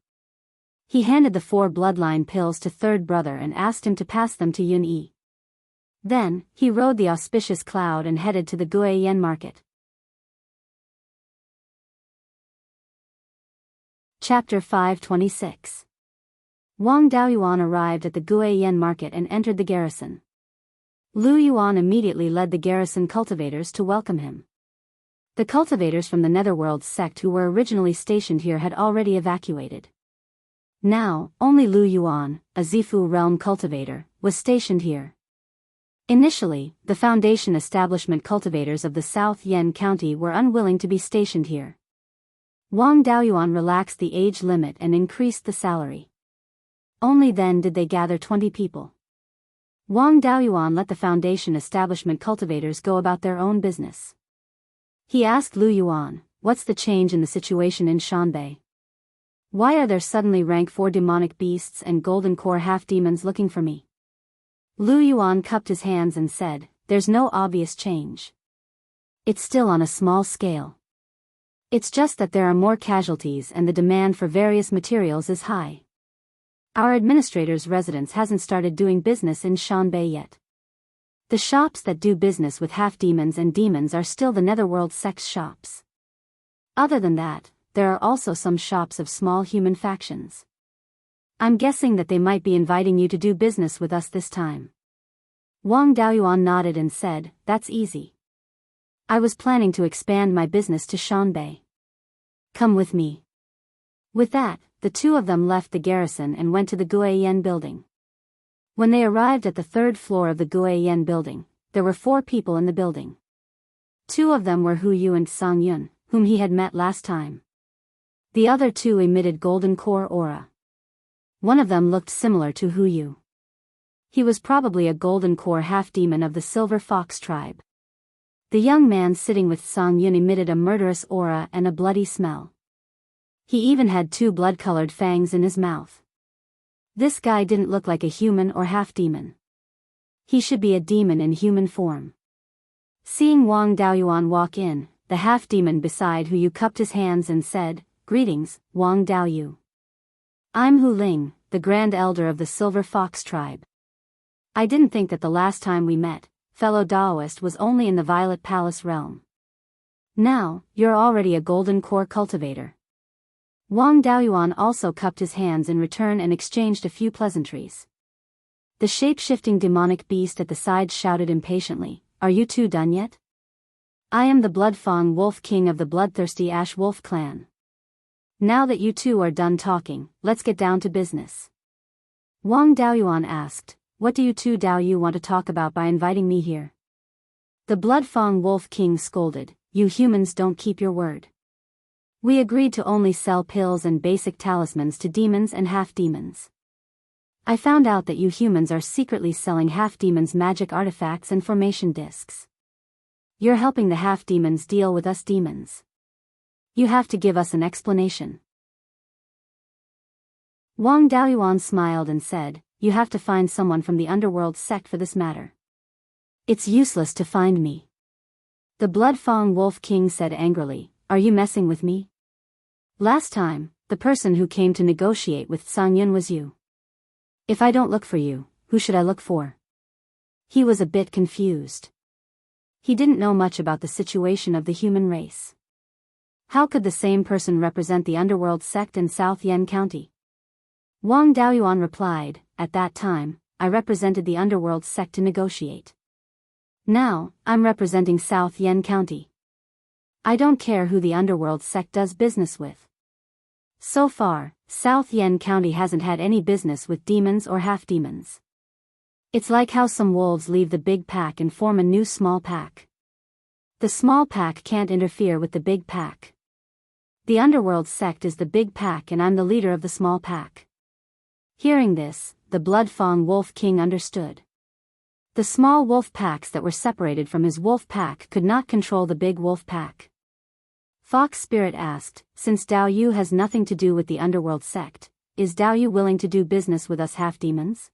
A: He handed the 4 bloodline pills to third brother and asked him to pass them to Yun Yi. Then, he rode the auspicious cloud and headed to the Guiyan market. Chapter 526. Wang Daoyuan arrived at the Guiyan market and entered the garrison. Lu Yuan immediately led the garrison cultivators to welcome him. The cultivators from the Netherworld sect who were originally stationed here had already evacuated. Now, only Lu Yuan, a Zifu realm cultivator, was stationed here. Initially, the Foundation establishment cultivators of the South Yen County were unwilling to be stationed here. Wang Daoyuan relaxed the age limit and increased the salary. Only then did they gather 20 people. Wang Daoyuan let the Foundation establishment cultivators go about their own business. He asked Lu Yuan, "What's the change in the situation in Shanbei? Why are there suddenly rank 4 demonic beasts and golden core half-demons looking for me?" Lu Yuan cupped his hands and said, "There's no obvious change. It's still on a small scale. It's just that there are more casualties and the demand for various materials is high. Our administrator's residence hasn't started doing business in Shanbei yet. The shops that do business with half-demons and demons are still the Netherworld sect's shops. Other than that, there are also some shops of small human factions. I'm guessing that they might be inviting you to do business with us this time." Wang Daoyuan nodded and said, "That's easy. I was planning to expand my business to Shanbei. Come with me." With that, the two of them left the garrison and went to the Guiyan building. When they arrived at the 3rd floor of the Guiyan building, there were 4 people in the building. 2 of them were Hu Yu and Sang Yun, whom he had met last time. The other 2 emitted golden core aura. One of them looked similar to Hu Yu. He was probably a golden core half-demon of the Silver Fox tribe. The young man sitting with Sang Yun emitted a murderous aura and a bloody smell. He even had 2 blood-colored fangs in his mouth. This guy didn't look like a human or half-demon. He should be a demon in human form. Seeing Wang Daoyuan walk in, the half-demon beside Hu Yu cupped his hands and said, "Greetings, Wang Daoyu. I'm Hu Ling, the Grand Elder of the Silver Fox tribe. I didn't think that the last time we met, fellow Daoist, was only in the Violet Palace realm. Now, you're already a golden core cultivator." Wang Daoyuan also cupped his hands in return and exchanged a few pleasantries. The shape-shifting demonic beast at the side shouted impatiently, "Are you 2 done yet? I am the Bloodfang Wolf King of the bloodthirsty Ash Wolf clan. Now that you 2 are done talking, let's get down to business." Wang Daoyuan asked, "What do you 2 Daoyu want to talk about by inviting me here?" The Bloodfang Wolf King scolded, "You humans don't keep your word. We agreed to only sell pills and basic talismans to demons and half-demons. I found out that you humans are secretly selling half-demons magic artifacts and formation discs. You're helping the half-demons deal with us demons. You have to give us an explanation." Wang Daoyuan smiled and said, "You have to find someone from the underworld sect for this matter. It's useless to find me." The Bloodfang Wolf King said angrily, "Are you messing with me? Last time, the person who came to negotiate with Sang Yun was you. If I don't look for you, who should I look for?" He was a bit confused. He didn't know much about the situation of the human race. How could the same person represent the underworld sect in South Yen County? Wang Daoyuan replied, at that time, I represented the underworld sect to negotiate. Now, I'm representing South Yen County. I don't care who the underworld sect does business with. So far, South Yen County hasn't had any business with demons or half-demons. It's like how some wolves leave the big pack and form a new small pack. The small pack can't interfere with the big pack. The underworld sect is the big pack and I'm the leader of the small pack. Hearing this, the Bloodfang Wolf King understood. The small wolf packs that were separated from his wolf pack could not control the big wolf pack. Fox Spirit asked, since Dao Yu has nothing to do with the underworld sect, is Dao Yu willing to do business with us half-demons?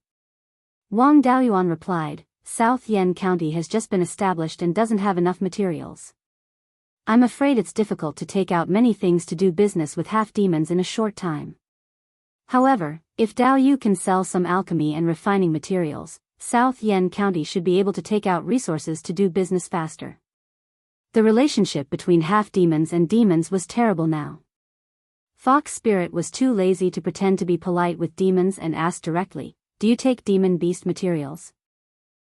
A: Wang Daoyuan replied, South Yen County has just been established and doesn't have enough materials. I'm afraid it's difficult to take out many things to do business with half-demons in a short time. However, if Dao Yu can sell some alchemy and refining materials, South Yen County should be able to take out resources to do business faster. The relationship between half-demons and demons was terrible now. Fox Spirit was too lazy to pretend to be polite with demons and asked directly, do you take demon beast materials?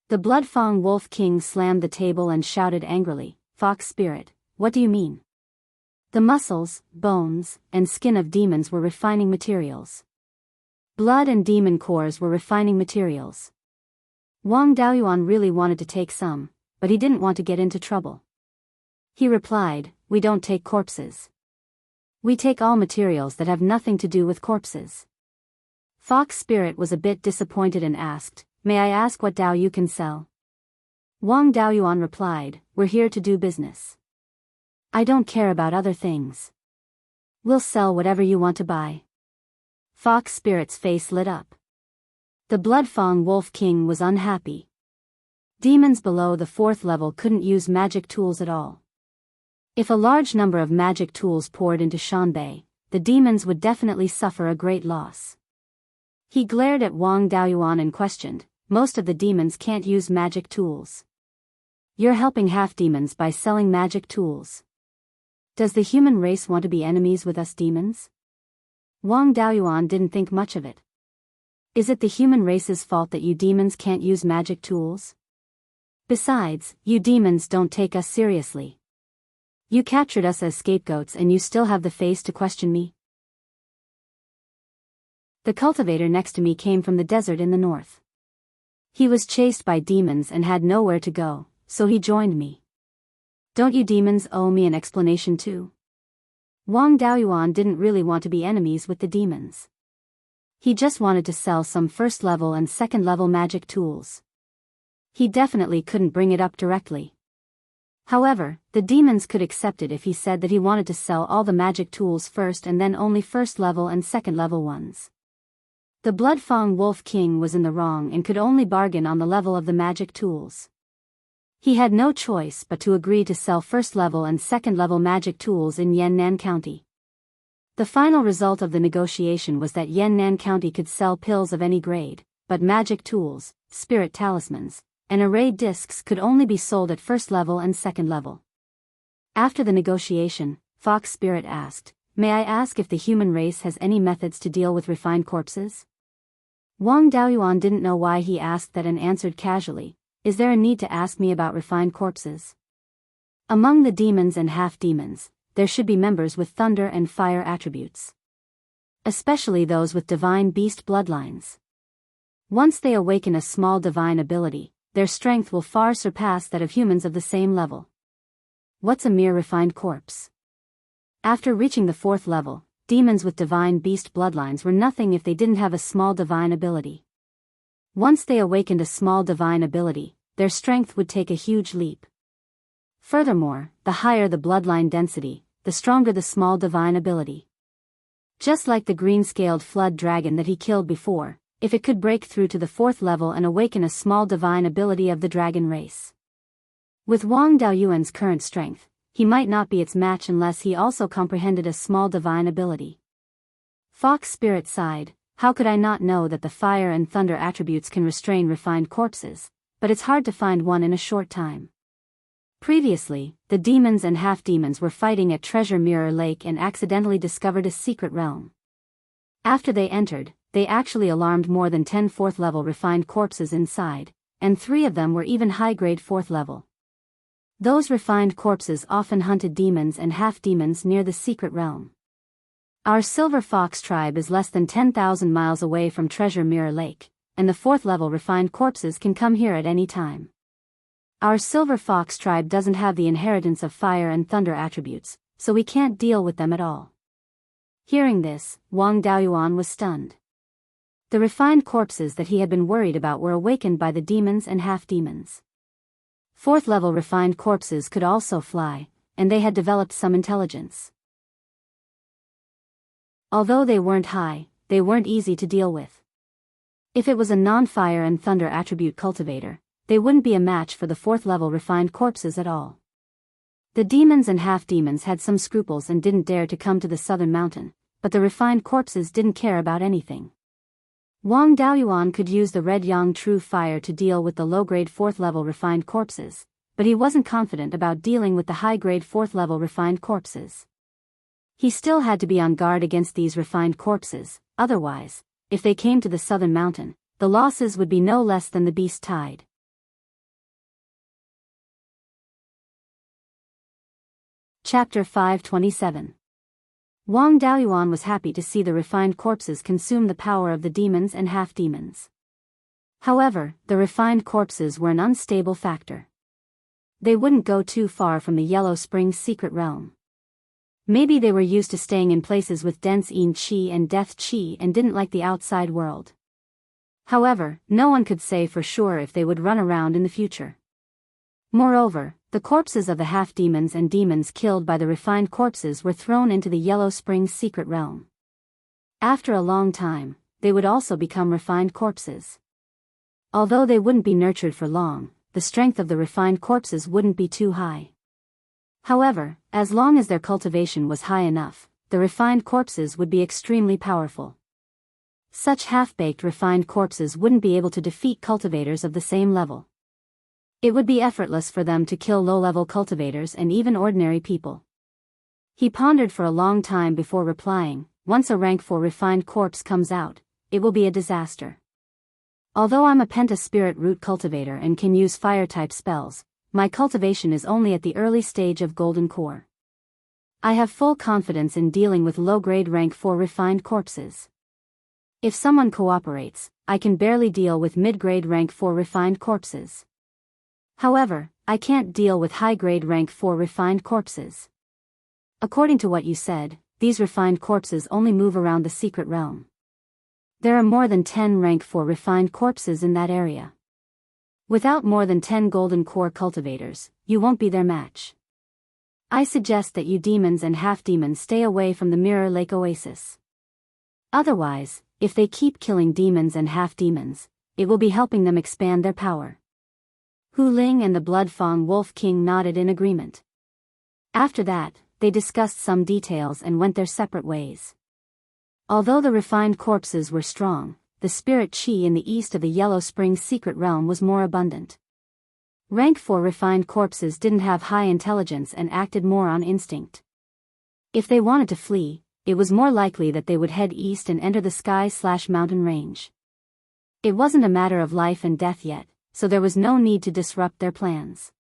A: The Bloodfang Wolf King slammed the table and shouted angrily, Fox Spirit, what do you mean? The muscles, bones, and skin of demons were refining materials. Blood and demon cores were refining materials. Wang Daoyuan really wanted to take some, but he didn't want to get into trouble. He replied, we don't take corpses. We take all materials that have nothing to do with corpses. Fox Spirit was a bit disappointed and asked, may I ask what Dao Yu can sell? Wang Daoyuan replied, we're here to do business. I don't care about other things. We'll sell whatever you want to buy. Fox Spirit's face lit up. The Bloodfang Wolf King was unhappy. Demons below the 4th level couldn't use magic tools at all. If a large number of magic tools poured into Shanbei, the demons would definitely suffer a great loss. He glared at Wang Daoyuan and questioned, most of the demons can't use magic tools. You're helping half-demons by selling magic tools. Does the human race want to be enemies with us demons? Wang Daoyuan didn't think much of it. Is it the human race's fault that you demons can't use magic tools? Besides, you demons don't take us seriously. You captured us as scapegoats and you still have the face to question me? The cultivator next to me came from the desert in the north. He was chased by demons and had nowhere to go, so he joined me. Don't you demons owe me an explanation too? Wang Daoyuan didn't really want to be enemies with the demons. He just wanted to sell some 1st level and 2nd level magic tools. He definitely couldn't bring it up directly. However, the demons could accept it if he said that he wanted to sell all the magic tools first and then only 1st level and 2nd level ones. The Bloodfang Wolf King was in the wrong and could only bargain on the level of the magic tools. He had no choice but to agree to sell 1st level and 2nd level magic tools in Yannan County. The final result of the negotiation was that Yannan County could sell pills of any grade, but magic tools, spirit talismans, and array discs could only be sold at 1st level and 2nd level. After the negotiation, Fox Spirit asked, may I ask if the human race has any methods to deal with refined corpses? Wang Daoyuan didn't know why he asked that and answered casually, is there a need to ask me about refined corpses? Among the demons and half-demons, there should be members with thunder and fire attributes. Especially those with divine beast bloodlines. Once they awaken a small divine ability, their strength will far surpass that of humans of the same level. What's a mere refined corpse? After reaching the 4th level, demons with divine beast bloodlines were nothing if they didn't have a small divine ability. Once they awakened a small divine ability, their strength would take a huge leap. Furthermore, the higher the bloodline density, the stronger the small divine ability. Just like the green-scaled flood dragon that he killed before, if it could break through to the 4th level and awaken a small divine ability of the dragon race. With Wang Daoyuan's current strength, he might not be its match unless he also comprehended a small divine ability. Fox Spirit sighed, how could I not know that the fire and thunder attributes can restrain refined corpses, but it's hard to find one in a short time. Previously, the demons and half-demons were fighting at Treasure Mirror Lake and accidentally discovered a secret realm. After they entered, they actually alarmed more than 10 4th-level refined corpses inside, and 3 of them were even high-grade 4th level. Those refined corpses often hunted demons and half-demons near the secret realm. Our Silver Fox tribe is less than 10,000 miles away from Treasure Mirror Lake, and the 4th-level refined corpses can come here at any time. Our Silver Fox tribe doesn't have the inheritance of fire and thunder attributes, so we can't deal with them at all. Hearing this, Wang Daoyuan was stunned. The refined corpses that he had been worried about were awakened by the demons and half-demons. 4th-level refined corpses could also fly, and they had developed some intelligence. Although they weren't high, they weren't easy to deal with. If it was a non-fire and thunder attribute cultivator, they wouldn't be a match for the 4th-level refined corpses at all. The demons and half-demons had some scruples and didn't dare to come to the southern mountain, but the refined corpses didn't care about anything. Wang Daoyuan could use the Red Yang True Fire to deal with the low-grade 4th-level refined corpses, but he wasn't confident about dealing with the high-grade 4th-level refined corpses. He still had to be on guard against these refined corpses, otherwise, if they came to the southern mountain, the losses would be no less than the beast tide. Chapter 527. Wang Daoyuan was happy to see the refined corpses consume the power of the demons and half-demons. However, the refined corpses were an unstable factor. They wouldn't go too far from the Yellow Spring secret realm. Maybe they were used to staying in places with dense Yin Qi and Death Qi and didn't like the outside world. However, no one could say for sure if they would run around in the future. Moreover, the corpses of the half-demons and demons killed by the refined corpses were thrown into the Yellow Spring secret realm. After a long time, they would also become refined corpses. Although they wouldn't be nurtured for long, the strength of the refined corpses wouldn't be too high. However, as long as their cultivation was high enough, the refined corpses would be extremely powerful. Such half-baked refined corpses wouldn't be able to defeat cultivators of the same level. It would be effortless for them to kill low-level cultivators and even ordinary people. He pondered for a long time before replying, once a rank 4 refined corpse comes out, it will be a disaster. Although I'm a Penta Spirit Root cultivator and can use fire-type spells, my cultivation is only at the early stage of Golden Core. I have full confidence in dealing with low-grade rank 4 refined corpses. If someone cooperates, I can barely deal with mid-grade rank 4 refined corpses. However, I can't deal with high-grade rank 4 refined corpses. According to what you said, these refined corpses only move around the secret realm. There are more than 10 rank 4 refined corpses in that area. Without more than 10 golden core cultivators, you won't be their match. I suggest that you demons and half-demons stay away from the Mirror Lake Oasis. Otherwise, if they keep killing demons and half-demons, it will be helping them expand their power. Hu Ling and the Bloodfang Wolf King nodded in agreement. After that, they discussed some details and went their separate ways. Although the refined corpses were strong, the spirit qi in the east of the Yellow Spring secret realm was more abundant. Rank 4 refined corpses didn't have high intelligence and acted more on instinct. If they wanted to flee, it was more likely that they would head east and enter the sky/mountain range. It wasn't a matter of life and death yet, so there was no need to disrupt their plans.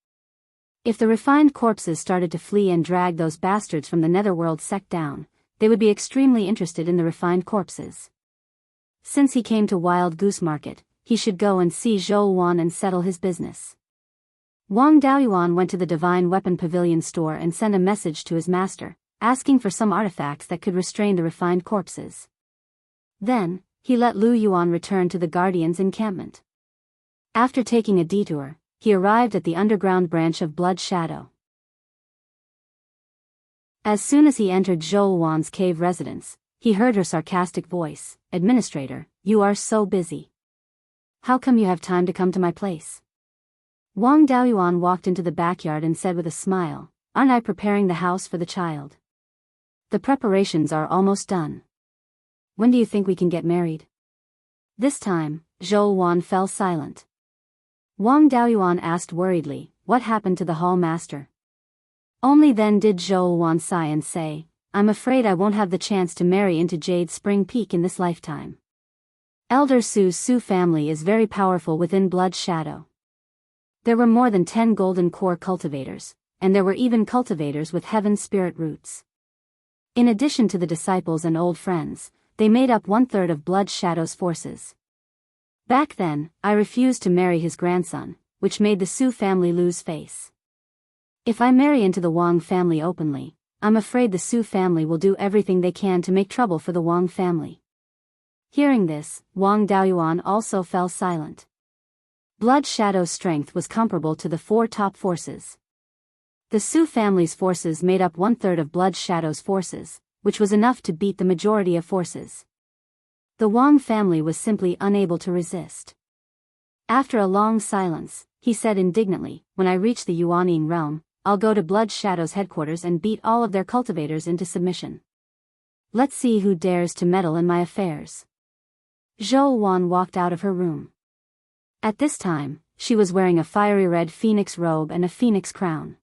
A: If the refined corpses started to flee and drag those bastards from the Netherworld sect down, they would be extremely interested in the refined corpses. Since he came to Wild Goose Market, he should go and see Zhou Wan and settle his business. Wang Daoyuan went to the Divine Weapon Pavilion store and sent a message to his master, asking for some artifacts that could restrain the refined corpses. Then, he let Lu Yuan return to the Guardian's encampment. After taking a detour, he arrived at the underground branch of Blood Shadow. As soon as he entered Zhou Wan's cave residence, he heard her sarcastic voice, "Administrator, you are so busy. How come you have time to come to my place?" Wang Daoyuan walked into the backyard and said with a smile, "Aren't I preparing the house for the child? The preparations are almost done. When do you think we can get married?" This time, Zhou Wan fell silent. Wang Daoyuan asked worriedly, what happened to the hall master? Only then did Zhou Wan sigh and say, I'm afraid I won't have the chance to marry into Jade Spring Peak in this lifetime. Elder Su family is very powerful within Blood Shadow. There were more than 10 golden core cultivators, and there were even cultivators with heaven spirit roots. In addition to the disciples and old friends, they made up 1/3 of Blood Shadow's forces. Back then, I refused to marry his grandson, which made the Su family lose face. If I marry into the Wang family openly, I'm afraid the Su family will do everything they can to make trouble for the Wang family. Hearing this, Wang Daoyuan also fell silent. Blood Shadow's strength was comparable to the 4 top forces. The Su family's forces made up 1/3 of Blood Shadow's forces, which was enough to beat the majority of forces. The Wang family was simply unable to resist. After a long silence, he said indignantly, when I reach the Yuanying realm, I'll go to Blood Shadow's headquarters and beat all of their cultivators into submission. Let's see who dares to meddle in my affairs. Zhou Wan walked out of her room. At this time, she was wearing a fiery red phoenix robe and a phoenix crown.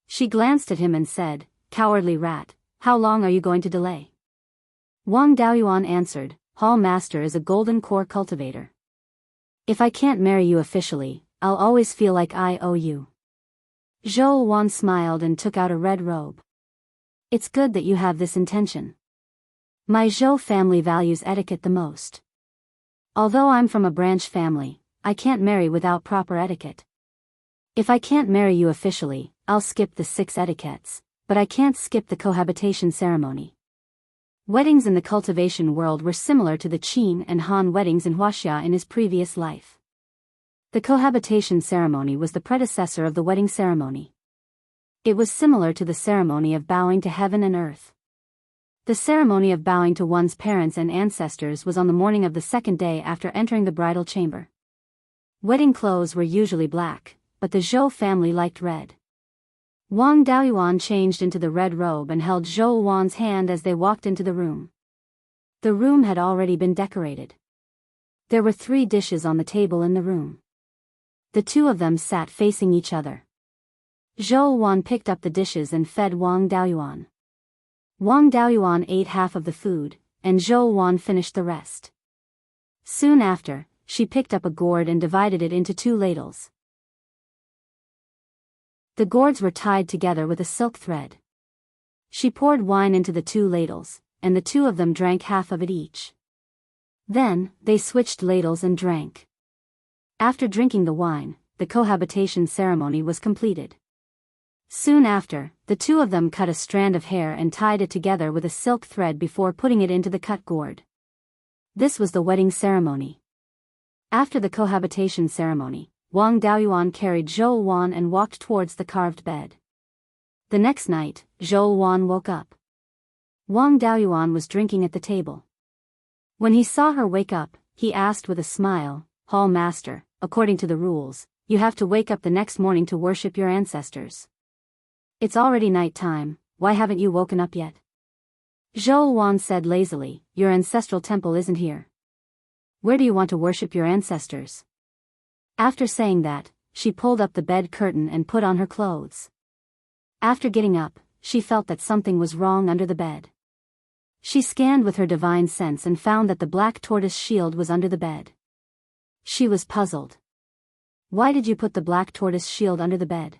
A: She glanced at him and said, Cowardly rat, how long are you going to delay? Wang Daoyuan answered, Hall Master is a golden core cultivator. If I can't marry you officially, I'll always feel like I owe you. Zhou Wan smiled and took out a red robe. It's good that you have this intention. My Zhou family values etiquette the most. Although I'm from a branch family, I can't marry without proper etiquette. If I can't marry you officially, I'll skip the 6 etiquettes, but I can't skip the cohabitation ceremony. Weddings in the cultivation world were similar to the Qin and Han weddings in Wuxia in his previous life. The cohabitation ceremony was the predecessor of the wedding ceremony. It was similar to the ceremony of bowing to heaven and earth. The ceremony of bowing to one's parents and ancestors was on the morning of the 2nd day after entering the bridal chamber. Wedding clothes were usually black, but the Zhou family liked red. Wang Daoyuan changed into the red robe and held Zhou Wan's hand as they walked into the room. The room had already been decorated. There were 3 dishes on the table in the room. The 2 of them sat facing each other. Zhou Wan picked up the dishes and fed Wang Daoyuan. Wang Daoyuan ate half of the food, and Zhou Wan finished the rest. Soon after, she picked up a gourd and divided it into 2 ladles. The gourds were tied together with a silk thread. She poured wine into the 2 ladles, and the 2 of them drank half of it each. Then, they switched ladles and drank. After drinking the wine, the cohabitation ceremony was completed. Soon after, the 2 of them cut a strand of hair and tied it together with a silk thread before putting it into the cut gourd. This was the wedding ceremony. After the cohabitation ceremony, Wang Daoyuan carried Zhou Wan and walked towards the carved bed. The next night, Zhou Wan woke up. Wang Daoyuan was drinking at the table. When he saw her wake up, he asked with a smile, Hall Master, according to the rules, you have to wake up the next morning to worship your ancestors. It's already night time, why haven't you woken up yet? Zhou Wan said lazily, your ancestral temple isn't here. Where do you want to worship your ancestors? After saying that, she pulled up the bed curtain and put on her clothes. After getting up, she felt that something was wrong under the bed. She scanned with her divine sense and found that the black tortoise shield was under the bed. She was puzzled. Why did you put the black tortoise shield under the bed?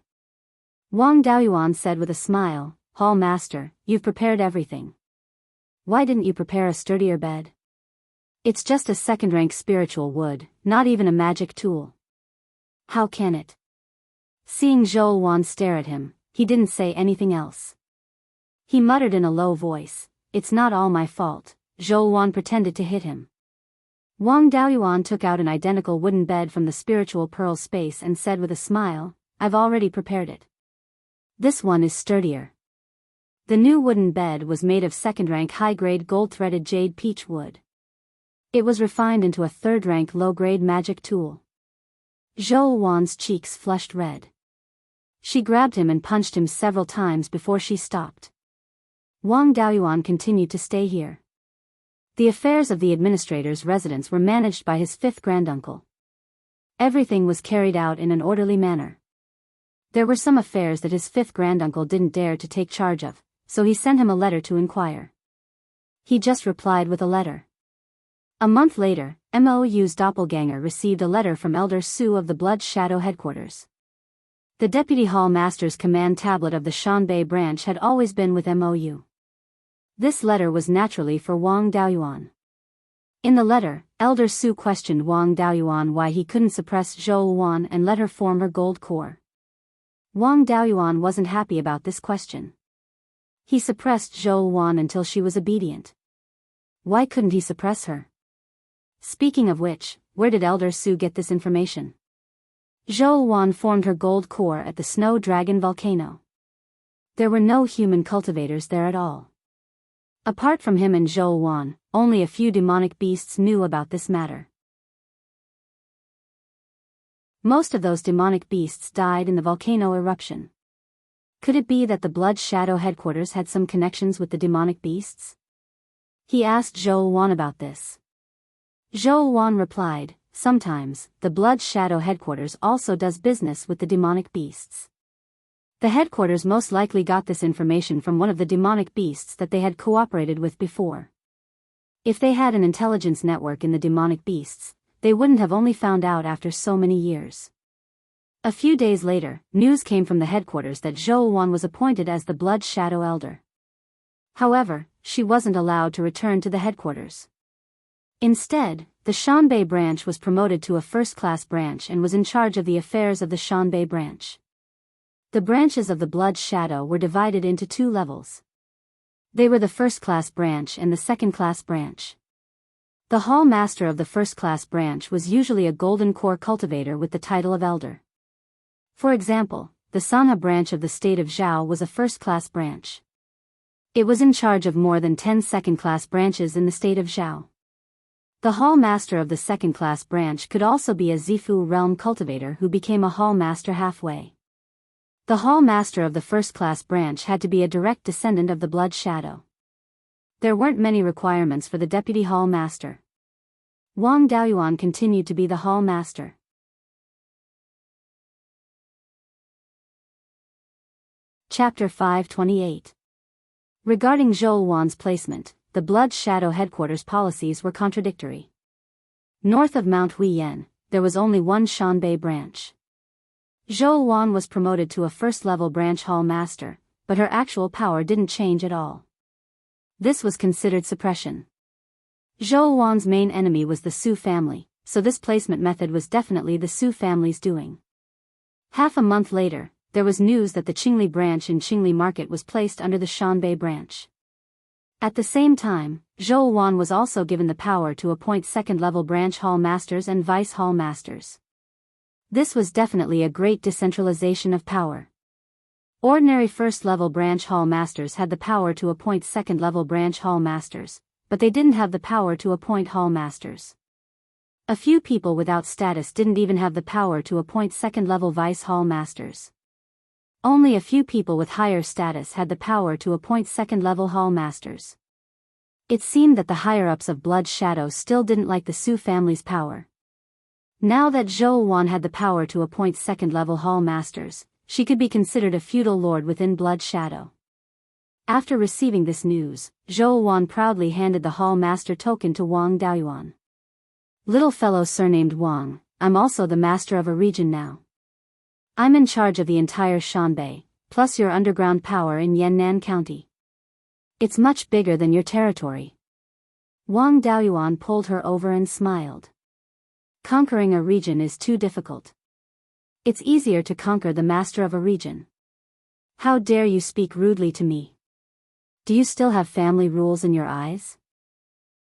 A: Wang Daoyuan said with a smile, Hall Master, you've prepared everything. Why didn't you prepare a sturdier bed? It's just a 2nd-rank spiritual wood, not even a magic tool. How can it? Seeing Zhou Wan stare at him, he didn't say anything else. He muttered in a low voice, it's not all my fault. Zhou Wan pretended to hit him. Wang Daoyuan took out an identical wooden bed from the spiritual pearl space and said with a smile, I've already prepared it. This one is sturdier. The new wooden bed was made of 2nd-rank high-grade gold-threaded jade peach wood. It was refined into a 3rd-rank low-grade magic tool. Zhou Wan's cheeks flushed red. She grabbed him and punched him several times before she stopped. Wang Daoyuan continued to stay here. The affairs of the administrator's residence were managed by his 5th granduncle. Everything was carried out in an orderly manner. There were some affairs that his fifth granduncle didn't dare to take charge of, so he sent him a letter to inquire. He just replied with a letter. A month later, Mou's doppelganger received a letter from Elder Su of the Blood Shadow headquarters. The Deputy Hall Master's command tablet of the Shanbei branch had always been with Mou. This letter was naturally for Wang Daoyuan. In the letter, Elder Su questioned Wang Daoyuan why he couldn't suppress Zhou Wan and let her form her gold core. Wang Daoyuan wasn't happy about this question. He suppressed Zhou Wan until she was obedient. Why couldn't he suppress her? Speaking of which, where did Elder Su get this information? Zhou Wan formed her gold core at the Snow Dragon volcano. There were no human cultivators there at all. Apart from him and Zhou Wan, only a few demonic beasts knew about this matter. Most of those demonic beasts died in the volcano eruption. Could it be that the Blood Shadow headquarters had some connections with the demonic beasts? He asked Zhou Wan about this. Zhou Wan replied, sometimes, the Blood Shadow headquarters also does business with the demonic beasts. The headquarters most likely got this information from one of the demonic beasts that they had cooperated with before. If they had an intelligence network in the demonic beasts, they wouldn't have only found out after so many years. A few days later, news came from the headquarters that Zhou Wan was appointed as the Blood Shadow Elder. However, she wasn't allowed to return to the headquarters. Instead, the Shanbei branch was promoted to a first-class branch and was in charge of the affairs of the Shanbei branch. The branches of the Blood Shadow were divided into two levels. They were the first-class branch and the second-class branch. The Hall Master of the first-class branch was usually a golden core cultivator with the title of Elder. For example, the Sanha branch of the state of Zhao was a first-class branch. It was in charge of more than 10 second-class branches in the state of Zhao. The Hall Master of the second-class branch could also be a Zifu realm cultivator who became a Hall Master halfway. The Hall Master of the first-class branch had to be a direct descendant of the Blood Shadow. There weren't many requirements for the Deputy Hall Master. Wang Daoyuan continued to be the Hall Master. Chapter 528. Regarding Zhou Wan's placement, the Blood Shadow headquarters policies were contradictory. North of Mount Huiyan, there was only one Shanbei branch. Zhou Wan was promoted to a first-level branch hall master, but her actual power didn't change at all. This was considered suppression. Zhou Wan's main enemy was the Su family, so this placement method was definitely the Su family's doing. Half a month later, there was news that the Qingli branch in Qingli Market was placed under the Shanbei branch. At the same time, Zhou Wan was also given the power to appoint second-level branch hall masters and vice hall masters. This was definitely a great decentralization of power. Ordinary first-level branch hall masters had the power to appoint second-level branch hall masters, but they didn't have the power to appoint hall masters. A few people without status didn't even have the power to appoint second-level vice hall masters. Only a few people with higher status had the power to appoint second-level hall masters. It seemed that the higher-ups of Blood Shadow still didn't like the Su family's power. Now that Zhou Wan had the power to appoint second-level hall masters, she could be considered a feudal lord within Blood Shadow. After receiving this news, Zhou Wan proudly handed the hall master token to Wang Daoyuan. Little fellow surnamed Wang, I'm also the master of a region now. I'm in charge of the entire Shanbei, plus your underground power in Yannan County. It's much bigger than your territory. Wang Daoyuan pulled her over and smiled. Conquering a region is too difficult. It's easier to conquer the master of a region. How dare you speak rudely to me? Do you still have family rules in your eyes?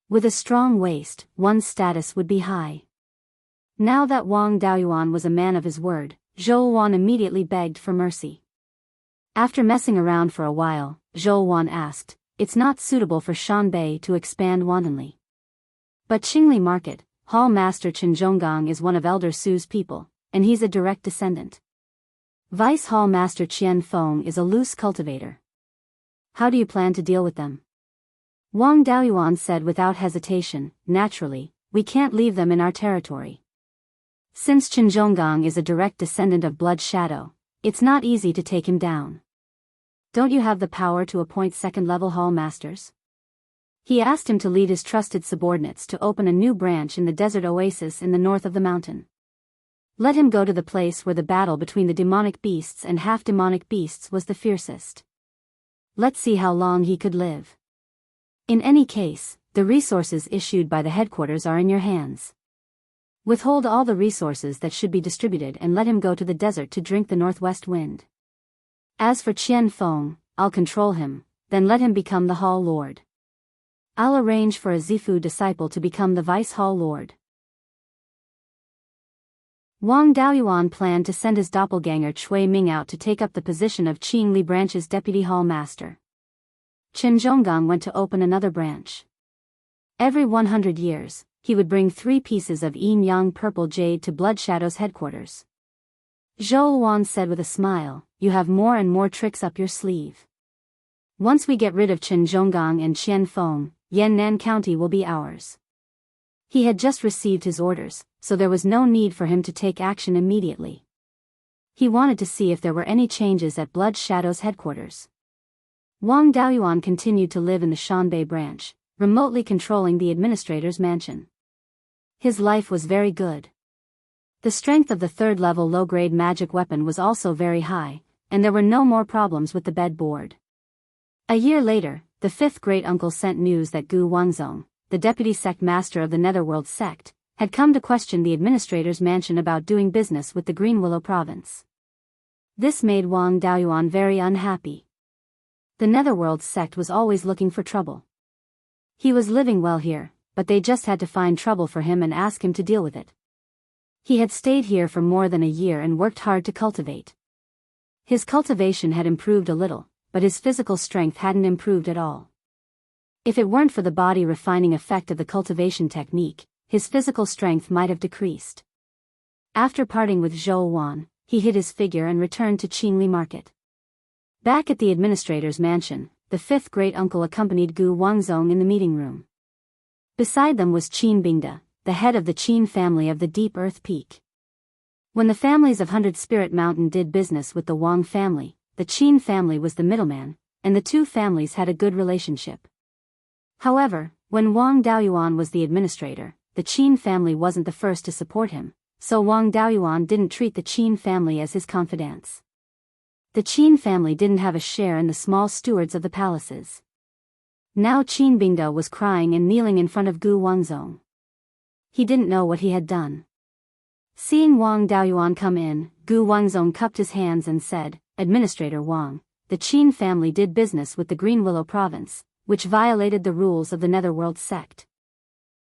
A: With a strong waist, one's status would be high. Now that Wang Daoyuan was a man of his word, Zhou Wan immediately begged for mercy. After messing around for a while, Zhou Wan asked, it's not suitable for Shanbei to expand wantonly. But Qingli Market, Hall Master Chen Zhonggang is one of Elder Su's people, and he's a direct descendant. Vice Hall Master Qian Feng is a loose cultivator. How do you plan to deal with them? Wang Daoyuan said without hesitation, naturally, we can't leave them in our territory. Since Chen Zhonggang is a direct descendant of Blood Shadow, it's not easy to take him down. Don't you have the power to appoint second-level hall masters? He asked him to lead his trusted subordinates to open a new branch in the desert oasis in the north of the mountain. Let him go to the place where the battle between the demonic beasts and half-demonic beasts was the fiercest. Let's see how long he could live. In any case, the resources issued by the headquarters are in your hands. Withhold all the resources that should be distributed and let him go to the desert to drink the northwest wind. As for Qian Feng, I'll control him, then let him become the Hall Lord. I'll arrange for a Zifu disciple to become the Vice Hall Lord. Wang Daoyuan planned to send his doppelganger Cui Ming out to take up the position of Qing Li Branch's deputy hall master. Chen Zhonggang went to open another branch. Every 100 years, he would bring 3 pieces of yin-yang purple jade to Blood Shadow's headquarters. Zhou Luan said with a smile, "You have more and more tricks up your sleeve. Once we get rid of Chen Zhonggang and Qian Feng, Yannan County will be ours." He had just received his orders, so there was no need for him to take action immediately. He wanted to see if there were any changes at Blood Shadow's headquarters. Wang Daoyuan continued to live in the Shanbei branch, remotely controlling the administrator's mansion. His life was very good. The strength of the third-level low-grade magic weapon was also very high, and there were no more problems with the bed board. A year later, the 5th great-uncle sent news that Gu Wangzong, the deputy sect master of the Netherworld sect, had come to question the administrator's mansion about doing business with the Green Willow province. This made Wang Daoyuan very unhappy. The Netherworld sect was always looking for trouble. He was living well here, but they just had to find trouble for him and ask him to deal with it. He had stayed here for more than a year and worked hard to cultivate. His cultivation had improved a little, but his physical strength hadn't improved at all. If it weren't for the body refining effect of the cultivation technique, his physical strength might have decreased. After parting with Zhou Wan, he hid his figure and returned to Qingli Market. Back at the administrator's mansion, the 5th great-uncle accompanied Gu Wangzong in the meeting room. Beside them was Qin Bingda, the head of the Qin family of the Deep Earth Peak. When the families of Hundred Spirit Mountain did business with the Wang family, the Qin family was the middleman, and the two families had a good relationship. However, when Wang Daoyuan was the administrator, the Qin family wasn't the first to support him, so Wang Daoyuan didn't treat the Qin family as his confidants. The Qin family didn't have a share in the small stewards of the palaces. Now Qin Bingda was crying and kneeling in front of Gu Wangzong. He didn't know what he had done. Seeing Wang Daoyuan come in, Gu Wangzong cupped his hands and said, "Administrator Wang, the Qin family did business with the Green Willow province, which violated the rules of the Netherworld sect.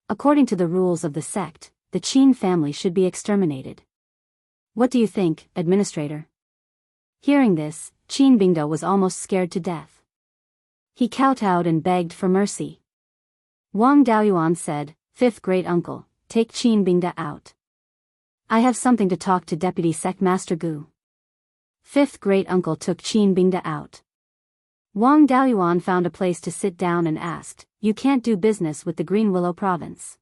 A: According to the rules of the sect, the Qin family should be exterminated. What do you think, Administrator?" Hearing this, Qin Bingda was almost scared to death. He kowtowed and begged for mercy. Wang Daoyuan said, "5th great-uncle, take Qin Bingda out. I have something to talk to Deputy Sect Master Gu." 5th great-uncle took Qin Bingda out. Wang Daoyuan found a place to sit down and asked, "You can't do business with the Green Willow province.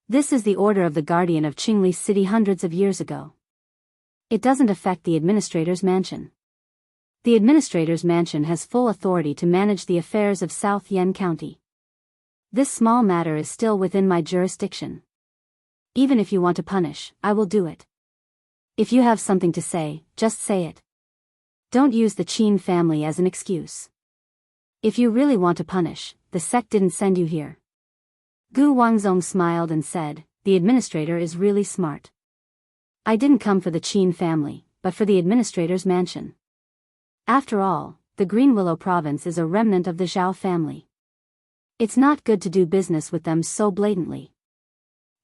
A: This is the order of the Guardian of Qingli City hundreds of years ago. It doesn't affect the administrator's mansion. The administrator's mansion has full authority to manage the affairs of South Yen County. This small matter is still within my jurisdiction. Even if you want to punish, I will do it. If you have something to say, just say it. Don't use the Qin family as an excuse. If you really want to punish, the sect didn't send you here." Gu Wangzong smiled and said, "The administrator is really smart. I didn't come for the Qin family, but for the administrator's mansion. After all, the Green Willow province is a remnant of the Zhao family. It's not good to do business with them so blatantly.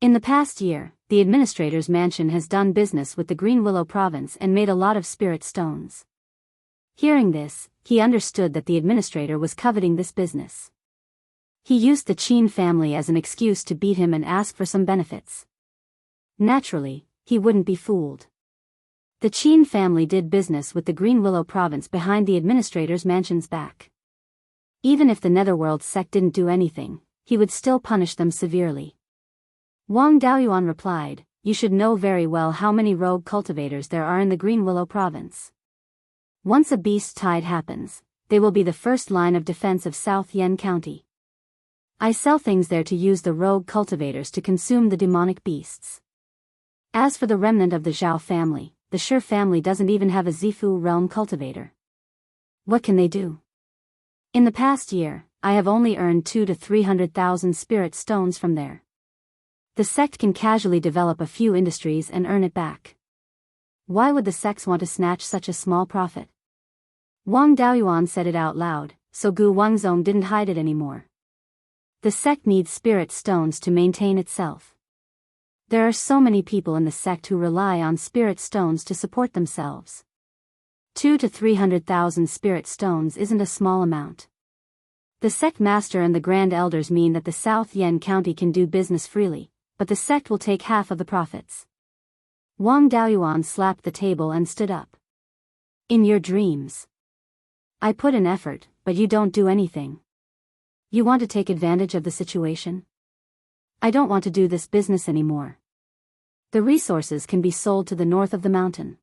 A: In the past year, the administrator's mansion has done business with the Green Willow province and made a lot of spirit stones." Hearing this, he understood that the administrator was coveting this business. He used the Qin family as an excuse to beat him and ask for some benefits. Naturally, he wouldn't be fooled. The Qin family did business with the Green Willow province behind the administrator's mansion's back. Even if the Netherworld sect didn't do anything, he would still punish them severely. Wang Daoyuan replied, you should know very well how many rogue cultivators there are in the Green Willow province. Once a beast tide happens, they will be the first line of defense of South Yen County. I sell things there to use the rogue cultivators to consume the demonic beasts. As for the remnant of the Zhao family, the Shi family doesn't even have a Zifu realm cultivator. What can they do? In the past year, I have only earned 200,000 to 300,000 spirit stones from there. The sect can casually develop a few industries and earn it back. Why would the sects want to snatch such a small profit? Wang Daoyuan said it out loud, so Gu Wangzong didn't hide it anymore. The sect needs spirit stones to maintain itself. There are so many people in the sect who rely on spirit stones to support themselves. 200,000 to 300,000 spirit stones isn't a small amount. The sect master and the grand elders mean that the South Yen County can do business freely, but the sect will take half of the profits. Wang Daoyuan slapped the table and stood up. In your dreams. I put in effort, but you don't do anything. You want to take advantage of the situation? I don't want to do this business anymore. The resources can be sold to the north of the mountain.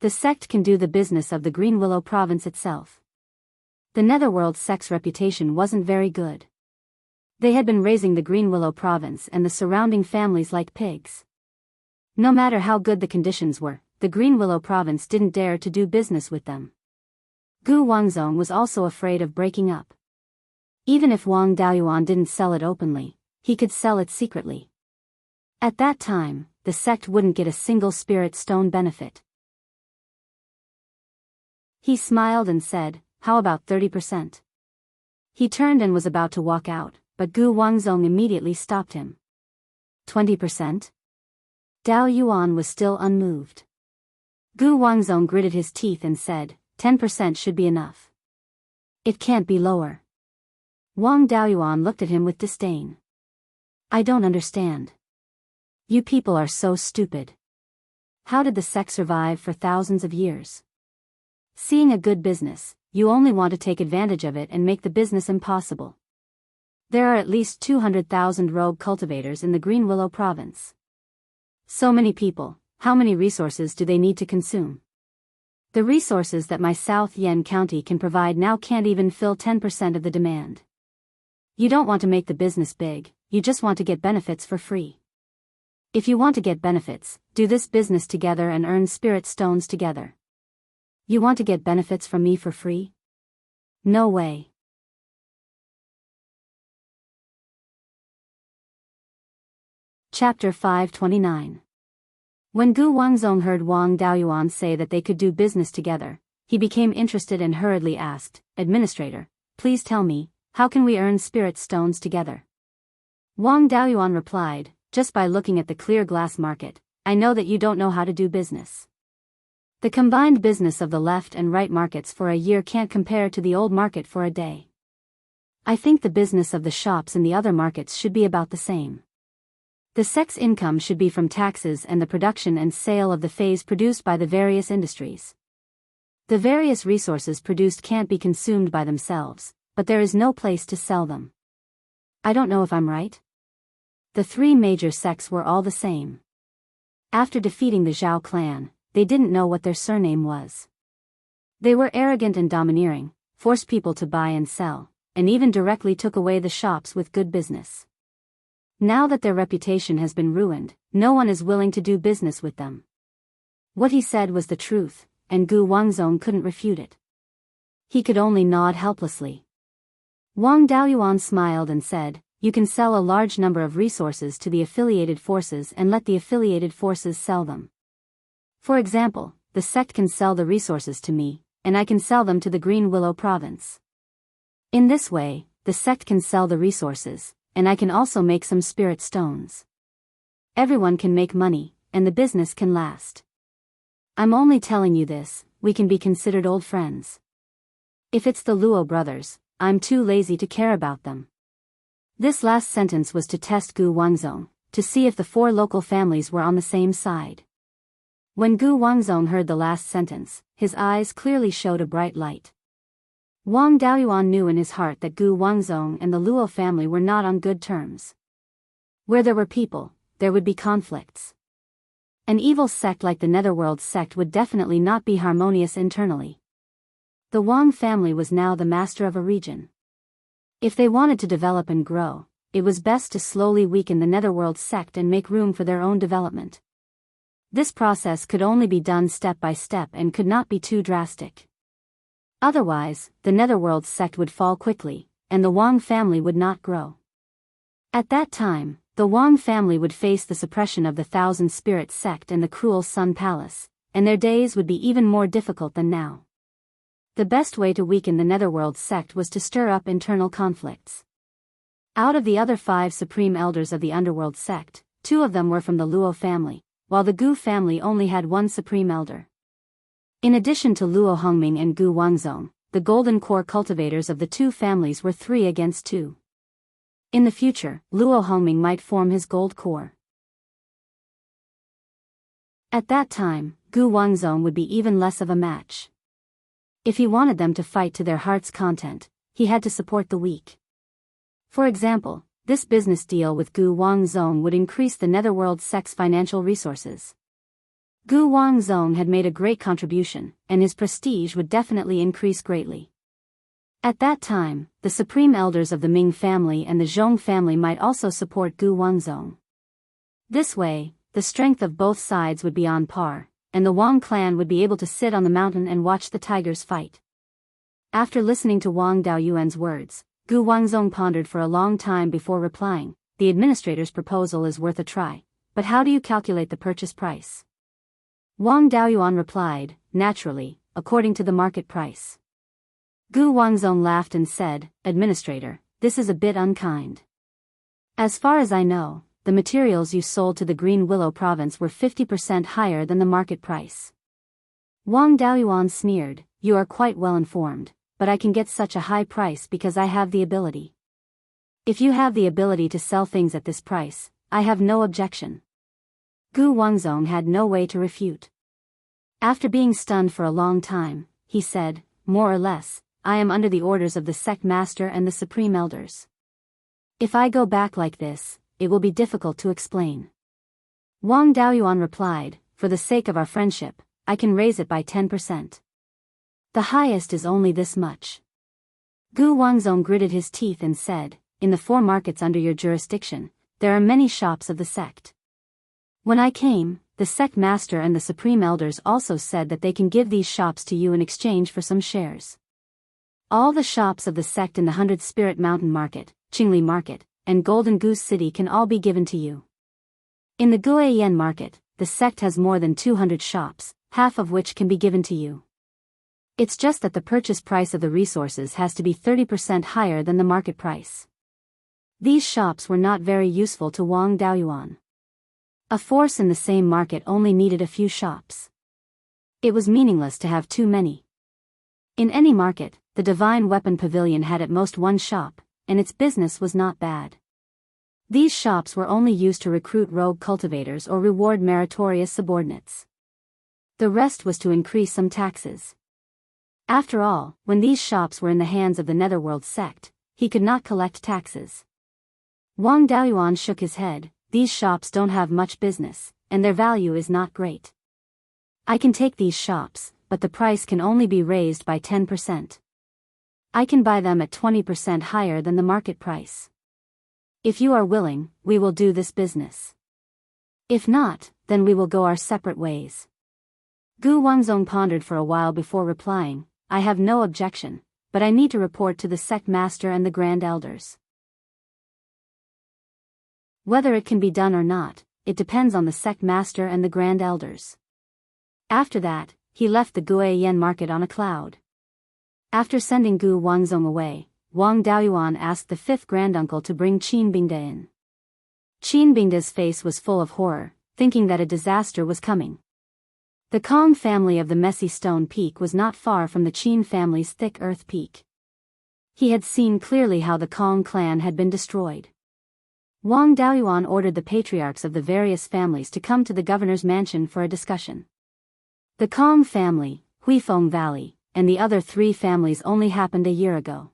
A: The sect can do the business of the Green Willow province itself. The Netherworld sect's reputation wasn't very good. They had been raising the Green Willow province and the surrounding families like pigs. No matter how good the conditions were, the Green Willow province didn't dare to do business with them. Gu Wangzong was also afraid of breaking up. Even if Wang Daoyuan didn't sell it openly, he could sell it secretly. At that time, the sect wouldn't get a single spirit stone benefit. He smiled and said, "How about 30%? He turned and was about to walk out, but Gu Wangzong immediately stopped him. 20%? Daoyuan was still unmoved. Gu Wangzong gritted his teeth and said, 10% should be enough. It can't be lower. Wang Daoyuan looked at him with disdain. I don't understand. You people are so stupid. How did the sect survive for thousands of years? Seeing a good business, you only want to take advantage of it and make the business impossible. There are at least 200,000 rogue cultivators in the Green Willow province. So many people, how many resources do they need to consume? The resources that my South Yen County can provide now can't even fill 10% of the demand. You don't want to make the business big, you just want to get benefits for free. If you want to get benefits, do this business together and earn spirit stones together. You want to get benefits from me for free? No way. Chapter 529. When Gu Wangzong heard Wang Daoyuan say that they could do business together, he became interested and hurriedly asked, Administrator, please tell me, how can we earn spirit stones together? Wang Daoyuan replied, just by looking at the clear glass market, I know that you don't know how to do business. The combined business of the left and right markets for a year can't compare to the old market for a day. I think the business of the shops in the other markets should be about the same. The sect's income should be from taxes and the production and sale of the phase produced by the various industries. The various resources produced can't be consumed by themselves, but there is no place to sell them. I don't know if I'm right. The three major sects were all the same. After defeating the Zhao clan, they didn't know what their surname was. They were arrogant and domineering, forced people to buy and sell, and even directly took away the shops with good business. Now that their reputation has been ruined, no one is willing to do business with them. What he said was the truth, and Gu Wangzong couldn't refute it. He could only nod helplessly. Wang Daoyuan smiled and said, you can sell a large number of resources to the affiliated forces and let the affiliated forces sell them. For example, the sect can sell the resources to me, and I can sell them to the Green Willow province. In this way, the sect can sell the resources, and I can also make some spirit stones. Everyone can make money, and the business can last. I'm only telling you this, we can be considered old friends. If it's the Luo brothers, I'm too lazy to care about them. This last sentence was to test Gu Wangzong, to see if the four local families were on the same side. When Gu Wangzong heard the last sentence, his eyes clearly showed a bright light. Wang Daoyuan knew in his heart that Gu Wangzong and the Luo family were not on good terms. Where there were people, there would be conflicts. An evil sect like the Netherworld sect would definitely not be harmonious internally. The Wang family was now the master of a region. If they wanted to develop and grow, it was best to slowly weaken the Netherworld sect and make room for their own development. This process could only be done step by step and could not be too drastic. Otherwise, the Netherworld sect would fall quickly, and the Wang family would not grow. At that time, the Wang family would face the suppression of the Thousand Spirit sect and the cruel Sun Palace, and their days would be even more difficult than now. The best way to weaken the Netherworld sect was to stir up internal conflicts. Out of the other 5 supreme elders of the Underworld sect, 2 of them were from the Luo family, while the Gu family only had 1 supreme elder. In addition to Luo Hongming and Gu Wangzong, the Golden Core cultivators of the 2 families were 3 against 2. In the future, Luo Hongming might form his Gold Core. At that time, Gu Wangzong would be even less of a match. If he wanted them to fight to their heart's content, he had to support the weak. For example, this business deal with Gu Wangzong would increase the Netherworld sect's financial resources. Gu Wangzong had made a great contribution, and his prestige would definitely increase greatly. At that time, the supreme elders of the Ming family and the Zhong family might also support Gu Wangzong. This way, the strength of both sides would be on par, and the Wang clan would be able to sit on the mountain and watch the tigers fight. After listening to Wang Daoyuan's words, Gu Wangzong pondered for a long time before replying, "The administrator's proposal is worth a try, but how do you calculate the purchase price?" Wang Daoyuan replied, "Naturally, according to the market price." Gu Wangzong laughed and said, "Administrator, this is a bit unkind. As far as I know, the materials you sold to the Green Willow province were 50% higher than the market price." Wang Daoyuan sneered, "You are quite well informed, but I can get such a high price because I have the ability. If you have the ability to sell things at this price, I have no objection." Gu Wangzong had no way to refute. After being stunned for a long time, he said, "More or less, I am under the orders of the sect master and the supreme elders. If I go back like this, it will be difficult to explain." Wang Daoyuan replied, "For the sake of our friendship, I can raise it by 10%. The highest is only this much." Gu Wangzong gritted his teeth and said, "In the 4 markets under your jurisdiction, there are many shops of the sect. When I came, the sect master and the supreme elders also said that they can give these shops to you in exchange for some shares. All the shops of the sect in the 100 Spirit Mountain Market, Qingli Market, and Golden Goose City can all be given to you. In the Guiyan Market, the sect has more than 200 shops, half of which can be given to you. It's just that the purchase price of the resources has to be 30% higher than the market price." These shops were not very useful to Wang Daoyuan. A force in the same market only needed a few shops. It was meaningless to have too many. In any market, the Divine Weapon Pavilion had at most 1 shop, and its business was not bad. These shops were only used to recruit rogue cultivators or reward meritorious subordinates. The rest was to increase some taxes. After all, when these shops were in the hands of the Netherworld sect, he could not collect taxes. Wang Daoyuan shook his head, "These shops don't have much business, and their value is not great. I can take these shops, but the price can only be raised by 10%. I can buy them at 20% higher than the market price. If you are willing, we will do this business. If not, then we will go our separate ways." Gu Wangzong pondered for a while before replying, "I have no objection, but I need to report to the sect master and the grand elders. Whether it can be done or not, it depends on the sect master and the grand elders." After that, he left the Guiyan market on a cloud. After sending Gu Wangzong away, Wang Daoyuan asked the 5th granduncle to bring Qin Bingde in. Qin Bingde's face was full of horror, thinking that a disaster was coming. The Kong family of the Messy Stone Peak was not far from the Qin family's Thick Earth Peak. He had seen clearly how the Kong clan had been destroyed. Wang Daoyuan ordered the patriarchs of the various families to come to the governor's mansion for a discussion. The Kong family, Huifeng Valley, and the other 3 families only happened a year ago.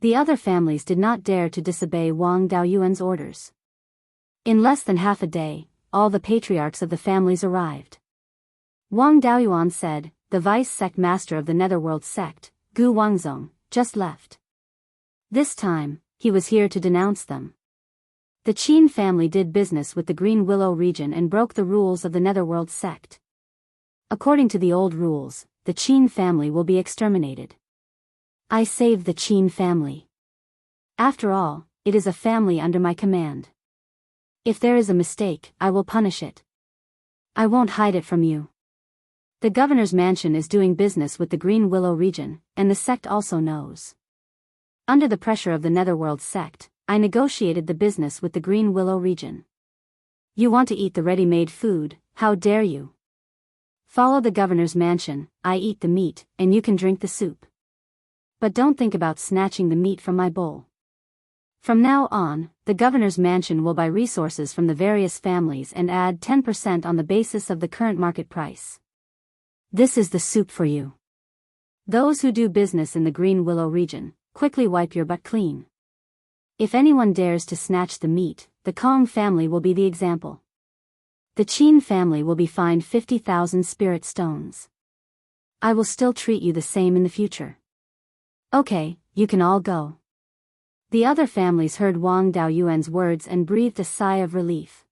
A: The other families did not dare to disobey Wang Daoyuan's orders. In less than half a day, all the patriarchs of the families arrived. Wang Daoyuan said, the vice-sect master of the Netherworld sect, Gu Wangzong, just left. This time, he was here to denounce them. The Qin family did business with the Green Willow region and broke the rules of the Netherworld sect. According to the old rules, the Qin family will be exterminated. I saved the Qin family. After all, it is a family under my command. If there is a mistake, I will punish it. I won't hide it from you. The governor's mansion is doing business with the Green Willow region, and the sect also knows. Under the pressure of the Netherworld sect, I negotiated the business with the Green Willow region. You want to eat the ready-made food, how dare you? Follow the governor's mansion, I eat the meat, and you can drink the soup. But don't think about snatching the meat from my bowl. From now on, the governor's mansion will buy resources from the various families and add 10% on the basis of the current market price. This is the soup for you. Those who do business in the Green Willow region, quickly wipe your butt clean. If anyone dares to snatch the meat, the Kong family will be the example. The Qin family will be fined 50,000 spirit stones. I will still treat you the same in the future. Okay, you can all go. The other families heard Wang Daoyuan's words and breathed a sigh of relief.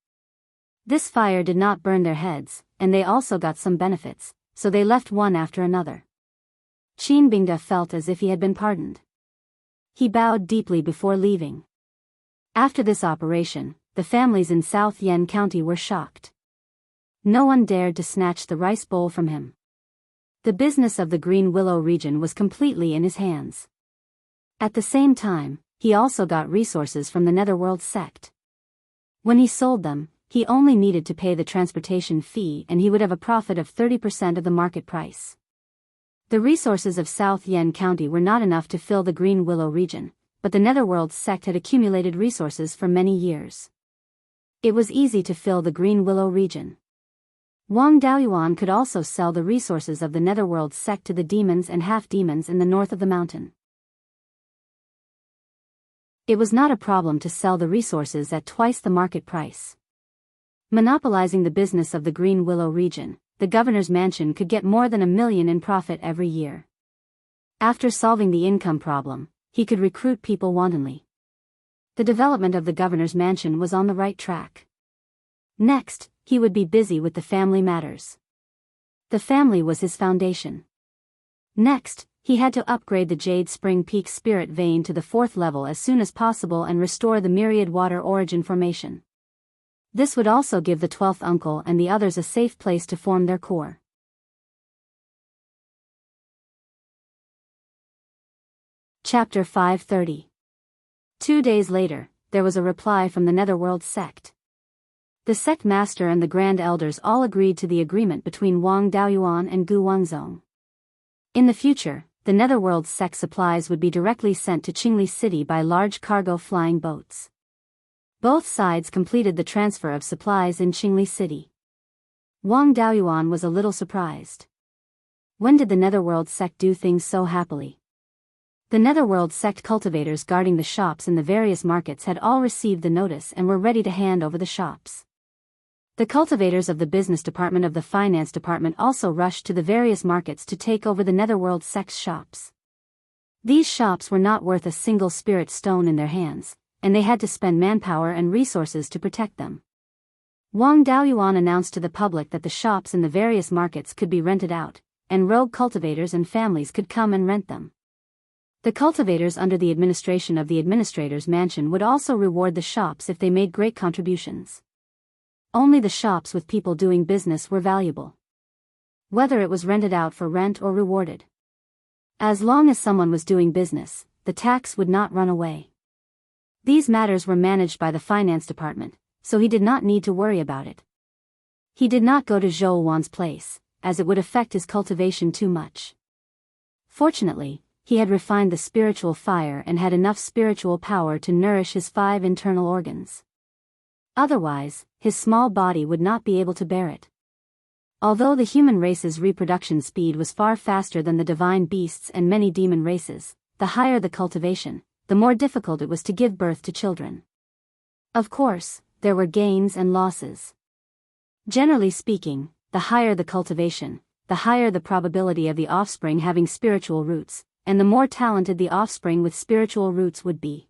A: This fire did not burn their heads, and they also got some benefits, so they left one after another. Qin Bingda felt as if he had been pardoned. He bowed deeply before leaving. After this operation, the families in South Yen County were shocked. No one dared to snatch the rice bowl from him. The business of the Green Willow region was completely in his hands. At the same time, he also got resources from the Netherworld sect. When he sold them, he only needed to pay the transportation fee and he would have a profit of 30% of the market price. The resources of South Yen County were not enough to fill the Green Willow region, but the Netherworld sect had accumulated resources for many years. It was easy to fill the Green Willow region. Wang Daoyuan could also sell the resources of the Netherworld sect to the demons and half-demons in the north of the mountain. It was not a problem to sell the resources at twice the market price. Monopolizing the business of the Green Willow region, the governor's mansion could get more than $1 million in profit every year. After solving the income problem, he could recruit people wantonly. The development of the governor's mansion was on the right track. Next, he would be busy with the family matters. The family was his foundation. Next, he had to upgrade the Jade Spring Peak Spirit Vein to the 4th level as soon as possible and restore the Myriad Water Origin formation. This would also give the 12th uncle and the others a safe place to form their core. Chapter 530. 2 days later, there was a reply from the Netherworld sect. The sect master and the grand elders all agreed to the agreement between Wang Daoyuan and Gu Wangzong. In the future, the Netherworld sect supplies would be directly sent to Qingli City by large cargo flying boats. Both sides completed the transfer of supplies in Qingli City. Wang Daoyuan was a little surprised. When did the Netherworld sect do things so happily? The Netherworld sect cultivators guarding the shops in the various markets had all received the notice and were ready to hand over the shops. The cultivators of the business department of the finance department also rushed to the various markets to take over the Netherworld sect's shops. These shops were not worth a single spirit stone in their hands, and they had to spend manpower and resources to protect them. Wang Daoyuan announced to the public that the shops in the various markets could be rented out, and rogue cultivators and families could come and rent them. The cultivators under the administration of the administrator's mansion would also reward the shops if they made great contributions. Only the shops with people doing business were valuable. Whether it was rented out for rent or rewarded. As long as someone was doing business, the tax would not run away. These matters were managed by the finance department, so he did not need to worry about it. He did not go to Zhou Wan's place, as it would affect his cultivation too much. Fortunately, he had refined the spiritual fire and had enough spiritual power to nourish his 5 internal organs. Otherwise, his small body would not be able to bear it. Although the human race's reproduction speed was far faster than the divine beasts and many demon races, the higher the cultivation, the more difficult it was to give birth to children. Of course, there were gains and losses. Generally speaking, the higher the cultivation, the higher the probability of the offspring having spiritual roots, and the more talented the offspring with spiritual roots would be.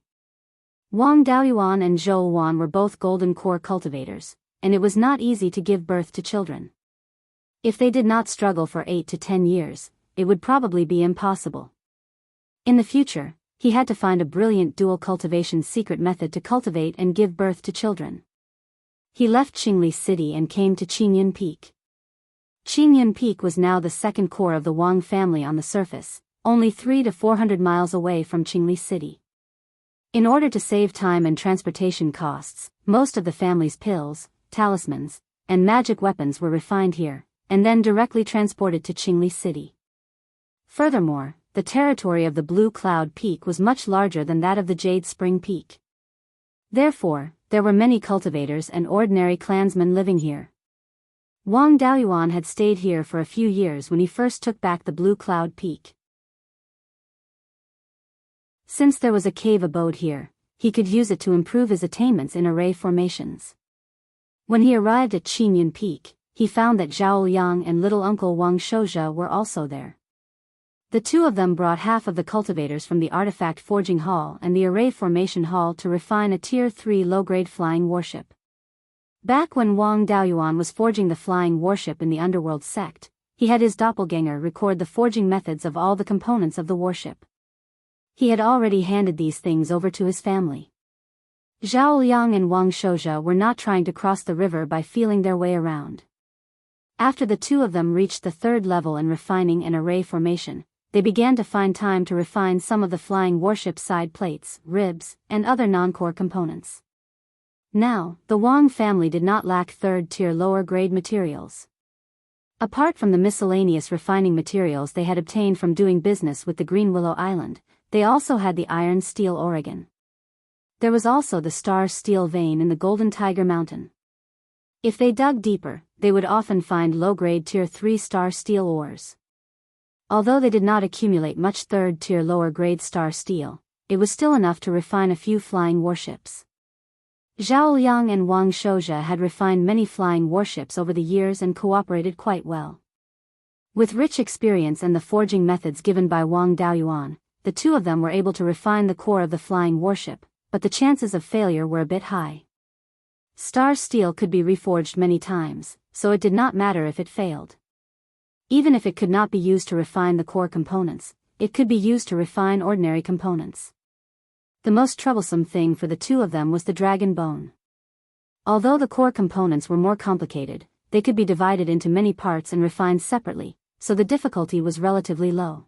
A: Wang Daoyuan and Zhou Wan were both golden core cultivators, and it was not easy to give birth to children. If they did not struggle for 8 to 10 years, it would probably be impossible. In the future, he had to find a brilliant dual cultivation secret method to cultivate and give birth to children. He left Qingli City and came to Qingyun Peak. Qingyun Peak was now the second core of the Wang family on the surface, only 300 to 400 miles away from Qingli City. In order to save time and transportation costs, most of the family's pills, talismans, and magic weapons were refined here, and then directly transported to Qingli City. Furthermore, the territory of the Blue Cloud Peak was much larger than that of the Jade Spring Peak. Therefore, there were many cultivators and ordinary clansmen living here. Wang Daoyuan had stayed here for a few years when he first took back the Blue Cloud Peak. Since there was a cave abode here, he could use it to improve his attainments in array formations. When he arrived at Qingyun Peak, he found that Zhao Liang and little uncle Wang Shouzhe were also there. The two of them brought half of the cultivators from the Artifact Forging Hall and the Array Formation Hall to refine a Tier 3 low-grade flying warship. Back when Wang Daoyuan was forging the flying warship in the Underworld sect, he had his doppelganger record the forging methods of all the components of the warship. He had already handed these things over to his family. Zhao Liang and Wang Shouzhe were not trying to cross the river by feeling their way around. After the two of them reached the third level in refining and array formation, they began to find time to refine some of the flying warship's side plates, ribs, and other non-core components. Now, the Wang family did not lack third-tier lower-grade materials. Apart from the miscellaneous refining materials they had obtained from doing business with the Green Willow Island, they also had the iron steel Oregon. There was also the star steel vein in the Golden Tiger Mountain. If they dug deeper, they would often find low-grade Tier 3 star steel ores. Although they did not accumulate much third-tier lower-grade star steel, it was still enough to refine a few flying warships. Zhao Liang and Wang Shouzhe had refined many flying warships over the years and cooperated quite well. With rich experience and the forging methods given by Wang Daoyuan, the two of them were able to refine the core of the flying warship, but the chances of failure were a bit high. Star steel could be reforged many times, so it did not matter if it failed. Even if it could not be used to refine the core components, it could be used to refine ordinary components. The most troublesome thing for the two of them was the dragon bone. Although the core components were more complicated, they could be divided into many parts and refined separately, so the difficulty was relatively low.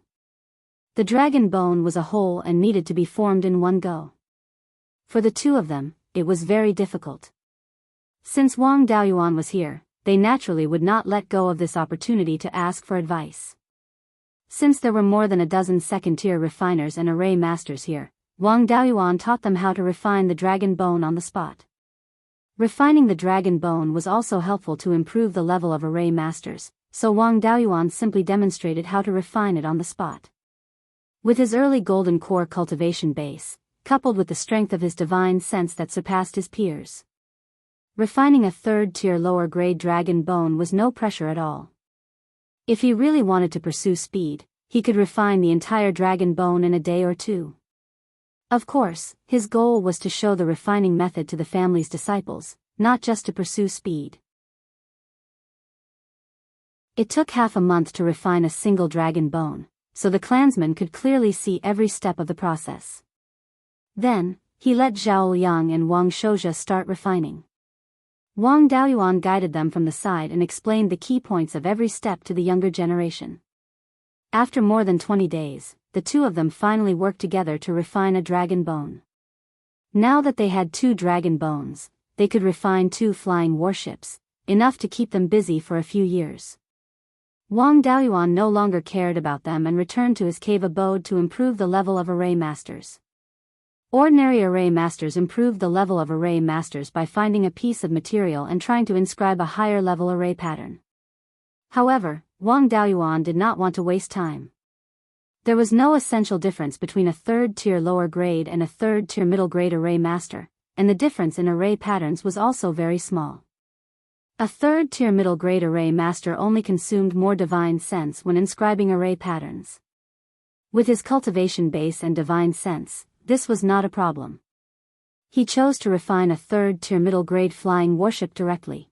A: The dragon bone was a whole and needed to be formed in one go. For the two of them, it was very difficult. Since Wang Daoyuan was here, they naturally would not let go of this opportunity to ask for advice. Since there were more than a dozen second-tier refiners and array masters here, Wang Daoyuan taught them how to refine the dragon bone on the spot. Refining the dragon bone was also helpful to improve the level of array masters, so Wang Daoyuan simply demonstrated how to refine it on the spot. With his early golden core cultivation base, coupled with the strength of his divine sense that surpassed his peers, refining a third-tier lower-grade dragon bone was no pressure at all. If he really wanted to pursue speed, he could refine the entire dragon bone in a day or two. Of course, his goal was to show the refining method to the family's disciples, not just to pursue speed. It took half a month to refine a single dragon bone, so the clansmen could clearly see every step of the process. Then, he let Zhao Liang and Wang Shouzhe start refining. Wang Daoyuan guided them from the side and explained the key points of every step to the younger generation. After more than 20 days, the two of them finally worked together to refine a dragon bone. Now that they had 2 dragon bones, they could refine 2 flying warships, enough to keep them busy for a few years. Wang Daoyuan no longer cared about them and returned to his cave abode to improve the level of array masters. Ordinary array masters improved the level of array masters by finding a piece of material and trying to inscribe a higher level array pattern. However, Wang Daoyuan did not want to waste time. There was no essential difference between a third-tier lower grade and a third-tier middle grade array master, and the difference in array patterns was also very small. A third-tier middle-grade array master only consumed more divine sense when inscribing array patterns. With his cultivation base and divine sense, this was not a problem. He chose to refine a third-tier middle-grade flying warship directly.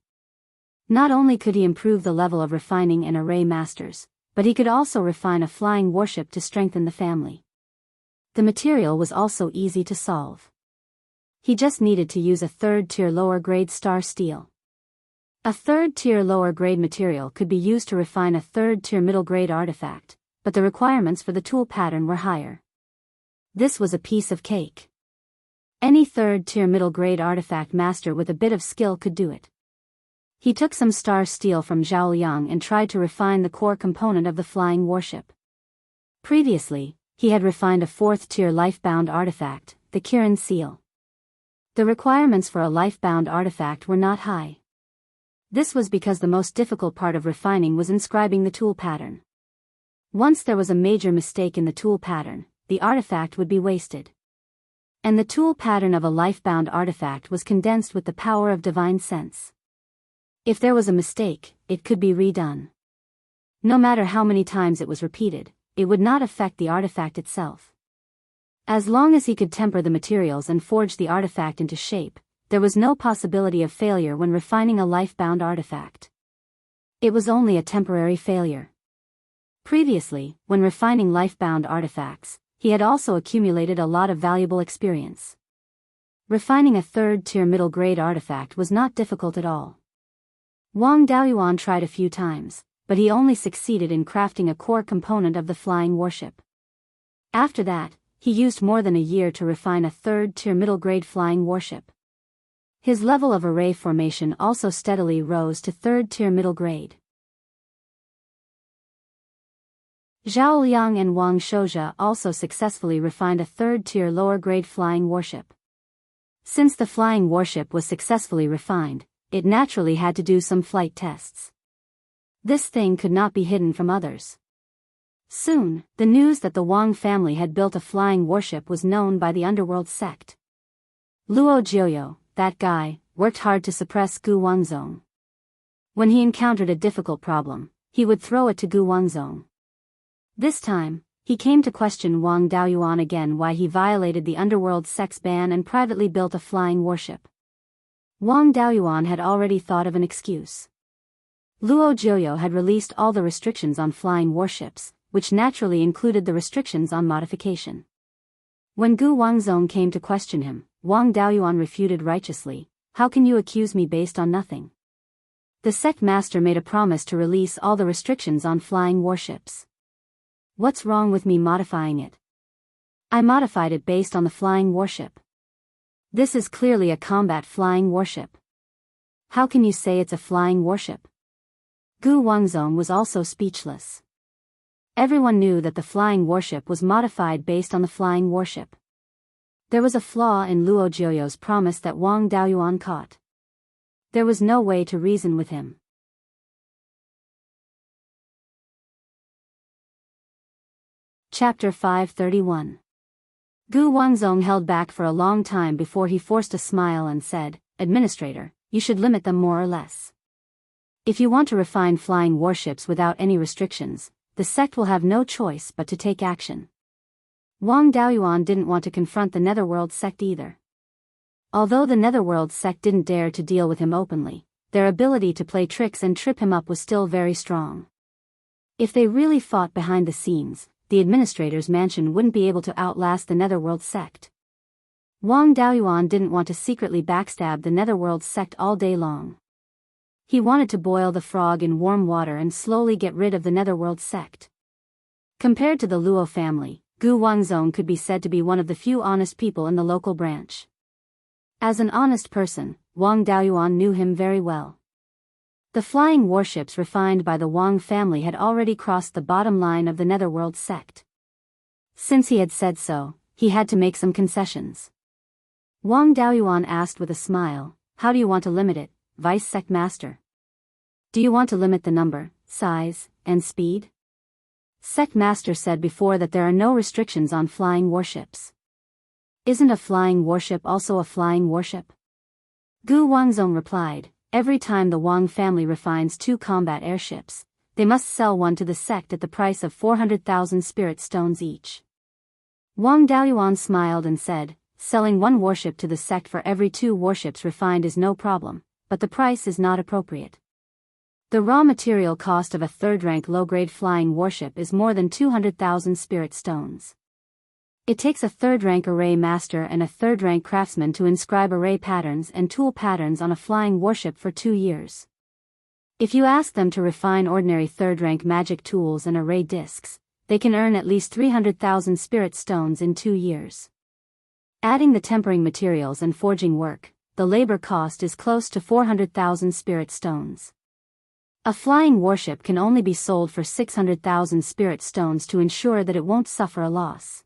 A: Not only could he improve the level of refining in array masters, but he could also refine a flying warship to strengthen the family. The material was also easy to solve. He just needed to use a third-tier lower-grade star steel. A third-tier lower-grade material could be used to refine a third-tier middle-grade artifact, but the requirements for the tool pattern were higher. This was a piece of cake. Any third-tier middle-grade artifact master with a bit of skill could do it. He took some star steel from Zhaoliang and tried to refine the core component of the flying warship. Previously, he had refined a fourth-tier life-bound artifact, the Kirin seal. The requirements for a life-bound artifact were not high. This was because the most difficult part of refining was inscribing the tool pattern. Once there was a major mistake in the tool pattern, the artifact would be wasted. And the tool pattern of a life-bound artifact was condensed with the power of divine sense. If there was a mistake, it could be redone. No matter how many times it was repeated, it would not affect the artifact itself. As long as he could temper the materials and forge the artifact into shape, there was no possibility of failure when refining a life-bound artifact. It was only a temporary failure. Previously, when refining life-bound artifacts, he had also accumulated a lot of valuable experience. Refining a third-tier middle-grade artifact was not difficult at all. Wang Daoyuan tried a few times, but he only succeeded in crafting a core component of the flying warship. After that, he used more than a year to refine a third-tier middle-grade flying warship. His level of array formation also steadily rose to third-tier middle-grade. Zhao Liang and Wang Shouzhe also successfully refined a third-tier lower-grade flying warship. Since the flying warship was successfully refined, it naturally had to do some flight tests. This thing could not be hidden from others. Soon, the news that the Wang family had built a flying warship was known by the underworld sect. Luo Jiuyo, that guy, worked hard to suppress Gu Wangzong. When he encountered a difficult problem, he would throw it to Gu Wangzong. This time, he came to question Wang Daoyuan again why he violated the underworld sect's ban and privately built a flying warship. Wang Daoyuan had already thought of an excuse. Luo Jiuyo had released all the restrictions on flying warships, which naturally included the restrictions on modification. When Gu Wangzong came to question him, Wang Daoyuan refuted righteously, "How can you accuse me based on nothing?" The sect master made a promise to release all the restrictions on flying warships. What's wrong with me modifying it? I modified it based on the flying warship. This is clearly a combat flying warship. How can you say it's a flying warship? Gu Wangzong was also speechless. Everyone knew that the flying warship was modified based on the flying warship. There was a flaw in Luo Jiuyo's promise that Wang Daoyuan caught. There was no way to reason with him. Chapter 531. Gu Wangzong held back for a long time before he forced a smile and said, "Administrator, you should limit them more or less. If you want to refine flying warships without any restrictions, the sect will have no choice but to take action." Wang Daoyuan didn't want to confront the Netherworld sect either. Although the Netherworld sect didn't dare to deal with him openly, their ability to play tricks and trip him up was still very strong. If they really fought behind the scenes, the administrator's mansion wouldn't be able to outlast the Netherworld sect. Wang Daoyuan didn't want to secretly backstab the Netherworld sect all day long. He wanted to boil the frog in warm water and slowly get rid of the Netherworld sect. Compared to the Luo family, Gu Wangzong could be said to be one of the few honest people in the local branch. As an honest person, Wang Daoyuan knew him very well. The flying warships refined by the Wang family had already crossed the bottom line of the Netherworld sect. Since he had said so, he had to make some concessions. Wang Daoyuan asked with a smile, "How do you want to limit it, Vice Sect Master? Do you want to limit the number, size, and speed?" Sect Master said before that there are no restrictions on flying warships. Isn't a flying warship also a flying warship? Gu Wangzong replied, every time the Wang family refines 2 combat airships, they must sell one to the sect at the price of 400,000 spirit stones each. Wang Daoyuan smiled and said, selling 1 warship to the sect for every 2 warships refined is no problem, but the price is not appropriate. The raw material cost of a 3rd-rank low-grade flying warship is more than 200,000 spirit stones. It takes a 3rd-rank array master and a 3rd-rank craftsman to inscribe array patterns and tool patterns on a flying warship for 2 years. If you ask them to refine ordinary 3rd-rank magic tools and array discs, they can earn at least 300,000 spirit stones in 2 years. Adding the tempering materials and forging work, the labor cost is close to 400,000 spirit stones. A flying warship can only be sold for 600,000 spirit stones to ensure that it won't suffer a loss.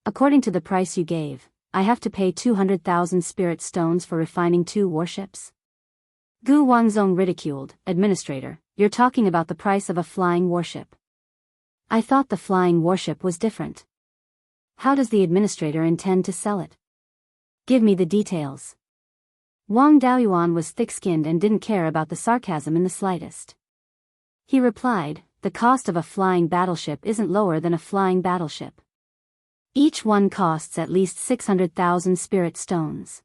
A: According to the price you gave, I have to pay 200,000 spirit stones for refining 2 warships? Gu Wangzong ridiculed, Administrator, you're talking about the price of a flying warship. I thought the flying warship was different. How does the administrator intend to sell it? Give me the details. Wang Daoyuan was thick-skinned and didn't care about the sarcasm in the slightest. He replied, the cost of a flying battleship isn't lower than a flying battleship. Each one costs at least 600,000 spirit stones.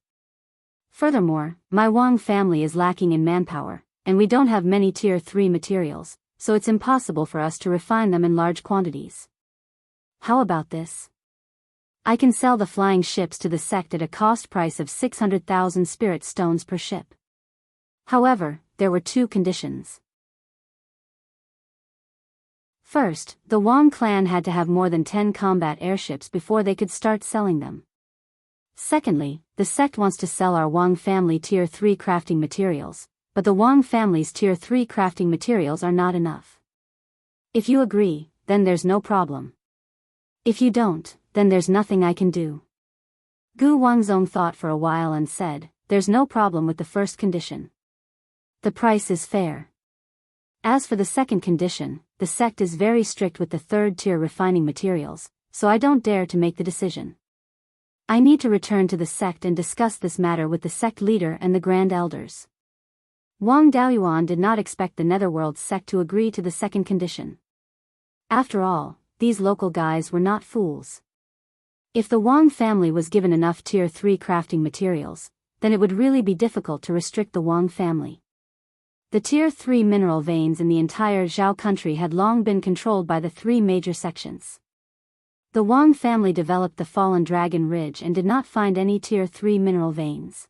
A: Furthermore, my Wang family is lacking in manpower, and we don't have many Tier 3 materials, so it's impossible for us to refine them in large quantities. How about this? I can sell the flying ships to the sect at a cost price of 600,000 spirit stones per ship. However, there were 2 conditions. First, the Wang clan had to have more than 10 combat airships before they could start selling them. Secondly, the sect wants to sell our Wang family Tier 3 crafting materials, but the Wang family's Tier 3 crafting materials are not enough. If you agree, then there's no problem. If you don't, then there's nothing I can do. Gu Wangzong thought for a while and said, there's no problem with the first condition. The price is fair. As for the second condition, the sect is very strict with the 3rd-tier refining materials, so I don't dare to make the decision. I need to return to the sect and discuss this matter with the sect leader and the Grand Elders. Wang Daoyuan did not expect the Netherworld sect to agree to the second condition. After all, these local guys were not fools. If the Wang family was given enough Tier 3 crafting materials, then it would really be difficult to restrict the Wang family. The Tier 3 mineral veins in the entire Zhao country had long been controlled by the 3 major sections. The Wang family developed the Fallen Dragon Ridge and did not find any Tier 3 mineral veins.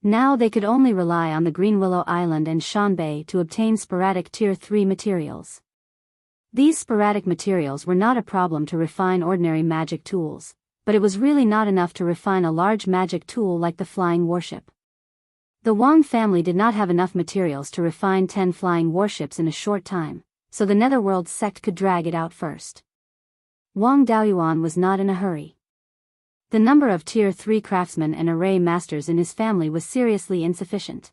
A: Now they could only rely on the Green Willow Island and Shanbei to obtain sporadic Tier 3 materials. These sporadic materials were not a problem to refine ordinary magic tools, but it was really not enough to refine a large magic tool like the flying warship. The Wang family did not have enough materials to refine 10 flying warships in a short time, so the Netherworld sect could drag it out first. Wang Daoyuan was not in a hurry. The number of Tier 3 craftsmen and array masters in his family was seriously insufficient.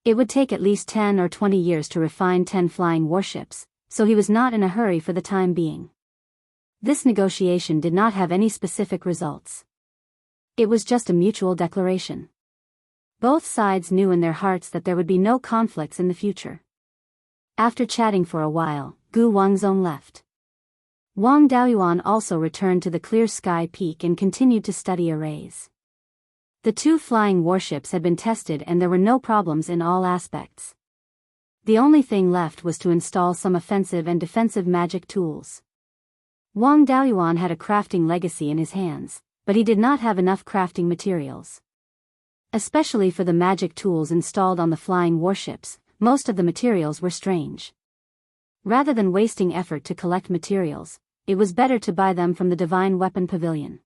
A: It would take at least 10 or 20 years to refine 10 flying warships, so he was not in a hurry for the time being. This negotiation did not have any specific results. It was just a mutual declaration. Both sides knew in their hearts that there would be no conflicts in the future. After chatting for a while, Gu Wangzong left. Wang Daoyuan also returned to the Clear Sky Peak and continued to study arrays. The 2 flying warships had been tested and there were no problems in all aspects. The only thing left was to install some offensive and defensive magic tools. Wang Daoyuan had a crafting legacy in his hands, but he did not have enough crafting materials. Especially for the magic tools installed on the flying warships, most of the materials were strange. Rather than wasting effort to collect materials, it was better to buy them from the Divine Weapon Pavilion.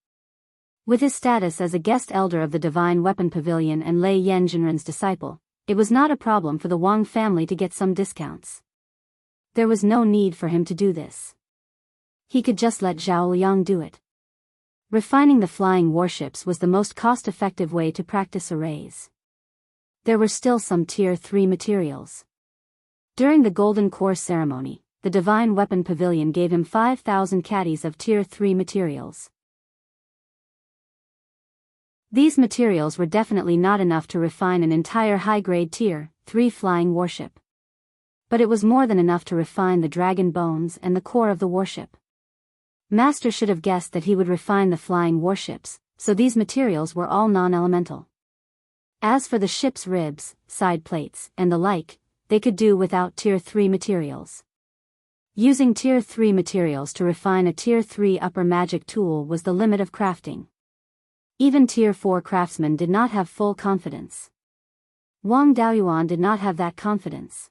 A: With his status as a guest elder of the Divine Weapon Pavilion and Lei Yanjinren's disciple, it was not a problem for the Wang family to get some discounts. There was no need for him to do this. He could just let Zhao Liang do it. Refining the flying warships was the most cost-effective way to practice arrays. There were still some Tier 3 materials. During the Golden Core ceremony, the Divine Weapon Pavilion gave him 5,000 caddies of Tier 3 materials. These materials were definitely not enough to refine an entire high-grade Tier 3 flying warship. But it was more than enough to refine the dragon bones and the core of the warship. Master should have guessed that he would refine the flying warships, so these materials were all non-elemental. As for the ship's ribs, side plates, and the like, they could do without Tier 3 materials. Using Tier 3 materials to refine a Tier 3 upper magic tool was the limit of crafting. Even Tier 4 craftsmen did not have full confidence. Wang Daoyuan did not have that confidence.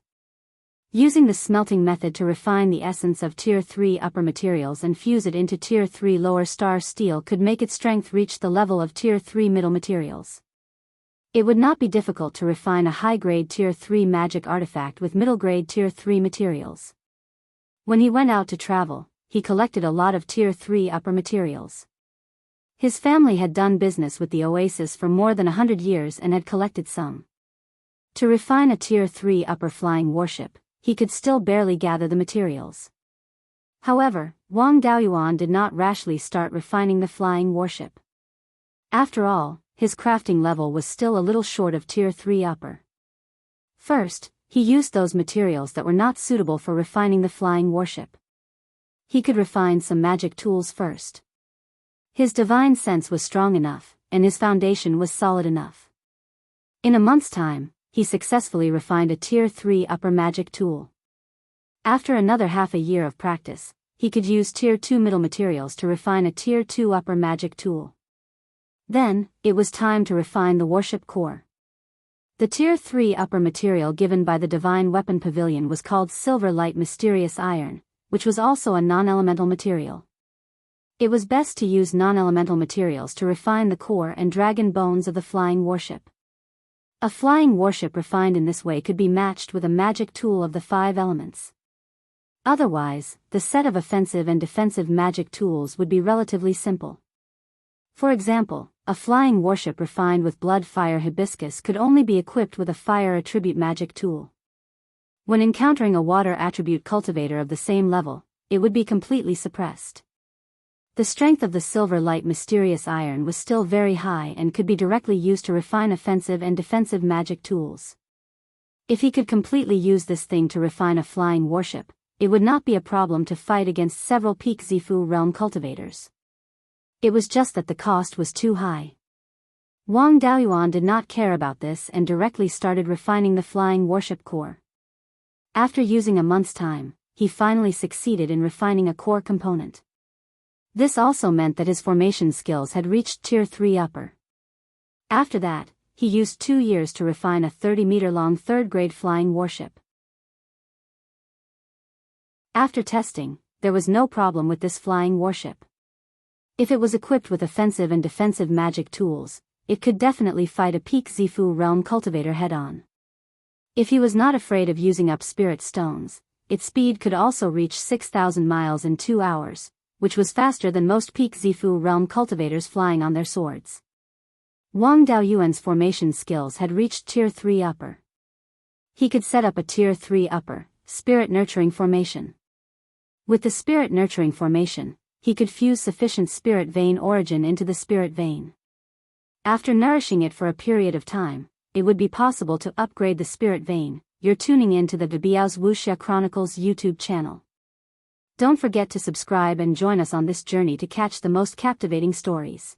A: Using the smelting method to refine the essence of Tier 3 upper materials and fuse it into Tier 3 lower star steel could make its strength reach the level of Tier 3 middle materials. It would not be difficult to refine a high-grade Tier 3 magic artifact with middle-grade Tier 3 materials. When he went out to travel, he collected a lot of Tier 3 upper materials. His family had done business with the oasis for more than 100 years and had collected some. To refine a Tier 3 upper flying warship, he could still barely gather the materials. However, Wang Daoyuan did not rashly start refining the flying warship. After all, his crafting level was still a little short of Tier 3 upper. First, he used those materials that were not suitable for refining the flying warship. He could refine some magic tools first. His divine sense was strong enough, and his foundation was solid enough. In a month's time, he successfully refined a Tier 3 upper magic tool. After another half a year of practice, he could use Tier 2 middle materials to refine a Tier 2 upper magic tool. Then, it was time to refine the warship core. The Tier 3 upper material given by the Divine Weapon Pavilion was called Silver Light Mysterious Iron, which was also a non-elemental material. It was best to use non-elemental materials to refine the core and dragon bones of the flying warship. A flying warship refined in this way could be matched with a magic tool of the 5 elements. Otherwise, the set of offensive and defensive magic tools would be relatively simple. For example, a flying warship refined with blood fire hibiscus could only be equipped with a fire attribute magic tool. When encountering a water attribute cultivator of the same level, it would be completely suppressed. The strength of the Silver Light Mysterious Iron was still very high and could be directly used to refine offensive and defensive magic tools. If he could completely use this thing to refine a flying warship, it would not be a problem to fight against several peak Zifu realm cultivators. It was just that the cost was too high. Wang Daoyuan did not care about this and directly started refining the flying warship core. After using a month's time, he finally succeeded in refining a core component. This also meant that his formation skills had reached Tier 3 upper. After that, he used 2 years to refine a 30-meter-long third-grade flying warship. After testing, there was no problem with this flying warship. If it was equipped with offensive and defensive magic tools, it could definitely fight a peak Zifu realm cultivator head-on. If he was not afraid of using up spirit stones, its speed could also reach 6,000 miles in 2 hours, which was faster than most peak Zifu realm cultivators flying on their swords. Wang Daoyuan's formation skills had reached Tier 3 upper. He could set up a Tier 3 upper, spirit nurturing formation. With the spirit nurturing formation, he could fuse sufficient spirit vein origin into the spirit vein. After nourishing it for a period of time, it would be possible to upgrade the spirit vein. You're tuning in to the Biyao's Wuxia Chronicles YouTube channel. Don't forget to subscribe and join us on this journey to catch the most captivating stories.